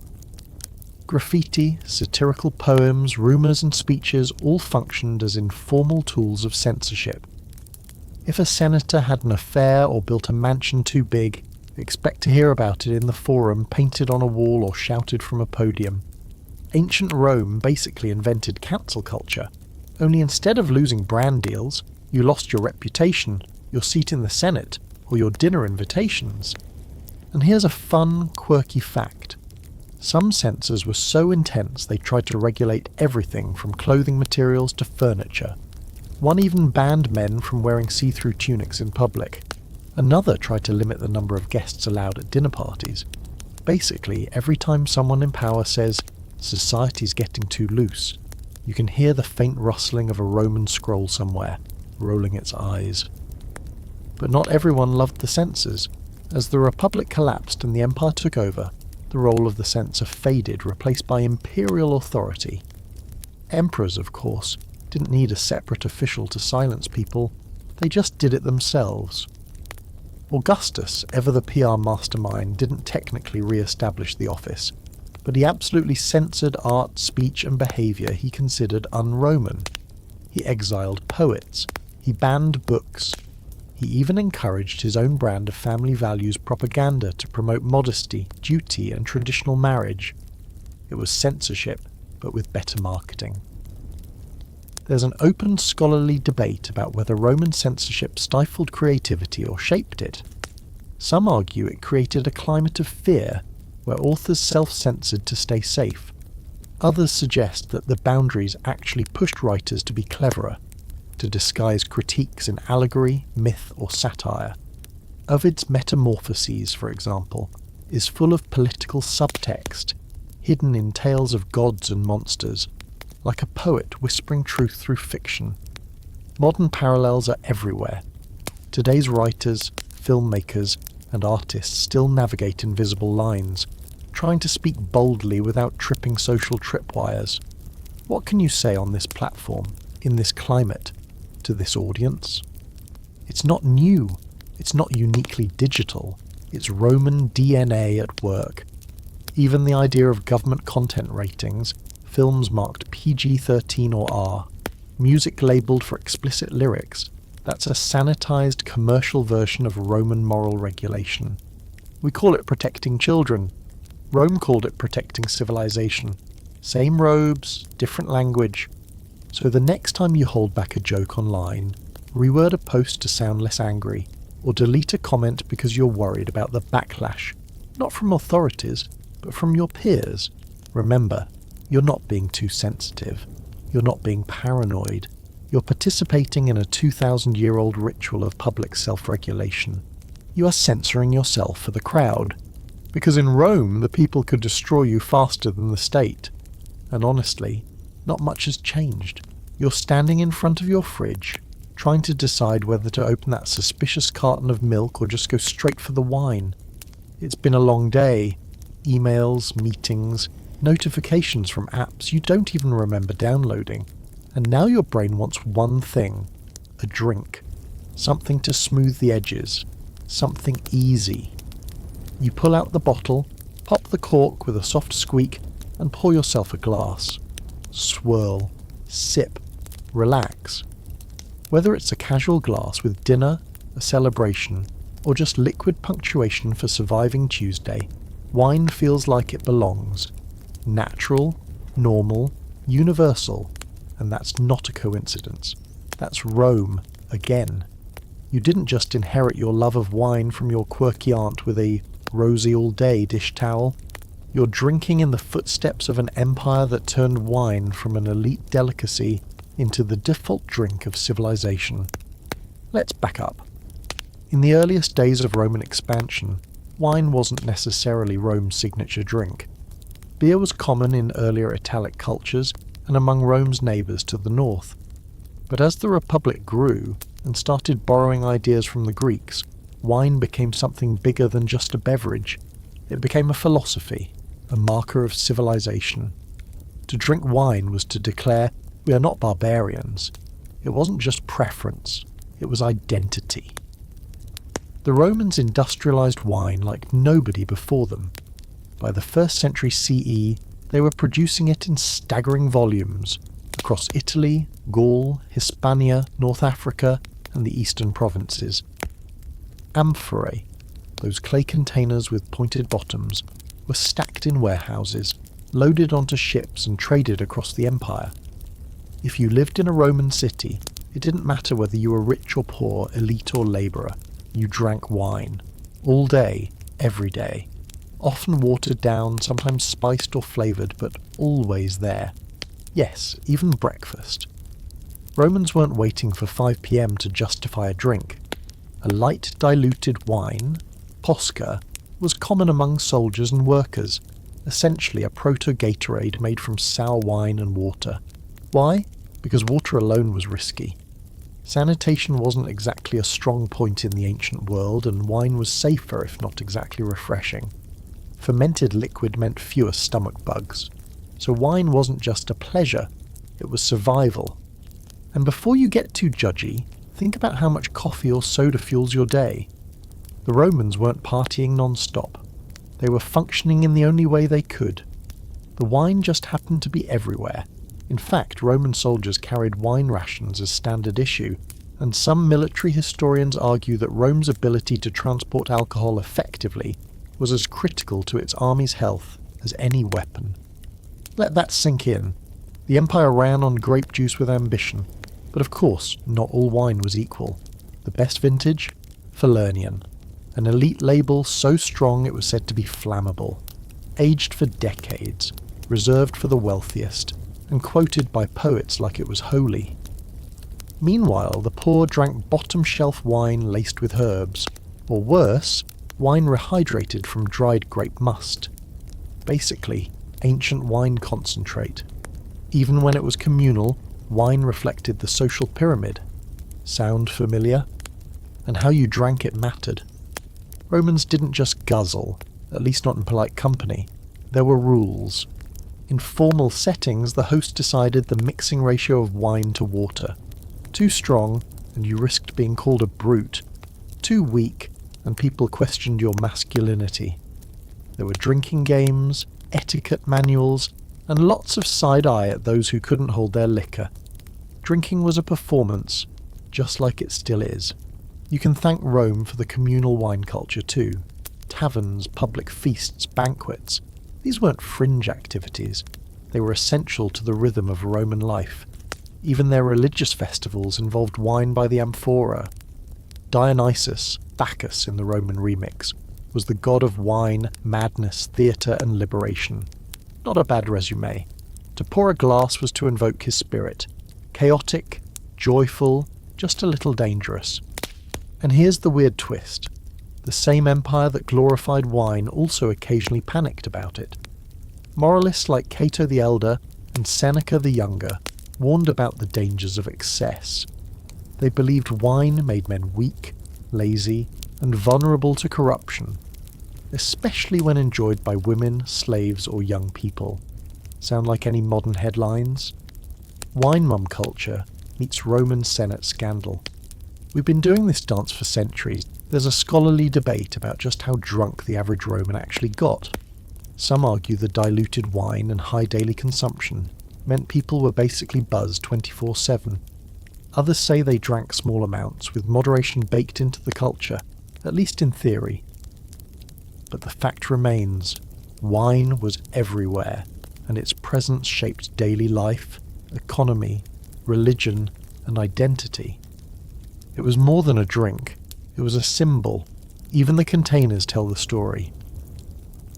Graffiti, satirical poems, rumours and speeches all functioned as informal tools of censorship. If a senator had an affair or built a mansion too big, expect to hear about it in the forum, painted on a wall or shouted from a podium. Ancient Rome basically invented cancel culture, only instead of losing brand deals, you lost your reputation, your seat in the Senate, or your dinner invitations. And here's a fun, quirky fact. Some censors were so intense they tried to regulate everything from clothing materials to furniture. One even banned men from wearing see-through tunics in public. Another tried to limit the number of guests allowed at dinner parties. Basically, every time someone in power says, "Society's getting too loose," you can hear the faint rustling of a Roman scroll somewhere, rolling its eyes. But not everyone loved the censors. As the Republic collapsed and the Empire took over, the role of the censor faded, replaced by imperial authority. Emperors, of course, didn't need a separate official to silence people, they just did it themselves. Augustus, ever the PR mastermind, didn't technically re-establish the office, but he absolutely censored art, speech and behaviour he considered un-Roman. He exiled poets, he banned books, he even encouraged his own brand of family values propaganda to promote modesty, duty and traditional marriage. It was censorship, but with better marketing. There's an open scholarly debate about whether Roman censorship stifled creativity or shaped it. Some argue it created a climate of fear, where authors self-censored to stay safe. Others suggest that the boundaries actually pushed writers to be cleverer, to disguise critiques in allegory, myth or satire. Ovid's Metamorphoses, for example, is full of political subtext, hidden in tales of gods and monsters, like a poet whispering truth through fiction. Modern parallels are everywhere. Today's writers, filmmakers, and artists still navigate invisible lines, trying to speak boldly without tripping social tripwires. What can you say on this platform, in this climate, to this audience? It's not new, it's not uniquely digital, it's Roman DNA at work. Even the idea of government content ratings, films marked PG-13 or R, music labelled for explicit lyrics, that's a sanitized commercial version of Roman moral regulation. We call it protecting children. Rome called it protecting civilization. Same robes, different language. So the next time you hold back a joke online, reword a post to sound less angry, or delete a comment because you're worried about the backlash, not from authorities, but from your peers. Remember, you're not being too sensitive. You're not being paranoid. You're participating in a 2,000-year-old ritual of public self-regulation. You are censoring yourself for the crowd. Because in Rome, the people could destroy you faster than the state. And honestly, not much has changed. You're standing in front of your fridge, trying to decide whether to open that suspicious carton of milk or just go straight for the wine. It's been a long day. Emails, meetings, notifications from apps you don't even remember downloading. And now your brain wants one thing, a drink. Something to smooth the edges. Something easy. You pull out the bottle, pop the cork with a soft squeak, and pour yourself a glass. Swirl, sip, relax. Whether it's a casual glass with dinner, a celebration, or just liquid punctuation for surviving Tuesday, wine feels like it belongs. Natural, normal, universal, and that's not a coincidence. That's Rome, again. You didn't just inherit your love of wine from your quirky aunt with a rosy all-day dish towel. You're drinking in the footsteps of an empire that turned wine from an elite delicacy into the default drink of civilization. Let's back up. In the earliest days of Roman expansion, wine wasn't necessarily Rome's signature drink. Beer was common in earlier Italic cultures and among Rome's neighbours to the north. But as the Republic grew and started borrowing ideas from the Greeks, wine became something bigger than just a beverage. It became a philosophy, a marker of civilization. To drink wine was to declare, we are not barbarians. It wasn't just preference, it was identity. The Romans industrialized wine like nobody before them. By the 1st century CE, they were producing it in staggering volumes across Italy, Gaul, Hispania, North Africa, and the eastern provinces. Amphorae, those clay containers with pointed bottoms, were stacked in warehouses, loaded onto ships and traded across the empire. If you lived in a Roman city, it didn't matter whether you were rich or poor, elite or labourer, you drank wine. All day, every day. Often watered down, sometimes spiced or flavoured, but always there. Yes, even breakfast. Romans weren't waiting for 5 p.m. to justify a drink. A light diluted wine, posca, was common among soldiers and workers, essentially a proto-Gatorade made from sour wine and water. Why? Because water alone was risky. Sanitation wasn't exactly a strong point in the ancient world, and wine was safer if not exactly refreshing. Fermented liquid meant fewer stomach bugs. So wine wasn't just a pleasure, it was survival. And before you get too judgy, think about how much coffee or soda fuels your day. The Romans weren't partying non-stop. They were functioning in the only way they could. The wine just happened to be everywhere. In fact, Roman soldiers carried wine rations as standard issue, and some military historians argue that Rome's ability to transport alcohol effectively was as critical to its army's health as any weapon. Let that sink in. The empire ran on grape juice with ambition, but of course, not all wine was equal. The best vintage? Falernian. An elite label so strong it was said to be flammable. Aged for decades, reserved for the wealthiest, and quoted by poets like it was holy. Meanwhile, the poor drank bottom-shelf wine laced with herbs, or worse, wine rehydrated from dried grape must. Basically, ancient wine concentrate. Even when it was communal, wine reflected the social pyramid. Sound familiar? And how you drank it mattered. Romans didn't just guzzle, at least not in polite company. There were rules. In formal settings, the host decided the mixing ratio of wine to water. Too strong, and you risked being called a brute. Too weak, and people questioned your masculinity. There were drinking games, etiquette manuals, and lots of side-eye at those who couldn't hold their liquor. Drinking was a performance, just like it still is. You can thank Rome for the communal wine culture too. Taverns, public feasts, banquets. These weren't fringe activities. They were essential to the rhythm of Roman life. Even their religious festivals involved wine by the amphora. Dionysus, Bacchus in the Roman remix, was the god of wine, madness, theatre and liberation. Not a bad resume. To pour a glass was to invoke his spirit. Chaotic, joyful, just a little dangerous. And here's the weird twist. The same empire that glorified wine also occasionally panicked about it. Moralists like Cato the Elder and Seneca the Younger warned about the dangers of excess. They believed wine made men weak, lazy, and vulnerable to corruption, especially when enjoyed by women, slaves, or young people. Sound like any modern headlines? Wine mum culture meets Roman Senate scandal. We've been doing this dance for centuries. There's a scholarly debate about just how drunk the average Roman actually got. Some argue the diluted wine and high daily consumption meant people were basically buzzed 24/7. Others say they drank small amounts, with moderation baked into the culture, at least in theory. But the fact remains, wine was everywhere, and its presence shaped daily life, economy, religion, and identity. It was more than a drink, it was a symbol. Even the containers tell the story.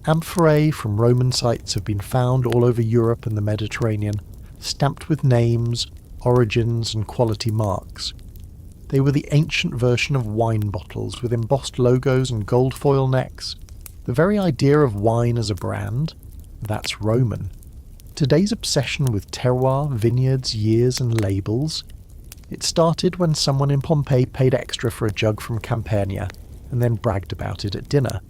Amphorae from Roman sites have been found all over Europe and the Mediterranean, stamped with names, origins, and quality marks. They were the ancient version of wine bottles with embossed logos and gold foil necks. The very idea of wine as a brand, that's Roman. Today's obsession with terroir, vineyards, years and labels, it started when someone in Pompeii paid extra for a jug from Campania and then bragged about it at dinner.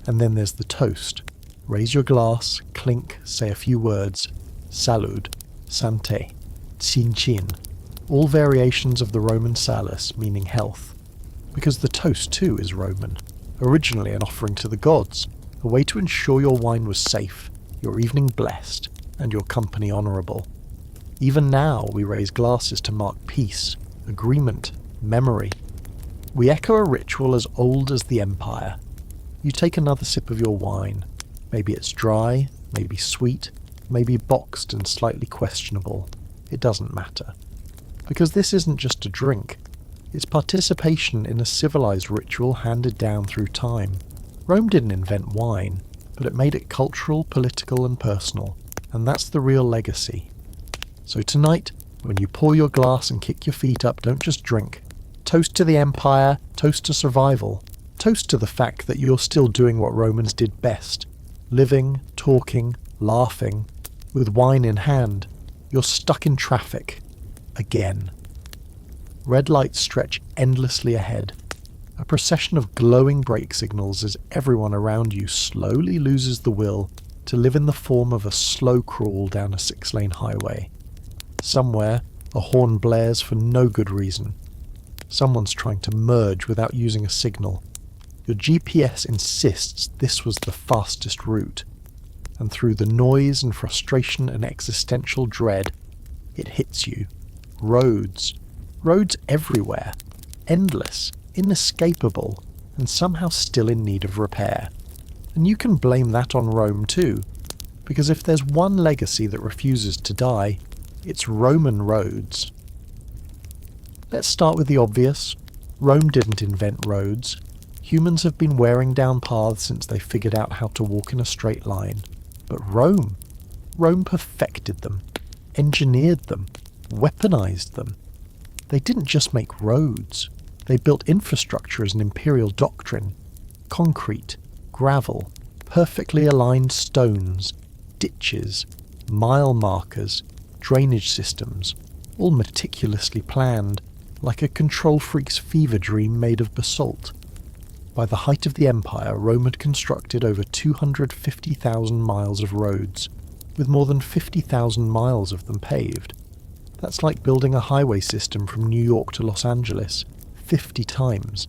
And then there's the toast. Raise your glass, clink, say a few words. Salud, santé, cin cin. All variations of the Roman salus, meaning health. Because the toast too is Roman. Originally an offering to the gods, a way to ensure your wine was safe, your evening blessed, and your company honourable. Even now we raise glasses to mark peace, agreement, memory. We echo a ritual as old as the empire. You take another sip of your wine. Maybe it's dry, maybe sweet, maybe boxed and slightly questionable. It doesn't matter. Because this isn't just a drink. It's participation in a civilized ritual handed down through time. Rome didn't invent wine, but it made it cultural, political and personal. And that's the real legacy. So tonight, when you pour your glass and kick your feet up, don't just drink. Toast to the empire, toast to survival. Toast to the fact that you're still doing what Romans did best. Living, talking, laughing. With wine in hand, you're stuck in traffic. Again. Red lights stretch endlessly ahead. A procession of glowing brake signals as everyone around you slowly loses the will to live in the form of a slow crawl down a 6-lane highway. Somewhere, a horn blares for no good reason. Someone's trying to merge without using a signal. Your GPS insists this was the fastest route. And through the noise and frustration and existential dread, it hits you. Roads. Roads everywhere. Endless, inescapable, and somehow still in need of repair. And you can blame that on Rome too, because if there's one legacy that refuses to die, it's Roman roads. Let's start with the obvious. Rome didn't invent roads. Humans have been wearing down paths since they figured out how to walk in a straight line. But Rome perfected them, engineered them, weaponized them. They didn't just make roads. They built infrastructure as an imperial doctrine. Concrete, gravel, perfectly aligned stones, ditches, mile markers, drainage systems, all meticulously planned, like a control freak's fever dream made of basalt. By the height of the empire, Rome had constructed over 250,000 miles of roads, with more than 50,000 miles of them paved. That's like building a highway system from New York to Los Angeles, 50 times.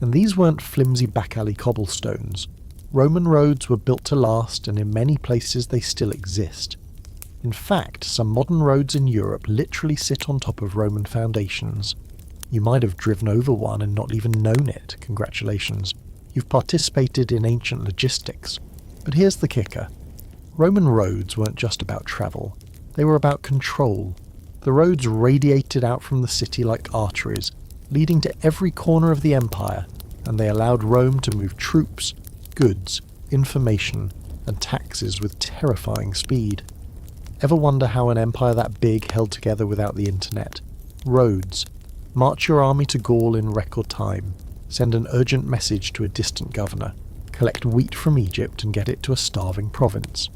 And these weren't flimsy back-alley cobblestones. Roman roads were built to last, and in many places they still exist. In fact, some modern roads in Europe literally sit on top of Roman foundations. You might have driven over one and not even known it. Congratulations. You've participated in ancient logistics. But here's the kicker. Roman roads weren't just about travel. They were about control. The roads radiated out from the city like arteries, leading to every corner of the empire, and they allowed Rome to move troops, goods, information, and taxes with terrifying speed. Ever wonder how an empire that big held together without the internet? Roads. March your army to Gaul in record time. Send an urgent message to a distant governor. Collect wheat from Egypt and get it to a starving province.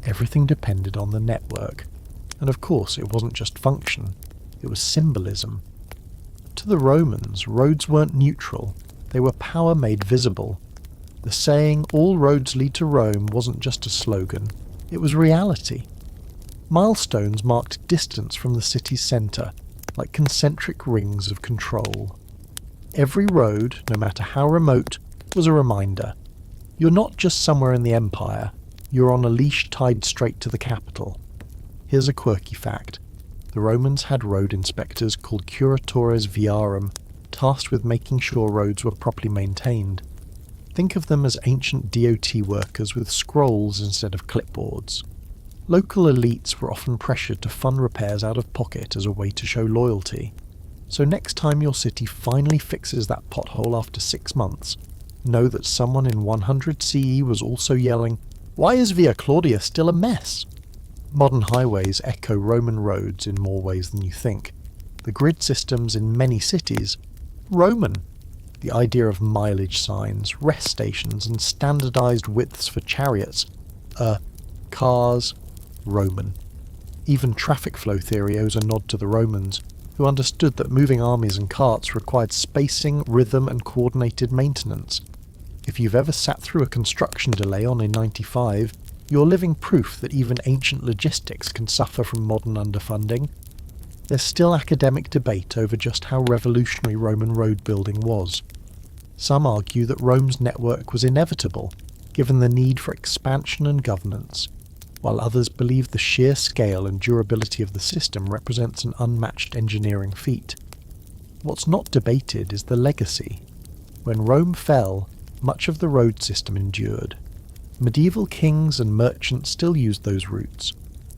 Everything depended on the network. And of course, it wasn't just function. It was symbolism. To the Romans, roads weren't neutral. They were power made visible. The saying, "all roads lead to Rome," wasn't just a slogan. It was reality. Milestones marked distance from the city's centre, like concentric rings of control. Every road, no matter how remote, was a reminder. You're not just somewhere in the empire, you're on a leash tied straight to the capital. Here's a quirky fact. The Romans had road inspectors called curatores viarum, tasked with making sure roads were properly maintained. Think of them as ancient DOT workers with scrolls instead of clipboards. Local elites were often pressured to fund repairs out of pocket as a way to show loyalty. So next time your city finally fixes that pothole after 6 months, know that someone in 100 CE was also yelling, "Why is Via Claudia still a mess?" Modern highways echo Roman roads in more ways than you think. The grid systems in many cities, Roman. The idea of mileage signs, rest stations, and standardized widths for chariots. Cars, Roman. Even traffic flow theory owes a nod to the Romans, who understood that moving armies and carts required spacing, rhythm, and coordinated maintenance. If you've ever sat through a construction delay on A95, you're living proof that even ancient logistics can suffer from modern underfunding. There's still academic debate over just how revolutionary Roman road building was. Some argue that Rome's network was inevitable, given the need for expansion and governance, while others believe the sheer scale and durability of the system represents an unmatched engineering feat. What's not debated is the legacy. When Rome fell, much of the road system endured. Medieval kings and merchants still used those routes.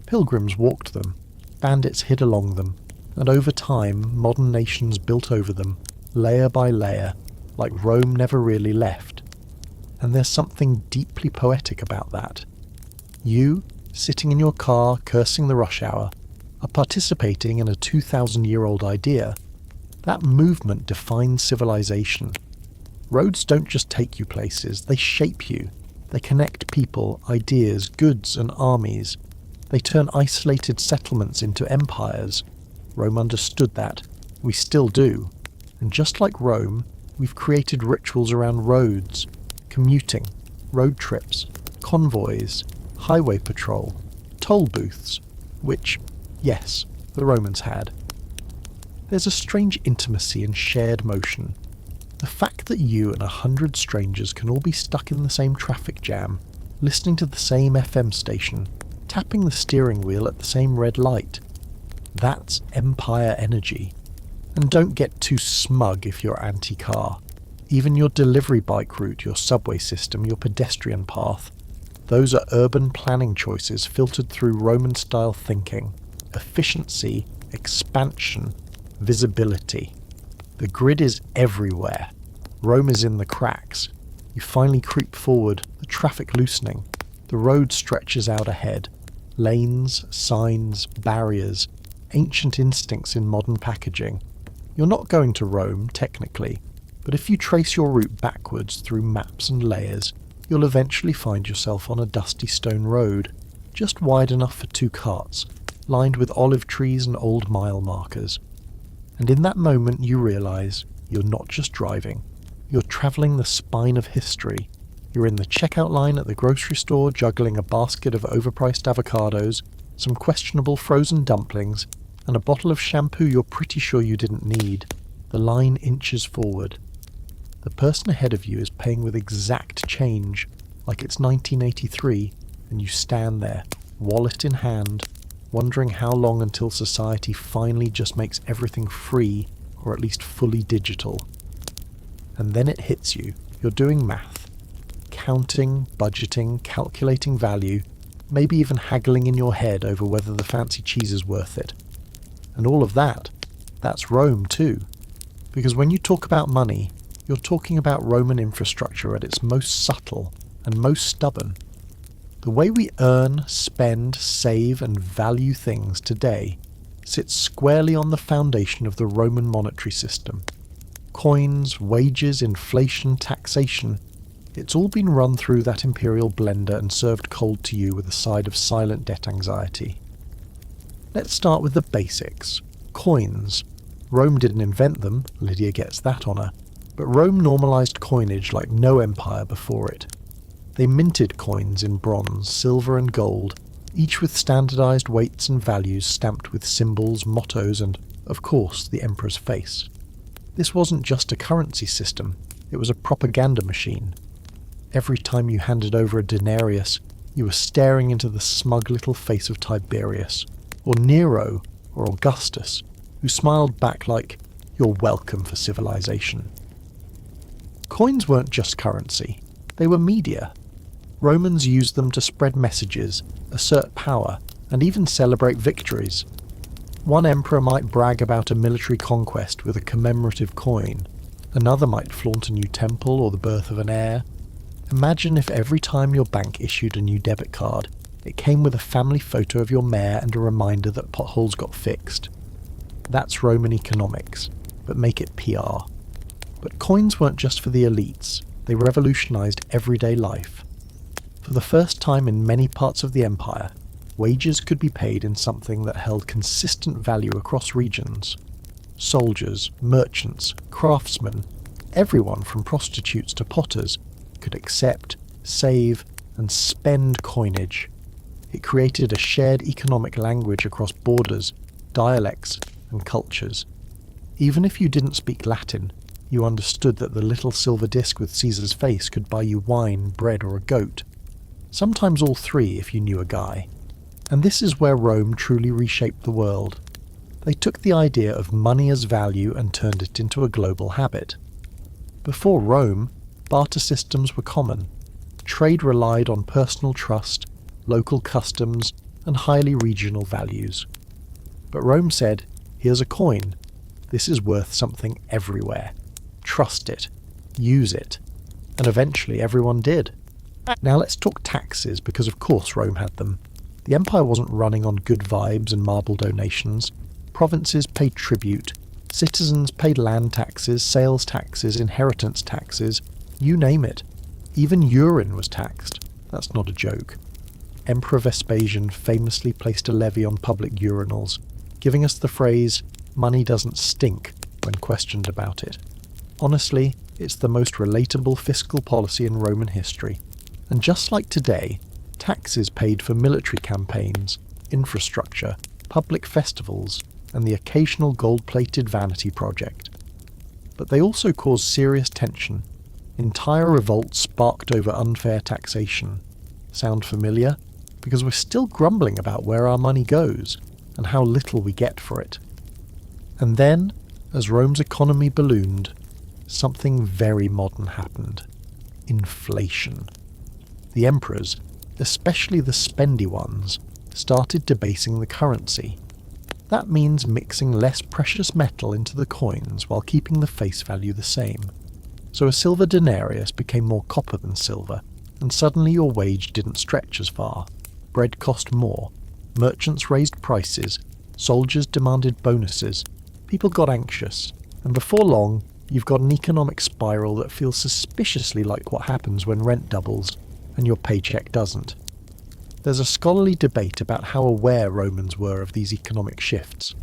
Pilgrims walked them, bandits hid along them, and over time modern nations built over them, layer by layer, like Rome never really left. And there's something deeply poetic about that. You, sitting in your car cursing the rush hour, are participating in a 2,000-year-old idea. That movement defines civilization. Roads don't just take you places, they shape you. They connect people, ideas, goods, and armies. They turn isolated settlements into empires. Rome understood that. We still do. And just like Rome, we've created rituals around roads, commuting, road trips, convoys, highway patrol, toll booths, which, yes, the Romans had. There's a strange intimacy in shared motion. The fact that you and 100 strangers can all be stuck in the same traffic jam, listening to the same FM station, tapping the steering wheel at the same red light. That's empire energy. And don't get too smug if you're anti-car. Even your delivery bike route, your subway system, your pedestrian path, those are urban planning choices filtered through Roman-style thinking. Efficiency, expansion, visibility. The grid is everywhere. Rome is in the cracks. You finally creep forward, the traffic loosening. The road stretches out ahead. Lanes, signs, barriers, ancient instincts in modern packaging. You're not going to Rome, technically, but if you trace your route backwards through maps and layers, you'll eventually find yourself on a dusty stone road, just wide enough for 2 carts, lined with olive trees and old mile markers. And in that moment you realise you're not just driving, you're travelling the spine of history. You're in the checkout line at the grocery store juggling a basket of overpriced avocados, some questionable frozen dumplings, and a bottle of shampoo you're pretty sure you didn't need. The line inches forward. The person ahead of you is paying with exact change, like it's 1983, and you stand there, wallet in hand, wondering how long until society finally just makes everything free, or at least fully digital. And then it hits you. You're doing math. Counting, budgeting, calculating value, maybe even haggling in your head over whether the fancy cheese is worth it. And all of that, that's Rome too. Because when you talk about money, you're talking about Roman infrastructure at its most subtle and most stubborn. The way we earn, spend, save, and value things today sits squarely on the foundation of the Roman monetary system. Coins, wages, inflation, taxation, it's all been run through that imperial blender and served cold to you with a side of silent debt anxiety. Let's start with the basics. Coins. Rome didn't invent them, Lydia gets that honour, but Rome normalised coinage like no empire before it. They minted coins in bronze, silver and gold, each with standardised weights and values stamped with symbols, mottos and, of course, the emperor's face. This wasn't just a currency system, it was a propaganda machine. Every time you handed over a denarius, you were staring into the smug little face of Tiberius, or Nero, or Augustus, who smiled back like, "You're welcome for civilization." Coins weren't just currency, they were media. Romans used them to spread messages, assert power, and even celebrate victories. One emperor might brag about a military conquest with a commemorative coin, another might flaunt a new temple or the birth of an heir. Imagine if every time your bank issued a new debit card, it came with a family photo of your mayor and a reminder that potholes got fixed. That's Roman economics, but make it PR. But coins weren't just for the elites, they revolutionised everyday life. For the first time in many parts of the empire, wages could be paid in something that held consistent value across regions. Soldiers, merchants, craftsmen, everyone from prostitutes to potters could accept, save, and spend coinage. It created a shared economic language across borders, dialects, and cultures. Even if you didn't speak Latin, you understood that the little silver disc with Caesar's face could buy you wine, bread, or a goat. Sometimes all three if you knew a guy. And this is where Rome truly reshaped the world. They took the idea of money as value and turned it into a global habit. Before Rome, barter systems were common. Trade relied on personal trust, local customs, and highly regional values. But Rome said, here's a coin. This is worth something everywhere. Trust it. Use it. And eventually everyone did. Now let's talk taxes, because of course Rome had them. The empire wasn't running on good vibes and marble donations. Provinces paid tribute. Citizens paid land taxes, sales taxes, inheritance taxes, you name it. Even urine was taxed. That's not a joke. Emperor Vespasian famously placed a levy on public urinals, giving us the phrase, money doesn't stink, when questioned about it. Honestly, it's the most relatable fiscal policy in Roman history. And just like today, taxes paid for military campaigns, infrastructure, public festivals, and the occasional gold-plated vanity project. But they also caused serious tension. Entire revolts sparked over unfair taxation. Sound familiar? Because we're still grumbling about where our money goes, and how little we get for it. And then, as Rome's economy ballooned, something very modern happened. Inflation. The emperors, especially the spendy ones, started debasing the currency. That means mixing less precious metal into the coins while keeping the face value the same. So a silver denarius became more copper than silver, and suddenly your wage didn't stretch as far. Bread cost more. Merchants raised prices. Soldiers demanded bonuses. People got anxious. And before long, you've got an economic spiral that feels suspiciously like what happens when rent doubles and your paycheck doesn't. There's a scholarly debate about how aware Romans were of these economic shifts.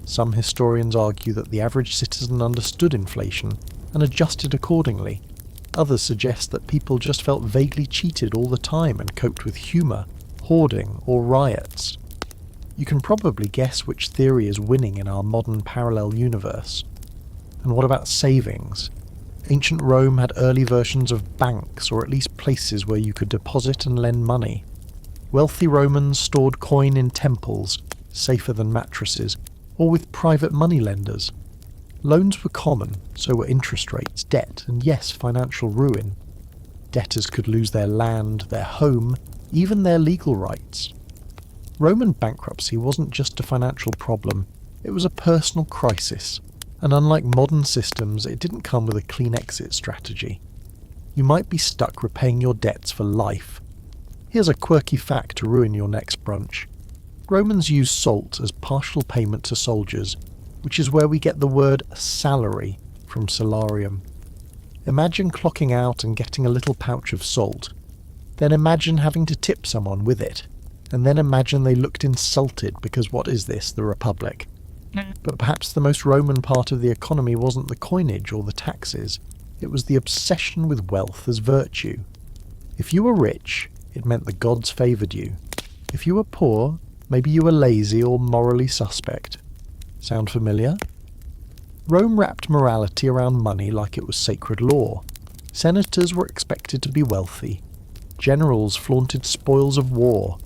Some historians argue that the average citizen understood inflation and adjusted accordingly. Others suggest that people just felt vaguely cheated all the time and coped with humour, hoarding, or riots. You can probably guess which theory is winning in our modern parallel universe. And what about savings? Ancient Rome had early versions of banks, or at least places where you could deposit and lend money. Wealthy Romans stored coin in temples, safer than mattresses, or with private moneylenders. Loans were common, so were interest rates, debt, and yes, financial ruin. Debtors could lose their land, their home, even their legal rights. Roman bankruptcy wasn't just a financial problem, it was a personal crisis, and unlike modern systems, it didn't come with a clean exit strategy. You might be stuck repaying your debts for life. Here's a quirky fact to ruin your next brunch. Romans used salt as partial payment to soldiers, which is where we get the word salary from salarium. Imagine clocking out and getting a little pouch of salt. Then imagine having to tip someone with it. And then imagine they looked insulted because what is this, the Republic? But perhaps the most Roman part of the economy wasn't the coinage or the taxes. It was the obsession with wealth as virtue. If you were rich, it meant the gods favoured you. If you were poor, maybe you were lazy or morally suspect. Sound familiar? Rome wrapped morality around money like it was sacred law. Senators were expected to be wealthy. Generals flaunted spoils of war.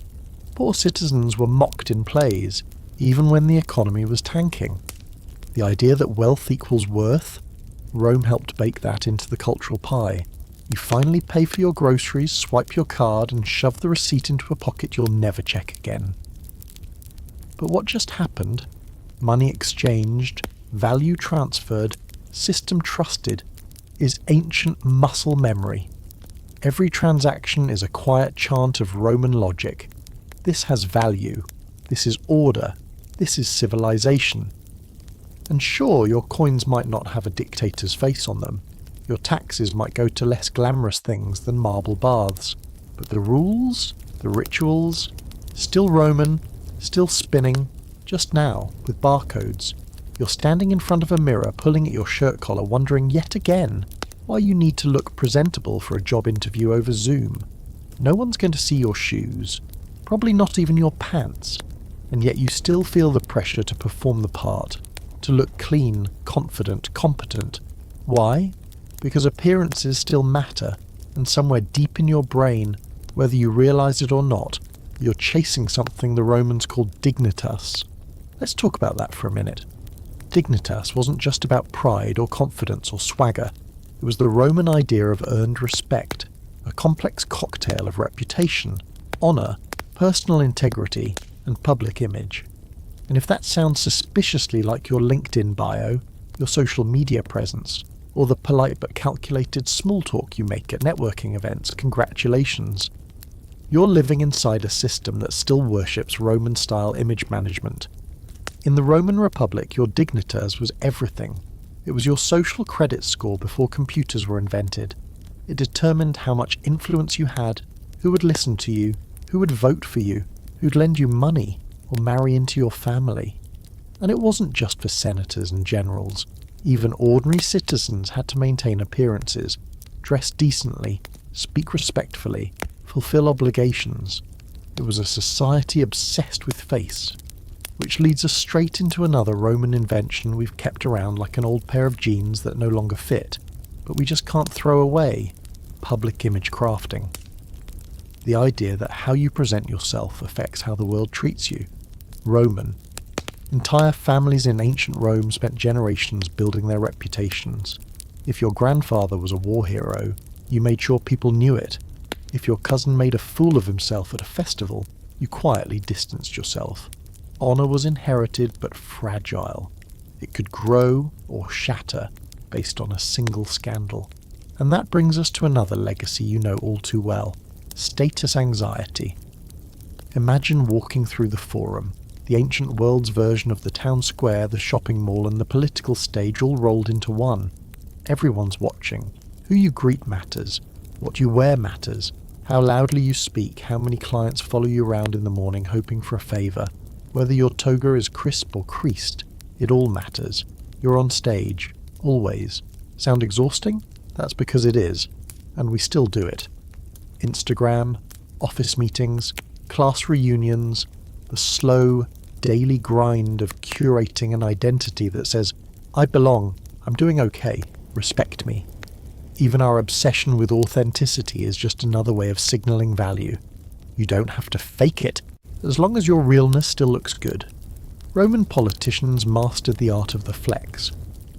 Poor citizens were mocked in plays, even when the economy was tanking. The idea that wealth equals worth? Rome helped bake that into the cultural pie. You finally pay for your groceries, swipe your card, and shove the receipt into a pocket you'll never check again. But what just happened? Money exchanged, value transferred, system trusted, is ancient muscle memory. Every transaction is a quiet chant of Roman logic. This has value. This is order. This is civilization. And sure, your coins might not have a dictator's face on them. Your taxes might go to less glamorous things than marble baths. But the rules, the rituals, still Roman, still spinning, just now, with barcodes. You're standing in front of a mirror, pulling at your shirt collar, wondering yet again why you need to look presentable for a job interview over Zoom. No one's going to see your shoes, probably not even your pants, and yet you still feel the pressure to perform the part, to look clean, confident, competent. Why? Because appearances still matter, and somewhere deep in your brain, whether you realise it or not, you're chasing something the Romans called dignitas. Let's talk about that for a minute. Dignitas wasn't just about pride or confidence or swagger. It was the Roman idea of earned respect, a complex cocktail of reputation, honour, personal integrity, and public image. And if that sounds suspiciously like your LinkedIn bio, your social media presence, or the polite but calculated small talk you make at networking events, congratulations. You're living inside a system that still worships Roman-style image management. In the Roman Republic, your dignitas was everything. It was your social credit score before computers were invented. It determined how much influence you had, who would listen to you, who would vote for you, who'd lend you money, or marry into your family. And it wasn't just for senators and generals. Even ordinary citizens had to maintain appearances, dress decently, speak respectfully, fulfill obligations. It was a society obsessed with face. Which leads us straight into another Roman invention we've kept around like an old pair of jeans that no longer fit, but we just can't throw away: public image crafting. The idea that how you present yourself affects how the world treats you. Roman. Entire families in ancient Rome spent generations building their reputations. If your grandfather was a war hero, you made sure people knew it. If your cousin made a fool of himself at a festival, you quietly distanced yourself. Honour was inherited but fragile. It could grow or shatter based on a single scandal. And that brings us to another legacy you know all too well: status anxiety. Imagine walking through the Forum, the ancient world's version of the town square, the shopping mall and the political stage all rolled into one. Everyone's watching. Who you greet matters. What you wear matters. How loudly you speak, how many clients follow you around in the morning hoping for a favour. Whether your toga is crisp or creased, it all matters. You're on stage, always. Sound exhausting? That's because it is. And we still do it. Instagram, office meetings, class reunions, the slow, daily grind of curating an identity that says, I belong, I'm doing okay, respect me. Even our obsession with authenticity is just another way of signalling value. You don't have to fake it, as long as your realness still looks good. Roman politicians mastered the art of the flex.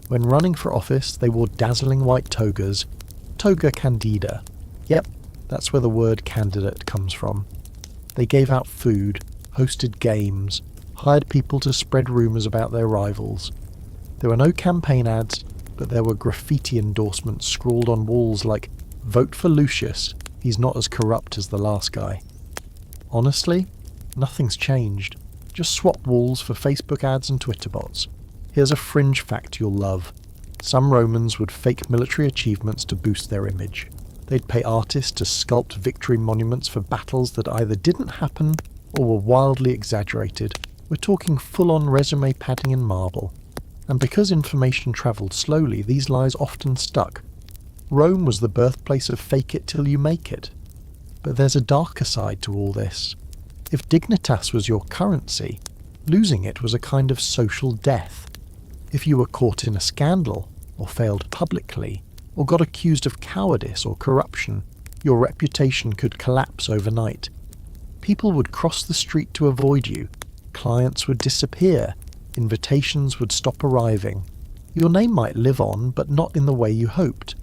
When running for office, they wore dazzling white togas, toga candida. Yep, that's where the word candidate comes from. They gave out food, hosted games, hired people to spread rumours about their rivals. There were no campaign ads, but there were graffiti endorsements scrawled on walls like, "Vote for Lucius, he's not as corrupt as the last guy." Honestly, nothing's changed. Just swap walls for Facebook ads and Twitter bots. Here's a fringe fact you'll love. Some Romans would fake military achievements to boost their image. They'd pay artists to sculpt victory monuments for battles that either didn't happen or were wildly exaggerated. We're talking full-on resume padding in marble. And because information travelled slowly, these lies often stuck. Rome was the birthplace of fake it till you make it. But there's a darker side to all this. If dignitas was your currency, losing it was a kind of social death. If you were caught in a scandal, or failed publicly, or got accused of cowardice or corruption, your reputation could collapse overnight. People would cross the street to avoid you, clients would disappear, invitations would stop arriving. Your name might live on, but not in the way you hoped.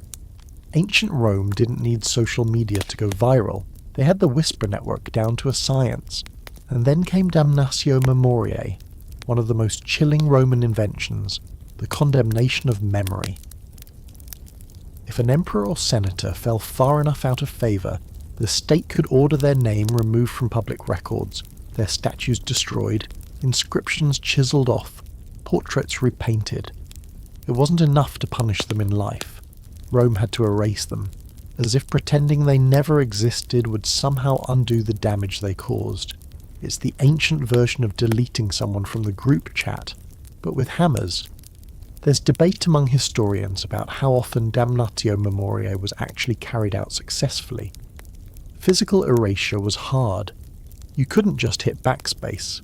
Ancient Rome didn't need social media to go viral. They had the whisper network down to a science. And then came damnatio memoriae, one of the most chilling Roman inventions, the condemnation of memory. If an emperor or senator fell far enough out of favour, the state could order their name removed from public records, their statues destroyed, inscriptions chiselled off, portraits repainted. It wasn't enough to punish them in life. Rome had to erase them, as if pretending they never existed would somehow undo the damage they caused. It's the ancient version of deleting someone from the group chat, but with hammers. There's debate among historians about how often damnatio memoriae was actually carried out successfully. Physical erasure was hard. You couldn't just hit backspace,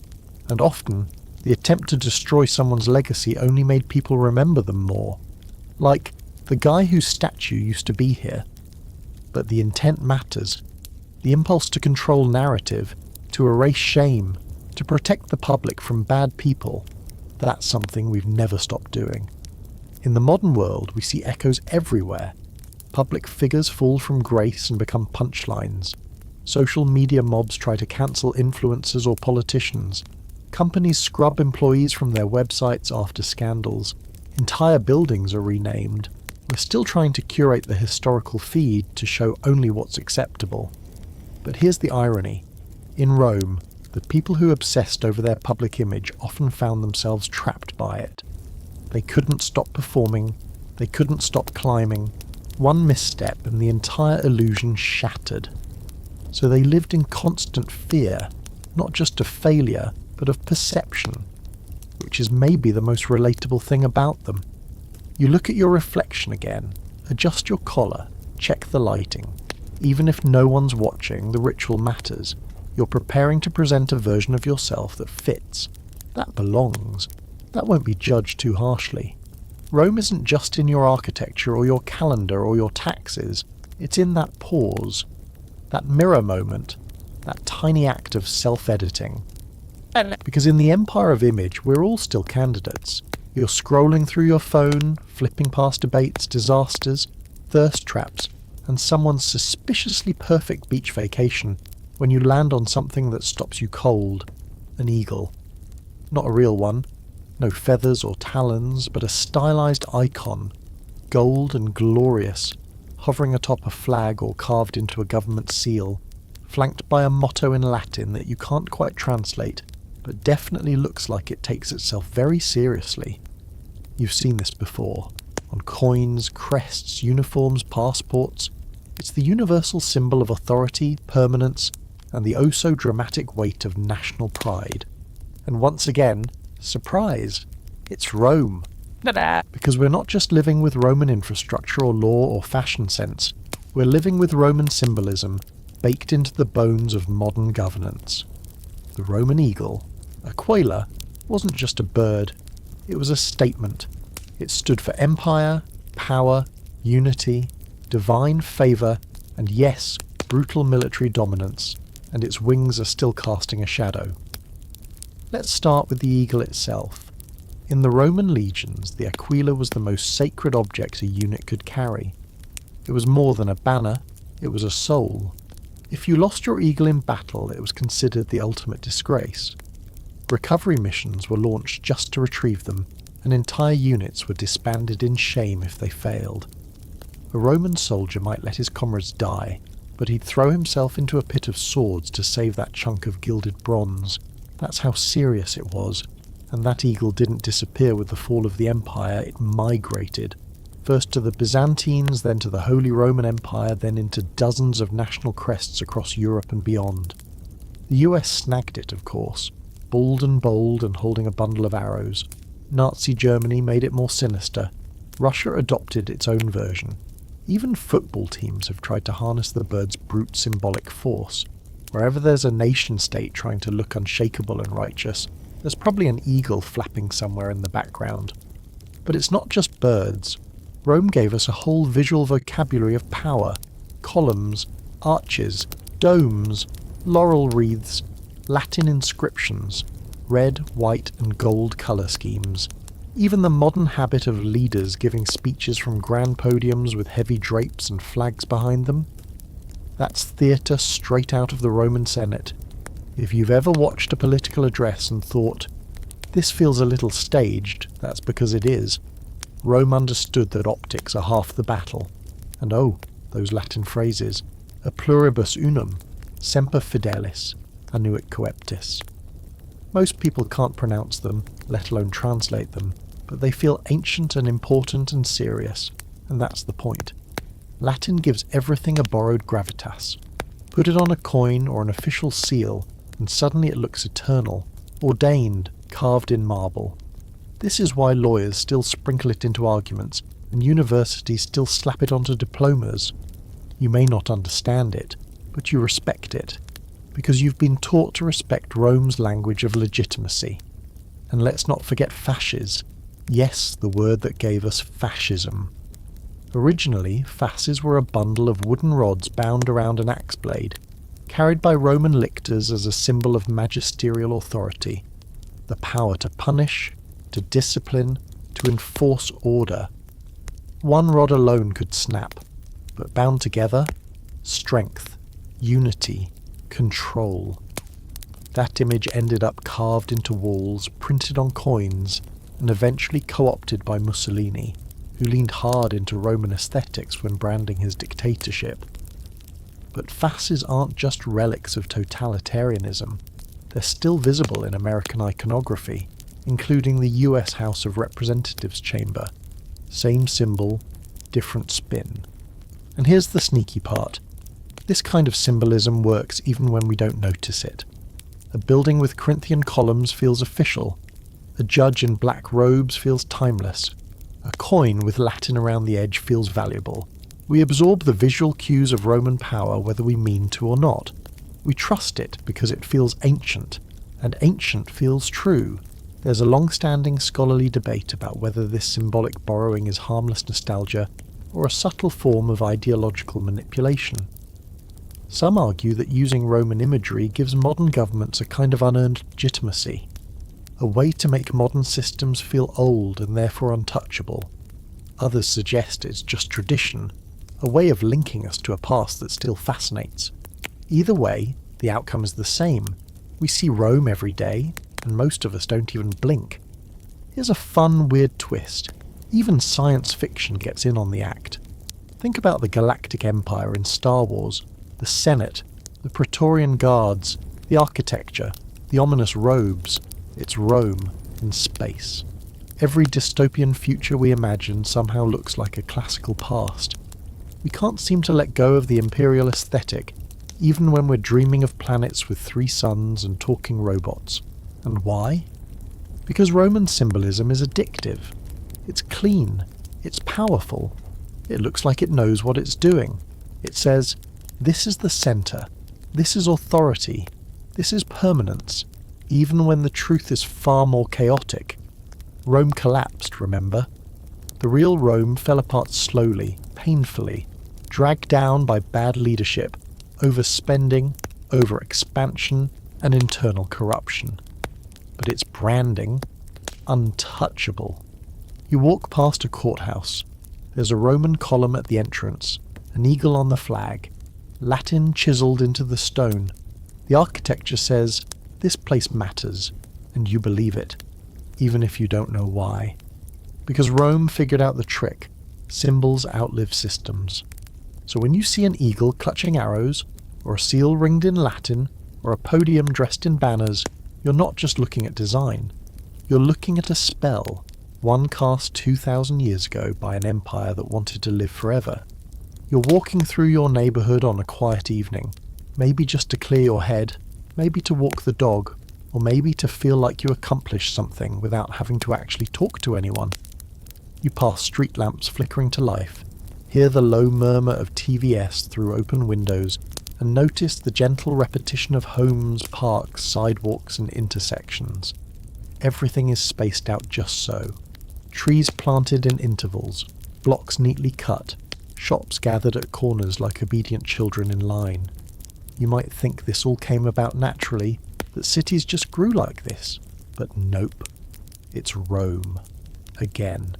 and often the attempt to destroy someone's legacy only made people remember them more. Like the guy whose statue used to be here. But the intent matters. The impulse to control narrative, to erase shame, to protect the public from bad people, that's something we've never stopped doing. In the modern world, we see echoes everywhere. Public figures fall from grace and become punchlines. Social media mobs try to cancel influencers or politicians. Companies scrub employees from their websites after scandals. Entire buildings are renamed. We're still trying to curate the historical feed to show only what's acceptable. But here's the irony. In Rome, the people who obsessed over their public image often found themselves trapped by it. They couldn't stop performing, they couldn't stop climbing. One misstep and the entire illusion shattered. So they lived in constant fear, not just of failure, but of perception, which is maybe the most relatable thing about them. You look at your reflection again, adjust your collar, check the lighting. Even if no one's watching, the ritual matters. You're preparing to present a version of yourself that fits, that belongs, that won't be judged too harshly. Rome isn't just in your architecture or your calendar or your taxes, it's in that pause, that mirror moment, that tiny act of self-editing. Because in the empire of image, we're all still candidates. You're scrolling through your phone, flipping past debates, disasters, thirst traps, and someone's suspiciously perfect beach vacation when you land on something that stops you cold, an eagle. Not a real one, no feathers or talons, but a stylized icon, gold and glorious, hovering atop a flag or carved into a government seal, flanked by a motto in Latin that you can't quite translate, but definitely looks like it takes itself very seriously. You've seen this before, on coins, crests, uniforms, passports. It's the universal symbol of authority, permanence, and the oh-so-dramatic weight of national pride. And once again, surprise, it's Rome. Because we're not just living with Roman infrastructure or law or fashion sense, we're living with Roman symbolism baked into the bones of modern governance. The Roman eagle, Aquila, wasn't just a bird, it was a statement. It stood for empire, power, unity, divine favour, and yes, brutal military dominance, and its wings are still casting a shadow. Let's start with the eagle itself. In the Roman legions, the Aquila was the most sacred object a unit could carry. It was more than a banner, it was a soul. If you lost your eagle in battle, it was considered the ultimate disgrace. Recovery missions were launched just to retrieve them, and entire units were disbanded in shame if they failed. A Roman soldier might let his comrades die, but he'd throw himself into a pit of swords to save that chunk of gilded bronze. That's how serious it was, and that eagle didn't disappear with the fall of the empire, it migrated. First to the Byzantines, then to the Holy Roman Empire, then into dozens of national crests across Europe and beyond. The US snagged it, of course, bald and bold and holding a bundle of arrows. Nazi Germany made it more sinister. Russia adopted its own version. Even football teams have tried to harness the bird's brute symbolic force. Wherever there's a nation-state trying to look unshakable and righteous, there's probably an eagle flapping somewhere in the background. But it's not just birds. Rome gave us a whole visual vocabulary of power. Columns, arches, domes, laurel wreaths, Latin inscriptions, red, white and gold colour schemes. Even the modern habit of leaders giving speeches from grand podiums with heavy drapes and flags behind them. That's theatre straight out of the Roman Senate. If you've ever watched a political address and thought, this feels a little staged, that's because it is. Rome understood that optics are half the battle. And oh, those Latin phrases, a pluribus unum, semper fidelis, annuit coeptis. Most people can't pronounce them, let alone translate them, but they feel ancient and important and serious, and that's the point. Latin gives everything a borrowed gravitas. Put it on a coin or an official seal, and suddenly it looks eternal, ordained, carved in marble. This is why lawyers still sprinkle it into arguments, and universities still slap it onto diplomas. You may not understand it, but you respect it, because you've been taught to respect Rome's language of legitimacy. And let's not forget fasces. Yes, the word that gave us fascism. Originally, fasces were a bundle of wooden rods bound around an axe blade, carried by Roman lictors as a symbol of magisterial authority, the power to punish, to discipline, to enforce order. One rod alone could snap, but bound together, strength, unity, control. That image ended up carved into walls, printed on coins, and eventually co-opted by Mussolini, who leaned hard into Roman aesthetics when branding his dictatorship. But fasces aren't just relics of totalitarianism. They're still visible in American iconography, including the US House of Representatives chamber. Same symbol, different spin. And here's the sneaky part. This kind of symbolism works even when we don't notice it. A building with Corinthian columns feels official. A judge in black robes feels timeless. A coin with Latin around the edge feels valuable. We absorb the visual cues of Roman power whether we mean to or not. We trust it because it feels ancient, and ancient feels true. There's a long-standing scholarly debate about whether this symbolic borrowing is harmless nostalgia or a subtle form of ideological manipulation. Some argue that using Roman imagery gives modern governments a kind of unearned legitimacy, a way to make modern systems feel old and therefore untouchable. Others suggest it's just tradition, a way of linking us to a past that still fascinates. Either way, the outcome is the same. We see Rome every day, and most of us don't even blink. Here's a fun, weird twist. Even science fiction gets in on the act. Think about the Galactic Empire in Star Wars, the Senate, the Praetorian Guards, the architecture, the ominous robes. It's Rome in space. Every dystopian future we imagine somehow looks like a classical past. We can't seem to let go of the imperial aesthetic, even when we're dreaming of planets with 3 suns and talking robots. And why? Because Roman symbolism is addictive. It's clean. It's powerful. It looks like it knows what it's doing. It says, this is the centre. This is authority. This is permanence, even when the truth is far more chaotic. Rome collapsed, remember? The real Rome fell apart slowly, painfully, dragged down by bad leadership, overspending, overexpansion, and internal corruption. But its branding, untouchable. You walk past a courthouse. There's a Roman column at the entrance, an eagle on the flag, Latin chiselled into the stone. The architecture says, this place matters, and you believe it, even if you don't know why. Because Rome figured out the trick. Symbols outlive systems. So when you see an eagle clutching arrows, or a seal ringed in Latin, or a podium dressed in banners, you're not just looking at design. You're looking at a spell, one cast 2,000 years ago by an empire that wanted to live forever. You're walking through your neighbourhood on a quiet evening, maybe just to clear your head, maybe to walk the dog, or maybe to feel like you accomplished something without having to actually talk to anyone. You pass street lamps flickering to life, hear the low murmur of TVS through open windows, and notice the gentle repetition of homes, parks, sidewalks, and intersections. Everything is spaced out just so. Trees planted in intervals, blocks neatly cut, shops gathered at corners like obedient children in line. You might think this all came about naturally, that cities just grew like this. But nope. It's Rome. Again.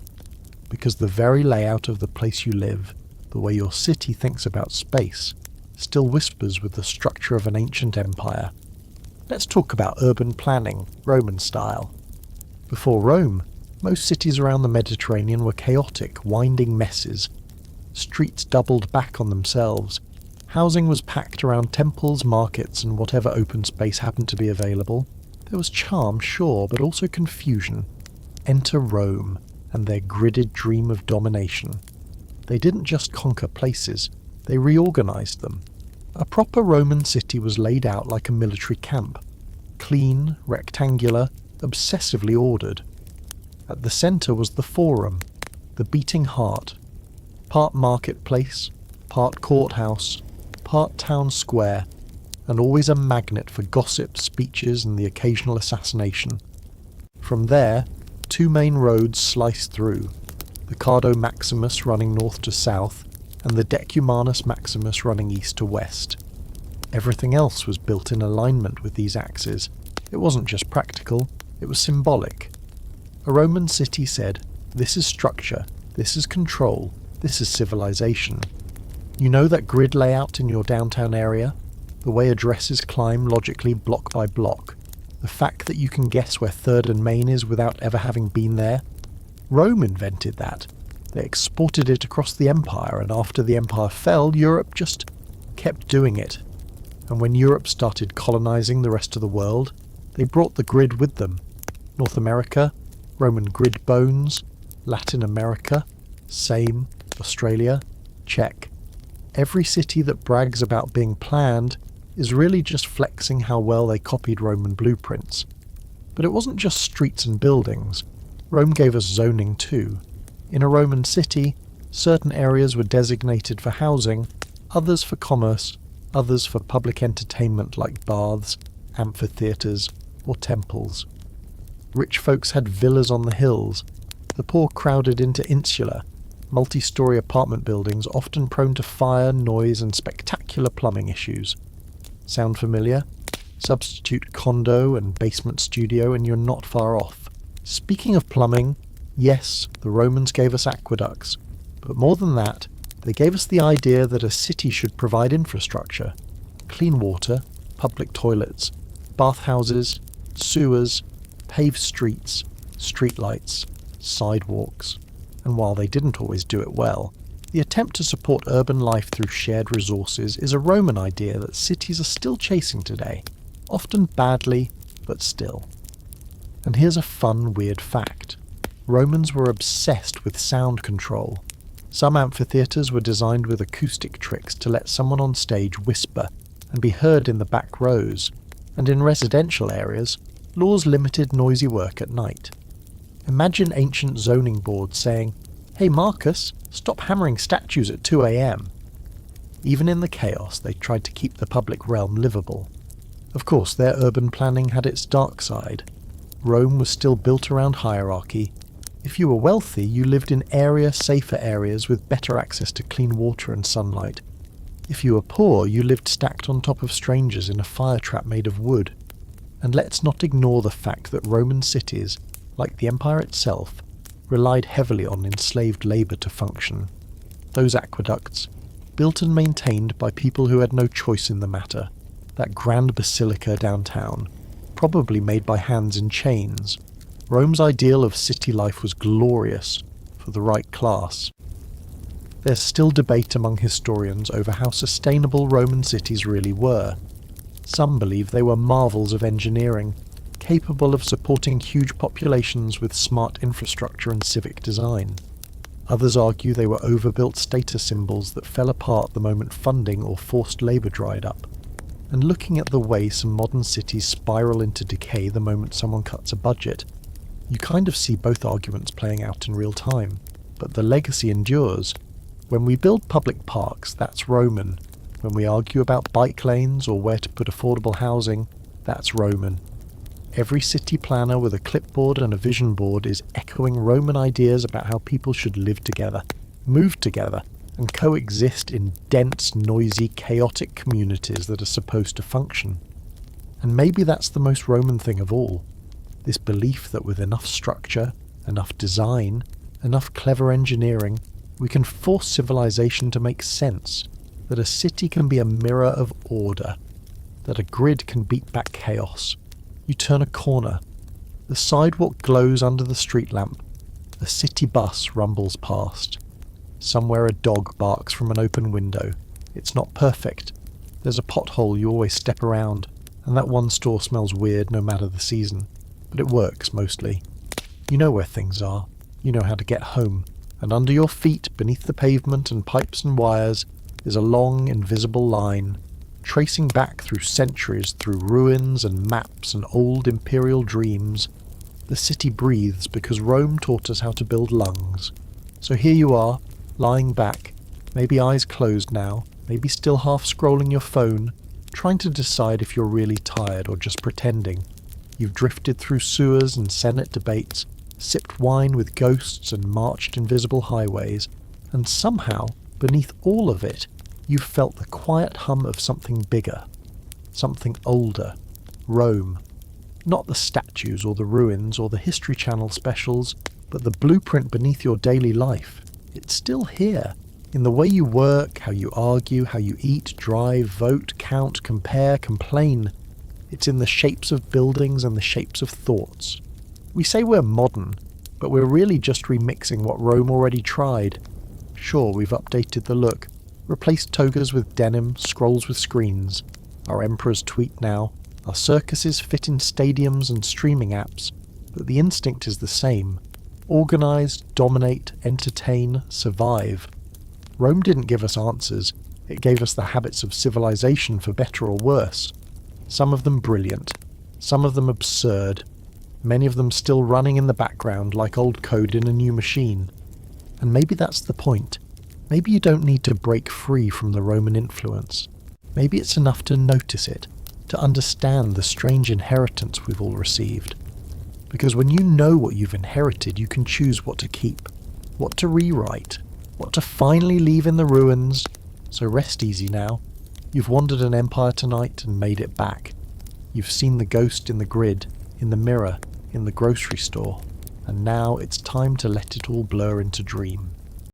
Because the very layout of the place you live, the way your city thinks about space, still whispers with the structure of an ancient empire. Let's talk about urban planning, Roman style. Before Rome, most cities around the Mediterranean were chaotic, winding messes. Streets doubled back on themselves. Housing was packed around temples, markets, and whatever open space happened to be available. There was charm, sure, but also confusion. Enter Rome and their gridded dream of domination. They didn't just conquer places, they reorganized them. A proper Roman city was laid out like a military camp. Clean, rectangular, obsessively ordered. At the centre was the Forum, the beating heart. Part marketplace, part courthouse, part town square, and always a magnet for gossip, speeches, and the occasional assassination. From there, two main roads sliced through, the Cardo Maximus running north to south, and the Decumanus Maximus running east to west. Everything else was built in alignment with these axes. It wasn't just practical, it was symbolic. A Roman city said, this is structure, this is control, this is civilization. You know that grid layout in your downtown area? The way addresses climb logically block by block. The fact that you can guess where 3rd and Main is without ever having been there? Rome invented that. They exported it across the empire, and after the empire fell, Europe just kept doing it. And when Europe started colonizing the rest of the world, they brought the grid with them. North America, Roman grid bones. Latin America, same. Australia, check. Every city that brags about being planned is really just flexing how well they copied Roman blueprints. But it wasn't just streets and buildings. Rome gave us zoning too. In a Roman city, certain areas were designated for housing, others for commerce, others for public entertainment like baths, amphitheatres, or temples. Rich folks had villas on the hills. The poor crowded into insular, multi-storey apartment buildings often prone to fire, noise, and spectacular plumbing issues. Sound familiar? Substitute condo and basement studio and you're not far off. Speaking of plumbing, yes, the Romans gave us aqueducts, but more than that, they gave us the idea that a city should provide infrastructure. Clean water, public toilets, bathhouses, sewers, paved streets, streetlights, sidewalks. And while they didn't always do it well, the attempt to support urban life through shared resources is a Roman idea that cities are still chasing today, often badly, but still. And here's a fun, weird fact. Romans were obsessed with sound control. Some amphitheatres were designed with acoustic tricks to let someone on stage whisper and be heard in the back rows, and in residential areas, laws limited noisy work at night. Imagine ancient zoning boards saying, "Hey Marcus, stop hammering statues at 2 a.m. Even in the chaos, they tried to keep the public realm livable. Of course, their urban planning had its dark side. Rome was still built around hierarchy. If you were wealthy, you lived in safer areas with better access to clean water and sunlight. If you were poor, you lived stacked on top of strangers in a fire trap made of wood. And let's not ignore the fact that Roman cities, like the empire itself, relied heavily on enslaved labour to function. Those aqueducts, built and maintained by people who had no choice in the matter, that grand basilica downtown, probably made by hands in chains. Rome's ideal of city life was glorious for the right class. There's still debate among historians over how sustainable Roman cities really were. Some believe they were marvels of engineering, capable of supporting huge populations with smart infrastructure and civic design. Others argue they were overbuilt status symbols that fell apart the moment funding or forced labour dried up. And looking at the way some modern cities spiral into decay the moment someone cuts a budget, you kind of see both arguments playing out in real time. But the legacy endures. When we build public parks, that's Roman. When we argue about bike lanes or where to put affordable housing, that's Roman. Every city planner with a clipboard and a vision board is echoing Roman ideas about how people should live together, move together, and coexist in dense, noisy, chaotic communities that are supposed to function. And maybe that's the most Roman thing of all. This belief that with enough structure, enough design, enough clever engineering, we can force civilization to make sense, that a city can be a mirror of order, that a grid can beat back chaos. You turn a corner, the sidewalk glows under the street lamp, a city bus rumbles past. Somewhere a dog barks from an open window. It's not perfect. There's a pothole you always step around, And that one store smells weird no matter the season, but it works mostly. You know where things are, you know how to get home, and under your feet, beneath the pavement and pipes and wires, is a long, invisible line, tracing back through centuries, through ruins and maps and old imperial dreams. The city breathes because Rome taught us how to build lungs. So here you are, lying back, maybe eyes closed now, maybe still half scrolling your phone, trying to decide if you're really tired or just pretending. You've drifted through sewers and Senate debates, sipped wine with ghosts and marched invisible highways, and somehow, beneath all of it, you've felt the quiet hum of something bigger, something older, Rome. Not the statues or the ruins or the History Channel specials, but the blueprint beneath your daily life. It's still here, in the way you work, how you argue, how you eat, drive, vote, count, compare, complain. It's in the shapes of buildings and the shapes of thoughts. We say we're modern, but we're really just remixing what Rome already tried. Sure, we've updated the look, replaced togas with denim, scrolls with screens. Our emperors tweet now, our circuses fit in stadiums and streaming apps, but the instinct is the same. Organize, dominate, entertain, survive. Rome didn't give us answers, it gave us the habits of civilization for better or worse. Some of them brilliant, some of them absurd, many of them still running in the background like old code in a new machine. And maybe that's the point. Maybe you don't need to break free from the Roman influence. Maybe it's enough to notice it, to understand the strange inheritance we've all received. Because when you know what you've inherited, you can choose what to keep, what to rewrite, what to finally leave in the ruins. So rest easy now. You've wandered an empire tonight and made it back. You've seen the ghost in the grid, in the mirror, in the grocery store, and now it's time to let it all blur into dream.